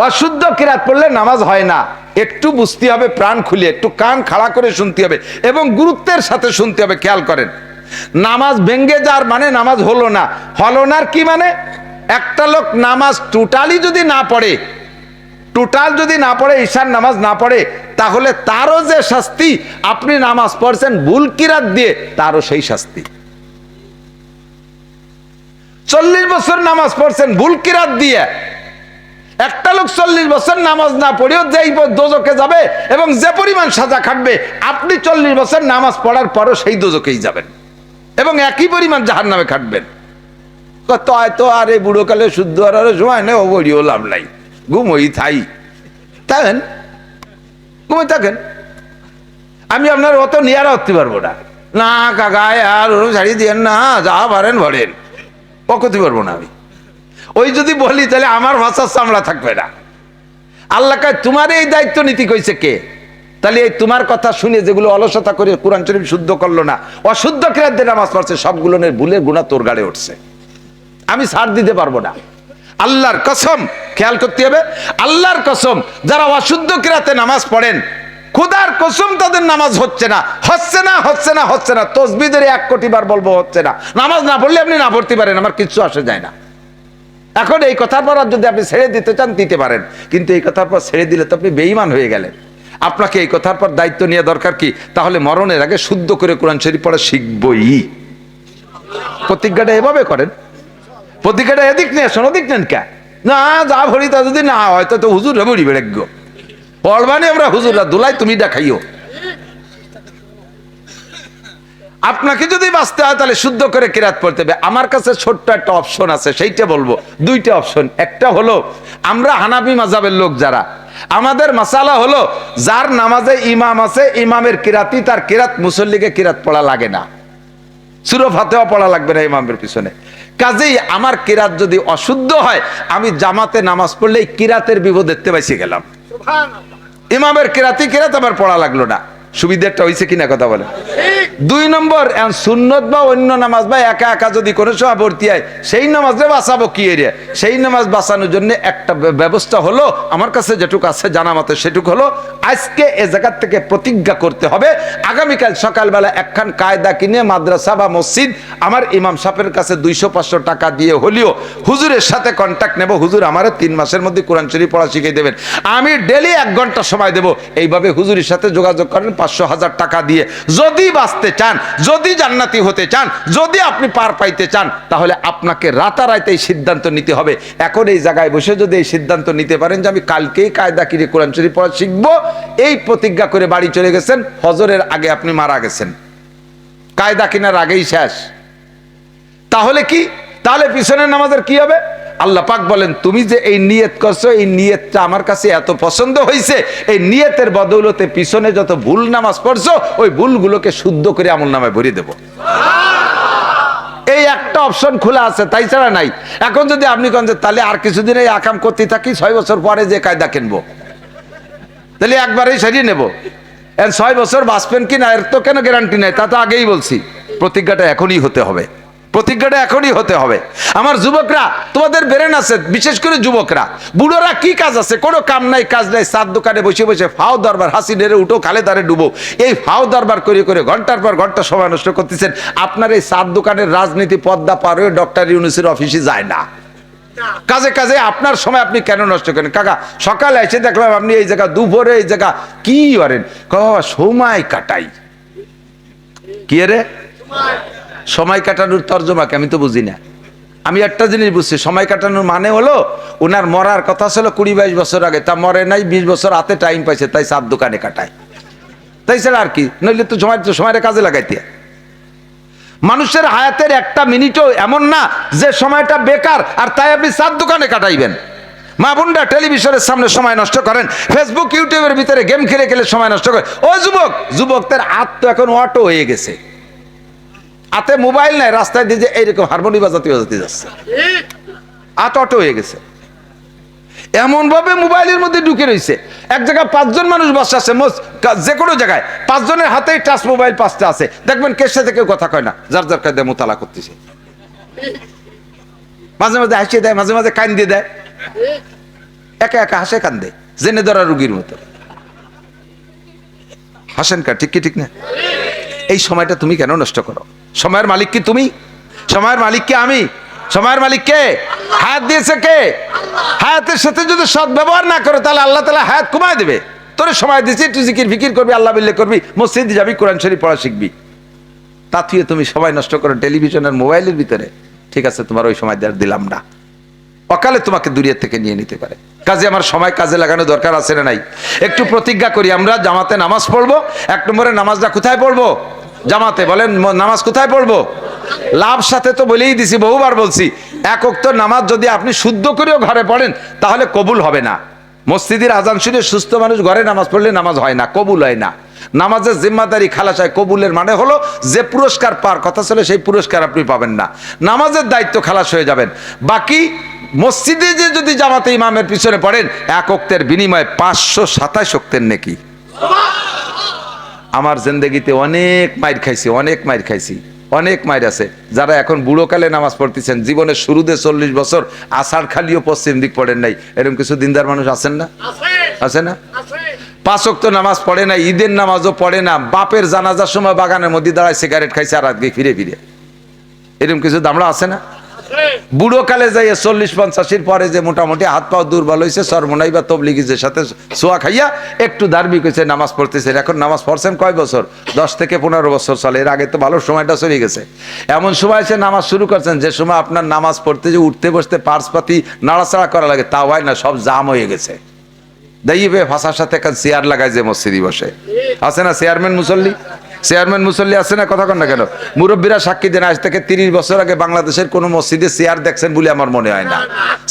অশুদ্ধ কিরাত পড়লে নামাজ হয় না। একটু বুঝতে হবে, প্রাণ খুলে একটু কান খাড়া করে শুনতে হবে এবং গুরুত্বের সাথে শুনতে হবে। খেয়াল করেন, নামাজ ভেঙে যাওয়ার মানে নামাজ হলো না। কি মানে? একটা লোক নামাজ টোটালি যদি না পড়ে, ঈশার নামাজ না পড়ে, তাহলে তারও যে শাস্তি, আপনি নামাজ পড়ছেন ভুল কিরাত দিয়ে, তারও সেই শাস্তি। 40 বছর নামাজ পড়ছেন ভুল কিরাত দিয়ে, একটা লোক 40 বছর নামাজ না পড়েও যেই দোজকে যাবে এবং যে পরিমাণ সাজা খাটবে, আপনি 40 বছর নামাজ পড়ার পরও সেই দোজকেই যাবেন এবং একই পরিমাণ জাহান্নামে খাটবেন। তো আরে বুড়ো কালে শুদ্ধ আর সময় নেই, ও বড়িও লাভ নাই, ঘুমোই থাকেন। আমি আপনার অত নিয়ারা হতে পারবো না কাকা, আর ছাড়িয়ে দিয়েন না, যা পারেন ভরেন, ও করতে পারবো না আমি। ওই যদি বলি তাহলে আমার ভাষার চামড়া থাকবে না। আল্লাহ কয় তোমার এই দায়িত্ব নীতি কইছে কে? তাহলে এই তোমার কথা শুনে যেগুলো অলসতা করে কোরআন শরীফ শুদ্ধ করলো না, অশুদ্ধ কিরাত দিয়ে নামাজ পড়ছে, সবগুলো ভুলের গুনাহ তোর গাড়ে উঠছে, আমি ছাড় দিতে পারবো না। আল্লাহর কসম, খেয়াল করতে হবে, আল্লাহর কসম, যারা অশুদ্ধ কিরাতে নামাজ পড়েন, খোদার কসম তাদের নামাজ হচ্ছে না। তসবিহ 1 কোটি বার বলবো হচ্ছে না। নামাজ না পড়লে আপনি না পড়তে পারেন, আমার কিচ্ছু আসে যায় না। এখন এই কথার পর যদি আপনি ছেড়ে দিতে চান দিতে পারেন, কিন্তু এই কথার পর ছেড়ে দিলে তো আপনি বেঈমান হয়ে গেলেন। আপনাকে এই কথার পর দায়িত্ব নেওয়া দরকার কি? তাহলে মরণের আগে শুদ্ধ করে কোরআন শরীফ পড়া শিখবই। প্রতিজ্ঞাটা এভাবে করেন, প্রতিজ্ঞাটা এদিক নিয়ে আসুন, ওদিক নেন কে না, যা ভরি তা যদি না হয় তো হুজুর বড়ি বেড়েগ্য পড়বানি, আমরা হুজুররা দুলাই তুমি দেখাইও। আপনাকে যদি বাঁচতে হয় তাহলে শুদ্ধ করে কিরাত পড়তে হবে। আমার কাছে ছোট্ট একটা অপশন আছে, সেইটা বলবো। 2টা অপশন। একটা হলো, আমরা হানাফি মাযহাবের লোক যারা, আমাদের মাসালা হলো যার নামাজে ইমাম আছে, ইমামের কিরাতি তার কিরাত, মুসল্লিকে কিরাত পড়া লাগে না, সূরা ফাতিহা পড়া লাগবে না ইমামের পিছনে। কাজেই আমার কিরাত যদি অশুদ্ধ হয়, আমি জামাতে নামাজ পড়লে কিরাতের বিপদ দেখতে পাইছি গেলাম, ইমামের কিরাত আমার পড়া লাগলো না। সুবিধাটা হয়েছে কিনা কথা বলেন? 2 নম্বর, সুন্নত বা অন্য নামাজ বা একা যদি কোনো সময় ভর্তি হয়, সেই নামাজে বাঁচাবো কি এরিয়া? সেই নামাজ বাঁচানোর জন্য একটা ব্যবস্থা হলো, আমার কাছে যেটুকু আছে জানা মতে সেটুকু হলো, আজকে এ জায়গার থেকে প্রতিজ্ঞা করতে হবে, আগামীকাল সকালবেলা একখান কায়দা কিনে মাদ্রাসা বা মসজিদ আমার ইমাম সাহেবের কাছে 200-500 টাকা দিয়ে হলেও হুজুরের সাথে কন্ট্যাক্ট নেব, হুজুর আমারে 3 মাসের মধ্যে কোরআন শরীফ পড়া শিখিয়ে দেবেন, আমি ডেলি 1 ঘন্টা সময় দেব। এইভাবে হুজুরের সাথে যোগাযোগ করেন 500-1000 টাকা দিয়ে। যদি বাঁচতে চান, যদি জান্নাতি হতে চান, যদি আপনি পার পাইতে চান, তাহলে আপনাকে রাতারাতি এই সিদ্ধান্ত নিতে হবে। এখন এই জায়গায় বসে যদি এই সিদ্ধান্ত নিতে পারেন যে আমি কালকেই কায়দা কিনে কোরআন শরীফ পড়া শিখবো, এই প্রতিজ্ঞা করে বাড়ি চলে গেছেন, হজরের আগে আপনি মারা গেছেন, কায়দা কিনার আগেই শেষ। তাহলে কি? তাহলে পিছনের নামাজের কি হবে? আল্লাহ পাক বলেন, তুমি যে এই নিয়ত করছো, এই নিয়তটা আমার কাছে এত পছন্দ হয়েছে, এই নিয়তের বদৌলতে পিছনে যত ভুল নামাজ পড়ছো, ওই ভুলগুলোকে শুদ্ধ করে আমলনামায় ভরে দেব। এই একটা অপশন খোলা আছে, তাই ছাড়া নাই। এখন যদি আপনি কোন যে তাহলে আর কিছুদিন এই আকাম করতে থাকি, 6 বছর পরে যে কায়দা কিনবো, তাহলে একবারেই সারিয়ে নেব। 6 বছর বাঁচবেন কিনা এর তো কেন গ্যারান্টি নেই, তা তো আগেই বলছি। প্রতিজ্ঞাটা এখনই হতে হবে, প্রতিজ্ঞাটা এখনই হতে হবে। আমার যুবকরা, তোমাদের ব্রেন আছে, বিশেষ করে যুবকরা, বুড়োরা কি কাজ আছে? কোনো কাম নাই, কাজ নাই, চার দোকানে বসে বসে ফাও দরবার, হাসি নেড়ে উঠো, খালে দারে ডুবো, এই ফাও দরবার করে করে ঘন্টার পর ঘন্টা সময় নষ্ট করতেছেন। আপনার এই চার দোকানের রাজনীতি পদ্মা পার হয়ে ডক্টর ইউনূসের অফিসে যায় না। কাজে কাজে আপনার সময় আপনি কেন নষ্ট করেন? কাকা সকালে এসে দেখলাম আপনি এই জায়গা, দুপুরে এই জায়গা, কি করেন? সময় কাটাই। কি রে সময় কাটানোর তর্জমাকে আমি তো বুঝি না। আমি একটা জিনিস বুঝছি, সময় কাটানোর মানে হলো ওনার মরার কথা ছিল 20-22 বছর আগে, তা মরে নাই, 20 বছর হাতে টাইম পাইছে, তাই চার দোকানে কাটায়, তাই ছাড়া আর কি। নইলে তো সময়ের কাজে লাগাইতে। মানুষের হায়াতের একটা মিনিটও এমন না যে সময়টা বেকার আর তাই আপনি চার দোকানে কাটাইবেন। মা বোনরা টেলিভিশনের সামনে সময় নষ্ট করেন, ফেসবুক ইউটিউবের ভিতরে গেম খেলে খেলে সময় নষ্ট করেন। ও যুবকদের হাত তো এখন অটো হয়ে গেছে, হাতে মোবাইল নাই, রাস্তায় দিয়ে এইরকম হারমোনি বাজাতে বাজাতে যাচ্ছে, হাত অটো হয়ে গেছে। এমন ভাবে মোবাইলের মধ্যে ঢুকে রয়েছে, এক জায়গায় 5 জন মানুষ বসে আছে, যে কোনো জায়গায় 5 জনের হাতেই টাচ মোবাইল 5টা আছে, দেখবেন কের সাথে কেউ কথা কয় না, যার যার কায়দায় মোতালা করতেছে। মাঝে মাঝে হাসিয়ে দেয়, মাঝে মাঝে কান দিয়ে দেয়, একা একা হাসে কান্দে, জেনে ধরা রুগীর মতো হাসেন। কা ঠিক কি ঠিক না? এই সময়টা তুমি কেন নষ্ট করো? সময়ের মালিক কি তুমি? সময়ের মালিক কি আমি? সময়ের মালিক কে? হায়াত দিয়েছে কে? হায়াতের সাথে যদি সৎ ব্যবহার না করো তাহলে আল্লাহ তাআলা হায়াত কমায় দেবে। তোরে সময় দিয়েছি, একটু জিকির ফিকির করবি, আল্লাহ বিল্লাহ করবি, মসজিদে যাবি, কোরআন শরীফ পড়া শিখবি। তা তুই তুমি সময় নষ্ট করো টেলিভিশনের মোবাইলের ভিতরে, ঠিক আছে তোমার ওই সময় দিলাম না, অকালে তোমাকে দূরিয়া থেকে নিয়ে নিতে পারে। কাজে আমার সময় কাজে লাগানো দরকার আছে না নাই? একটু প্রতিজ্ঞা করি, আমরা জামাতে নামাজ পড়বো। 1 নম্বরে নামাজটা কোথায় পড়বো? জামাতে। বলেন নামাজ কোথায় পড়বো? লাভ সাথে তো বলেই দিছি, বহুবার বলছি, 1 ওয়াক্ত নামাজ যদি আপনি শুদ্ধ করেও ঘরে পড়েন তাহলে কবুল হবে না। মসজিদের আজান শুনে সুস্থ মানুষ ঘরে নামাজ পড়লে নামাজ হয় না, কবুল হয় না। নামাজের জিম্মাদারি খালাস হয়। কবুলের মানে হলো যে পুরস্কার পাওয়ার কথা ছিল সেই পুরস্কার আপনি পাবেন না, নামাজের দায়িত্ব খালাস হয়ে যাবেন। বাকি মসজিদে যে যদি জামাতে ইমামের পিছনে পড়েন 1 ওয়াক্তের বিনিময়ে 527 ওয়াক্তের নেকি। আমার জিন্দেগিতে অনেক মাইর খাইছি, অনেক মাইর খাইছি, অনেক মাইর আছে। যারা এখন বুড়োকালে নামাজ পড়তেছেন, জীবনের শুরুতে 40 বছর আষাঢ় খালিও পশ্চিম দিক পড়েন নাই, এরকম কিছু দিনদার মানুষ আছেন না? আছে না? 5 ওয়াক্ত নামাজ পড়ে না, ঈদের নামাজও পড়ে না, বাপের জানাজার সময় বাগানের মধ্যে দাঁড়ায় সিগারেট খাইছে আর আজকে ফিরে ফিরে, এরকম কিছু দামড়া আছে না? বুড়ো কালে যাই 40-50-এর পরে যে মোটামুটি হাত পাও দুর্বল হয়েছে, সরমনাই বা তবলিগীদের সাথে সোয়া খাইয়া একটু ধার্মিক হয়েছে, নামাজ পড়তেছেন। এখন নামাজ পড়ছেন কয় বছর? 10 থেকে 15 বছর চলে। এর আগে তো ভালো সময়টা চলে গেছে। এমন সময় এসে নামাজ শুরু করছেন যে সময় আপনার নামাজ পড়তে যে উঠতে বসতে পার্সপাতি নাড়াচাড়া করা লাগে, তা হয় না, সব জাম হয়ে গেছে। দাইবে ভাষার সাথে একটা চেয়ার লাগায় যে মসজিদে বসে, আছে না চেয়ারম্যান মুসল্লি? চেয়ারম্যান মুসল্লি আছে না? কথা কন না কেন? মুরব্বীরা সাক্ষী দেন, আজ থেকে 30 বছর আগে বাংলাদেশের কোন মসজিদে চেয়ার দেখছেন বলে আমার মনে হয় না।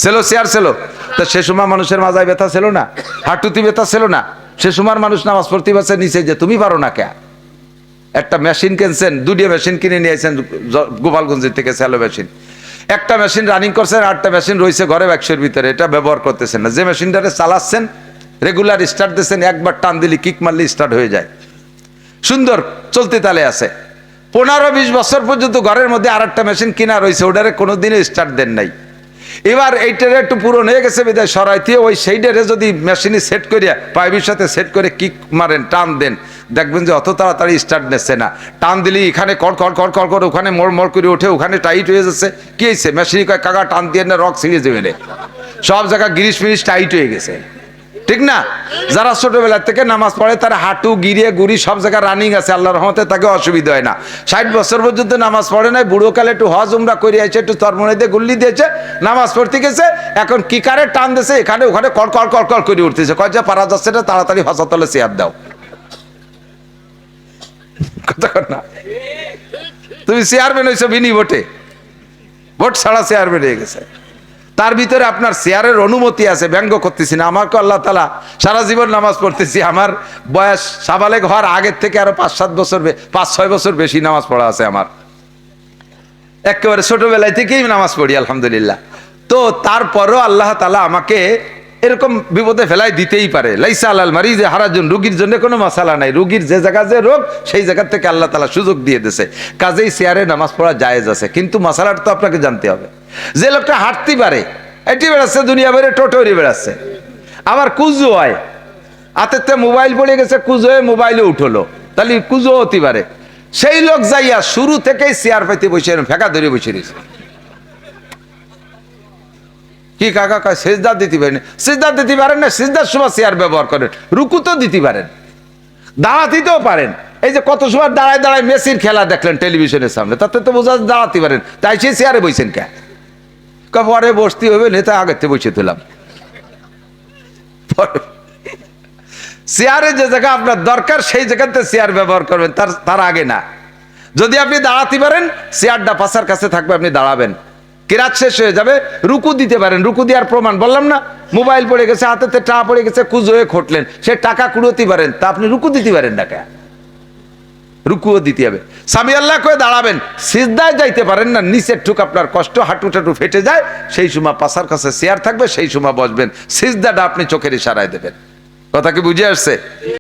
ছিল চেয়ার ছিল তো, সে সময় মানুষের মাজায় ব্যথা ছিল না, হাঁটুতি ব্যথা ছিল না, সে সময় মানুষ নামাজ পড়তে পারছে নিচে, যে তুমি পারো না কে? একটা মেশিন কিনছেন, 2টা মেশিন কিনে নিয়েছেন গোপালগঞ্জ থেকে, স্যালো মেশিন। একটা মেশিন রানিং করছেন, 8টা মেশিন রয়েছে ঘরে বাক্সের ভিতরে, এটা ব্যবহার করতেছেন না। যে মেশিনটারে চালাচ্ছেন, রেগুলার স্টার্ট দিচ্ছেন, একবার টান দিলে কিক মারলে স্টার্ট হয়ে যায়, সুন্দর চলতে তালে আছে। 15-20 বছর পর্যন্ত ঘরের মধ্যে আরেকটা মেশিন কিনা রয়েছে, ওটারে কোনোদিনও স্টার্ট দেন নাই। এবার এইটারে একটু পুরনো হয়ে গেছে বিদায় সরাইতে ওই সেইটারে যদি মেশিনে সেট করিয়া পাইপের সাথে সেট করে কিক মারেন, টান দেন, দেখবেন যে অত তাড়াতাড়ি স্টার্ট নিচ্ছে না। টান দিলে এখানে কড় কড় কড় কড় করে, ওখানে মোড় মোড় করে ওঠে, ওখানে টাইট হয়ে যাচ্ছে। কি হয়েছে? মেশিনে কয় কাকা টান দিয়ে না, রক ছিঁড়ে যাবে, সব জায়গা গিরিশ ফিরিশ টাইট হয়ে গেছে, ঠিক না? যারা ছোটবেলা থেকে নামাজ পড়ে তারা হাঁটু গিরিয়ে গুড়ি সব জায়গায় রানিং আছে, আল্লাহর রহমতে তাকে অসুবিধা হয় না। 60 বছর পর্যন্ত নামাজ পড়ে নাই, বুড়োকালে একটু হজ উমরা করে আছে, একটু তরমনে দিয়ে গুল্লি দিয়েছে, নামাজ পড়তে গেছে, এখন কি কারে টান দিয়েছে, এখানে ওখানে কল কল কল কল করে উঠতেছে, কয় যে পারা যাচ্ছে না, তাড়াতাড়ি হাসপাতালে চেয়ার দাও। কথা কর না? তুমি চেয়ারম্যান হয়েছো বিনি ভোটে, ভোট ছাড়া চেয়ারম্যান হয়ে গেছে। তার ভিতরে আপনার চেয়ারের অনুমতি আছে, ব্যঙ্গ করতেছি না। আমাকে আল্লাহ তাআলা সারা জীবন নামাজ পড়তেছি, আমার বয়স সাবালেগ হওয়ার আগের থেকে আরো 5-7 বছর 5-6 বছর বেশি নামাজ পড়া আছে আমার, একেবারে ছোটবেলায় থেকেই নামাজ পড়ি আলহামদুলিল্লাহ। তো তারপরও আল্লাহ তাআলা আমাকে এরকম বিপদে ফেলাই দিতেই পারে। লাইসা আলাল মারিজে হারাজুন, রোগীর জন্য কোনো মাসালা নাই, রোগীর যে জায়গা যে রোগ সেই জায়গা থেকে আল্লাহ তাআলা সুযোগ দিয়ে দিয়েছে, কাজেই চেয়ারে নামাজ পড়া জায়েজ আছে। কিন্তু মাসালাটা তো আপনাকে জানতে হবে। যে লোকটা হাঁটতে পারে, এটি বেড়াচ্ছে দুনিয়া বেড়ে, টোটোরি বেড়াচ্ছে, আবার কুজো হয়, হাতেতে মোবাইল পড়ে গেছে, কুজো হয়ে মোবাইলে উঠলো, তাহলে কুজো হতে পারে। সেই লোক যাইয়া শুরু থেকেই চেয়ার পাইতে বসে ফেঁকা ধরে বসে রয়েছে। কি কাকা কয় সেজদা দিতে পারেন? সেজদা দিতে পারেন না, সেজদার সময় চেয়ার ব্যবহার করেন, রুকু তো দিতে পারেন, দাঁড়াতেও পারেন। এই যে কত সময় দাঁড়ায় দাঁড়ায় মেসির খেলা দেখলেন টেলিভিশনের সামনে, তাতে তো বোঝা দাঁড়াতে পারেন, তাই সেই চেয়ারে বইছেন কে? পরে বসতে হবে, নেতা আগেতে বসে দিলাম। চেয়ারে যে জায়গা আপনার দরকার সেই জায়গাতে চেয়ার ব্যবহার করবেন, তার আগে না। যদি আপনি দাঁড়াতে পারেন, চেয়ারটা পাশার কাছে থাকবে, আপনি দাঁড়াবেন। কিরাত শেষ হয়ে যাবে, রুকু দিতে পারেন। রুকু দেওয়ার প্রমাণ বললাম না, মোবাইল পড়ে গেছে, হাতেতে টাকা পড়ে গেছে, কুজ হয়ে খটলেন, সে টাকা কুড়োতে পারেন, তা আপনি রুকু দিতে পারেন না কেন? রুকুও দিতে হবে। সামি আল্লাহ করে দাঁড়াবেন, সিজদায় যাইতে পারেন না, নিচের টুক আপনার কষ্ট, হাঁটু টাটু ফেটে যায়, সেই সময় পাশার কাছে চেয়ার থাকবে, সেই সময় বসবেন, সিজদাটা আপনি চোখের ইশারায় দেবেন। কথা কি বুঝে আসছে?